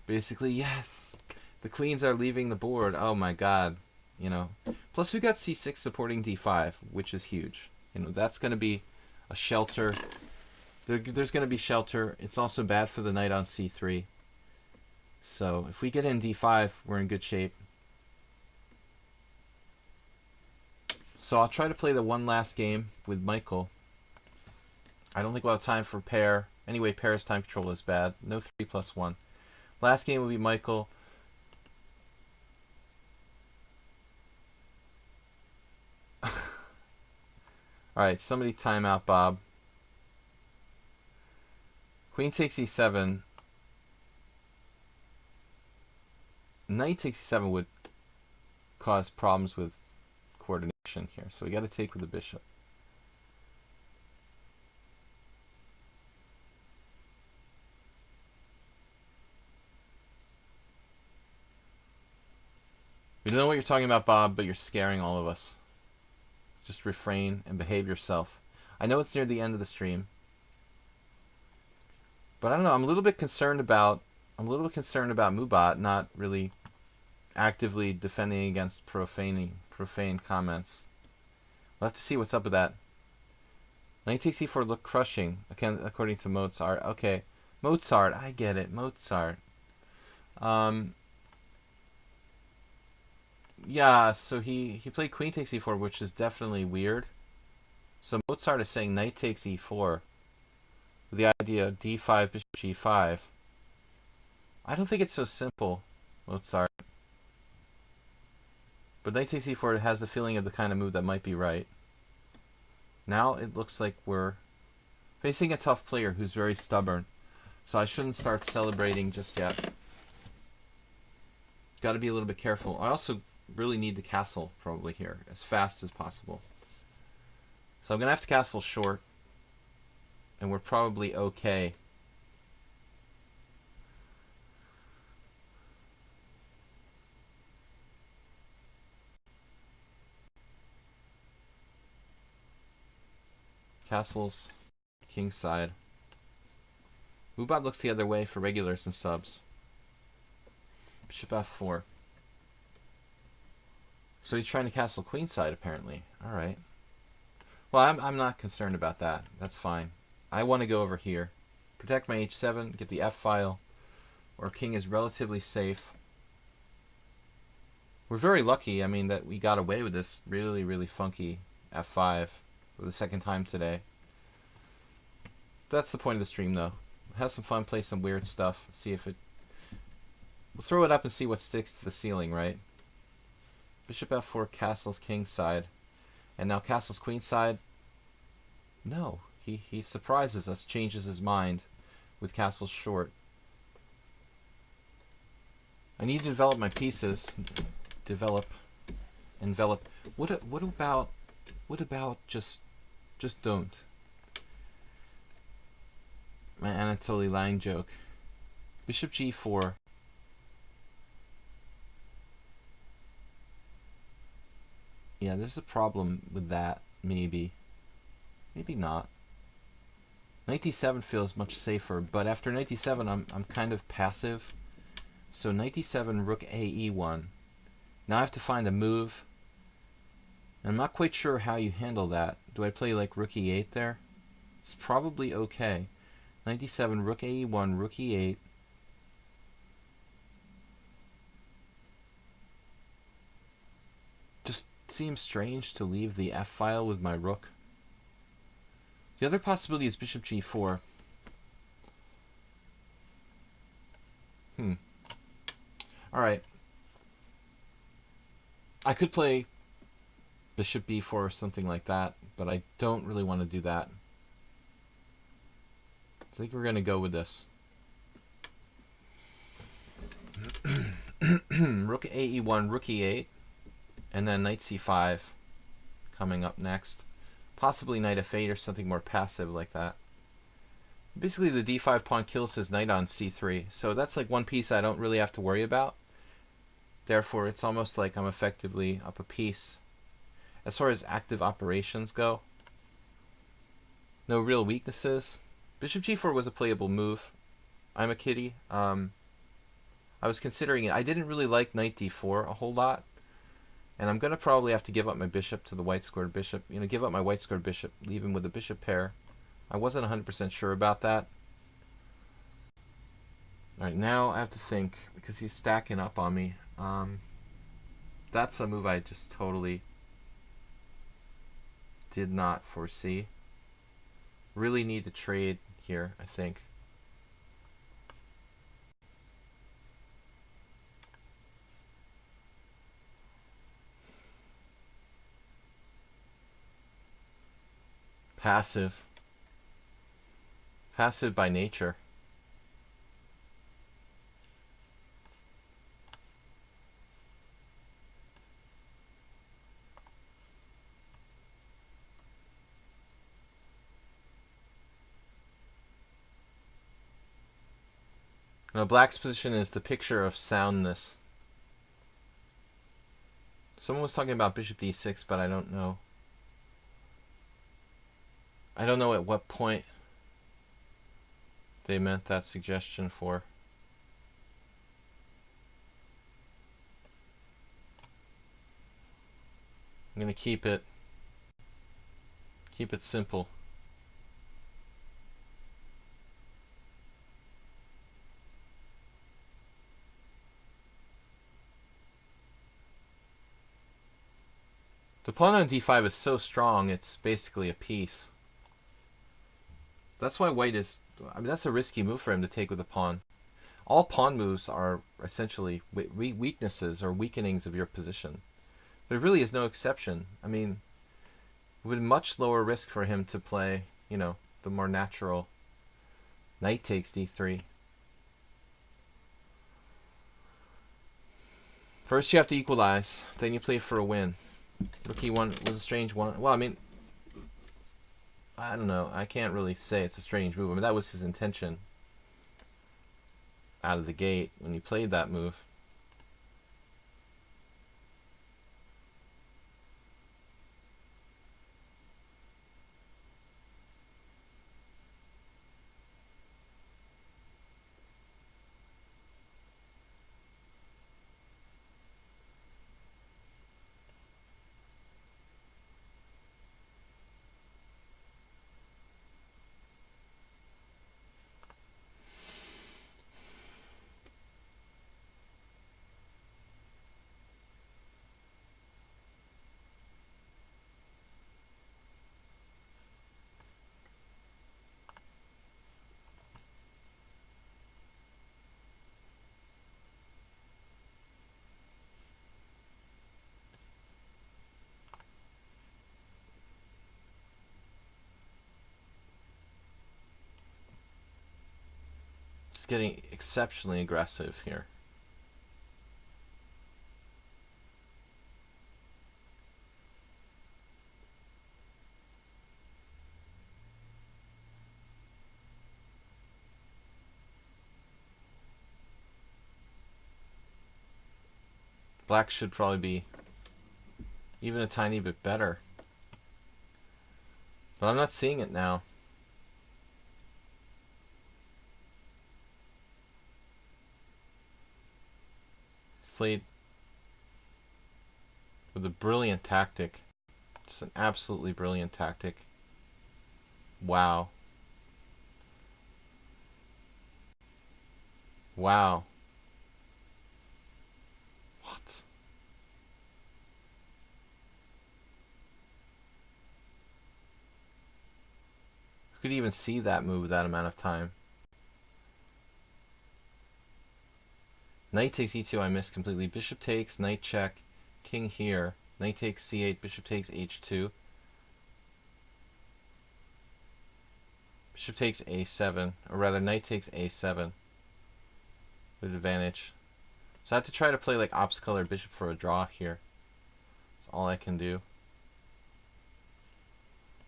Basically, yes, the queens are leaving the board. Oh my god, you know. Plus we got c6 supporting d5, which is huge. You know, that's going to be a shelter. There's going to be shelter. It's also bad for the knight on c3. So if we get in d5, we're in good shape. So I'll try to play the one last game with Michael. I don't think we'll have time for pair. Anyway, pair's time control is bad. No 3+1. Last game will be Michael. Alright, somebody time out Bob. Queen takes e7. Knight takes e7 would cause problems with coordination here. So we got to take with the bishop. We don't know what you're talking about, Bob, but you're scaring all of us. Just refrain and behave yourself. I know it's near the end of the stream. But I don't know, I'm a little bit concerned about Mubat not really actively defending against profane comments. We'll have to see what's up with that. Knight takes e4 look crushing, again, according to Mozart. Okay, Mozart, I get it, Mozart. Yeah, so he played queen takes e4, which is definitely weird. So Mozart is saying knight takes e4 with the idea of d5, bishop g5. I don't think it's so simple, Mozart. But knight takes e4 has the feeling of the kind of move that might be right. Now it looks like we're facing a tough player who's very stubborn. So I shouldn't start celebrating just yet. Got to be a little bit careful. I also really need the castle probably here as fast as possible. So I'm going to have to castle short. And we're probably okay. Castles, kingside. Mubat looks the other way for regulars and subs. Bishop f4. So he's trying to castle queenside apparently. Alright. Well, I'm not concerned about that. That's fine. I want to go over here. Protect my h7, get the f-file. Our king is relatively safe. We're very lucky, I mean, that we got away with this really, really funky f5 for the second time today. That's the point of the stream, though. Have some fun, play some weird stuff, see if it... We'll throw it up and see what sticks to the ceiling, right? Bishop f4, castles kingside. And now castles queenside. No, he surprises us, changes his mind with castles short. I need to develop my pieces. Develop, envelop. What about just don't? My Anatoly Lang joke. Bishop g4. Yeah, there's a problem with that. Maybe not. Knight d7 feels much safer, but after knight d7, I'm kind of passive. So knight d7, rook a e1. Now I have to find a move. I'm not quite sure how you handle that. Do I play like rook e8 there? It's probably okay. Knight d7, rook a e1, rook e8. seems strange to leave the F file with my rook. The other possibility is bishop g4. Alright. I could play bishop b4 or something like that, but I don't really want to do that. I think we're going to go with this. Rook ae1, rook e8, and then knight c5 coming up next. Possibly knight f8 or something more passive like that. Basically, the d5 pawn kills his knight on c3, so that's like one piece I don't really have to worry about. Therefore, it's almost like I'm effectively up a piece. As far as active operations go, no real weaknesses. Bishop g4 was a playable move. I'm a kiddie. I was considering it. I didn't really like knight d4 a whole lot. And I'm going to probably have to give up my bishop to the white squared bishop. You know, give up my white squared bishop, leave him with a bishop pair. I wasn't 100% sure about that. Alright, now I have to think, because he's stacking up on me. That's a move I just totally did not foresee. Really need to trade here, I think. Passive. Passive by nature. Now, black's position is the picture of soundness. Someone was talking about bishop d6, but I don't know. I don't know at what point they meant that suggestion for. I'm going to keep it simple. The pawn on d5 is so strong, it's basically a piece. That's why white is... I mean, that's a risky move for him to take with a pawn. All pawn moves are essentially weaknesses or weakenings of your position. There really is no exception. I mean, with much lower risk for him to play, you know, the more natural knight takes d3. First you have to equalize, then you play for a win. Rook e1 was a strange one. Well, I mean, I don't know. I can't really say it's a strange move. I mean, that was his intention out of the gate when he played that move. Just getting exceptionally aggressive here. Black should probably be even a tiny bit better. But I'm not seeing it now. He's played with a brilliant tactic. Just an absolutely brilliant tactic. Wow. Wow. What? Who could even see that move that amount of time? Knight takes e2, I missed completely. Bishop takes, knight check, king here. Knight takes c8, bishop takes h2. Bishop takes a7, or rather knight takes a7 with advantage. So I have to try to play like ops color bishop for a draw here. That's all I can do.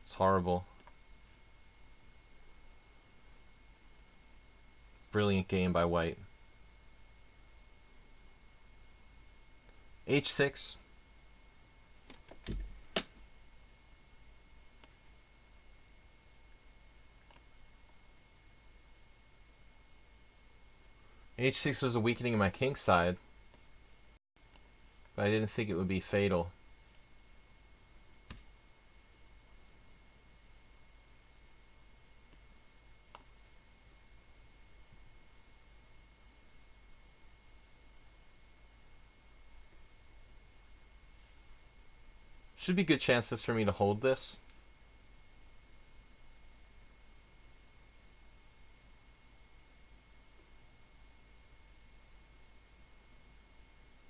It's horrible. Brilliant game by white. h6. h6 was a weakening of my king side, but I didn't think it would be fatal. Should be good chances for me to hold this.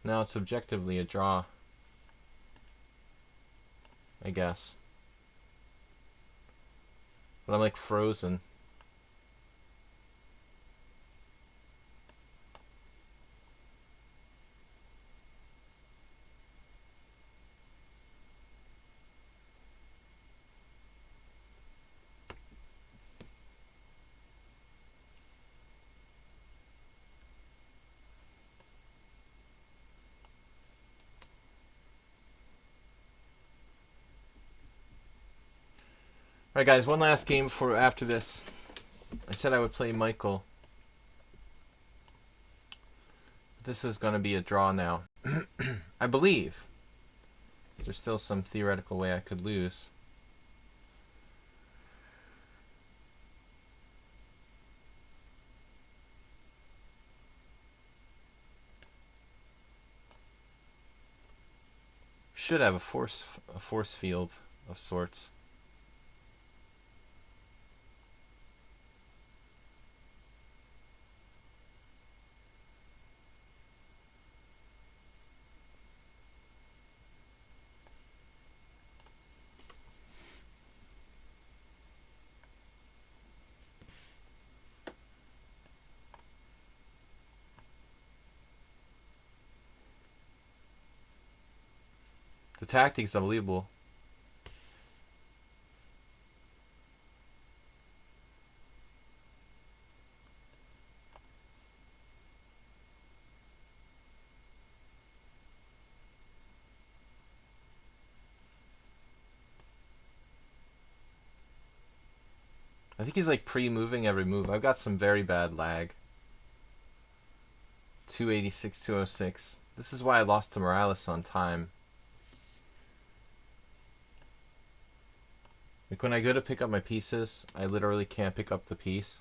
Now it's objectively a draw, I guess. But I'm like frozen. Alright guys, one last game before after this. I said I would play Michael. This is going to be a draw now. I believe. There's still some theoretical way I could lose. Should have a force field of sorts. The tactic's unbelievable. I think he's like pre-moving every move. I've got some very bad lag. 286, 206. This is why I lost to Morales on time. Like when I go to pick up my pieces, I literally can't pick up the piece.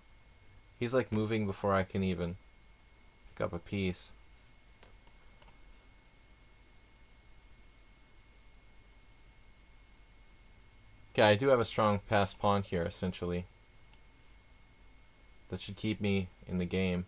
He's like moving before I can even pick up a piece. Okay, I do have a strong passed pawn here, essentially. That should keep me in the game.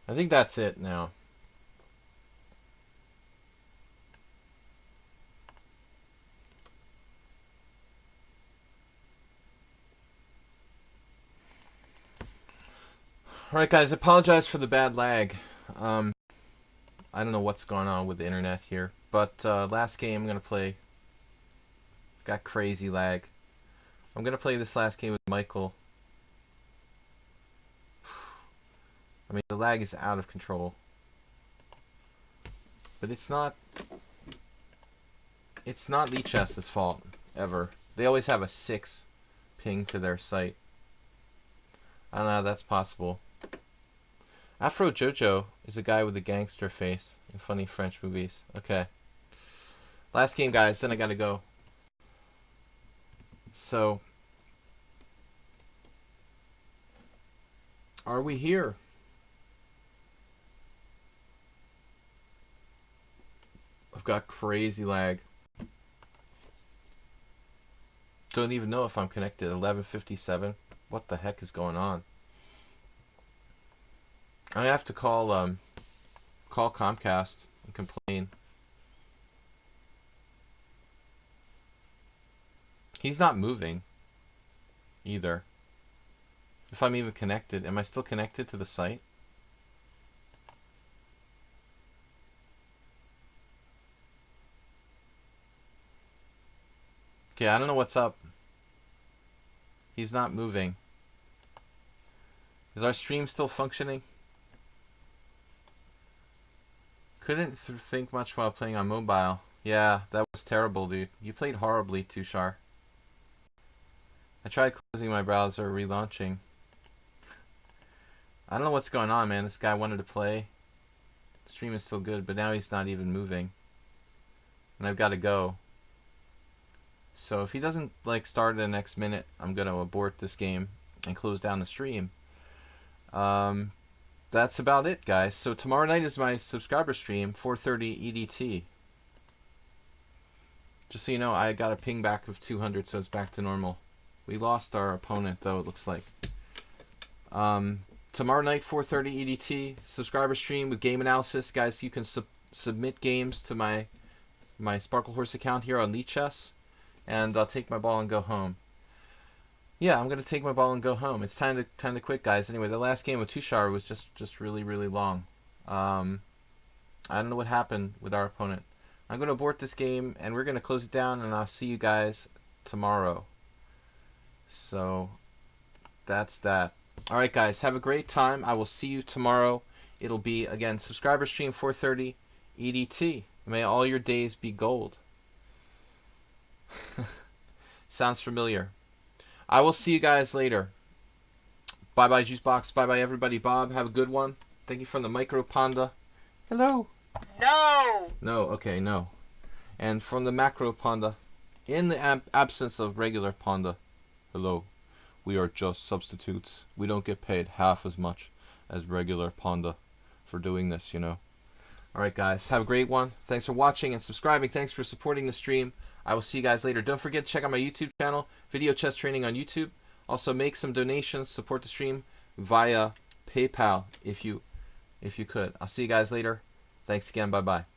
I think that's it now. Alright guys, I apologize for the bad lag. I don't know what's going on with the internet here. But last game I'm going to play. Got crazy lag. I'm going to play this last game with Michael. I mean, the lag is out of control. But it's not lichess's fault, ever. They always have a 6 ping to their site. I don't know how that's possible. Afro Jojo is a guy with a gangster face. in funny French movies. Okay. Last game, guys, then I gotta go. So, are we here? I've got crazy lag. Don't even know if I'm connected. 11:57. What the heck is going on? I have to call Comcast and complain. He's not moving either. If I'm even connected, am I still connected to the site? Okay, I don't know what's up. He's not moving. Is our stream still functioning? Couldn't think much while playing on mobile. Yeah, that was terrible, dude. You played horribly, Tushar. I tried closing my browser, relaunching. I don't know what's going on, man. This guy wanted to play. The stream is still good, but now he's not even moving. And I've got to go. So if he doesn't like start in the next minute, I'm going to abort this game and close down the stream. That's about it, guys. So tomorrow night is my subscriber stream, 4:30 EDT. Just so you know, I got a ping back of 200, so it's back to normal. We lost our opponent, though, it looks like. Tomorrow night, 4:30 EDT, subscriber stream with game analysis. Guys, you can submit games to my Sparkle Horse account here on lichess, and I'll take my ball and go home. Yeah, I'm gonna take my ball and go home. It's time to quit, guys. Anyway, the last game with Tushar was just really long. I don't know what happened with our opponent. I'm gonna abort this game and we're gonna close it down, and I'll see you guys tomorrow. So that's that. All right, guys, have a great time. I will see you tomorrow. It'll be again subscriber stream 4:30 EDT. May all your days be gold. Sounds familiar. I will see you guys later. Bye bye, Juicebox. Bye bye, everybody. Bob, have a good one. Thank you from the Micro Panda. Hello. No. No, okay, no. And from the Macro Panda, in the absence of regular Panda, hello. We are just substitutes. We don't get paid half as much as regular Panda for doing this, you know. Alright, guys, have a great one. Thanks for watching and subscribing. Thanks for supporting the stream. I will see you guys later. Don't forget to check out my YouTube channel, Video Chess Training on YouTube. Also, make some donations, support the stream via PayPal if you could. I'll see you guys later. Thanks again. Bye-bye.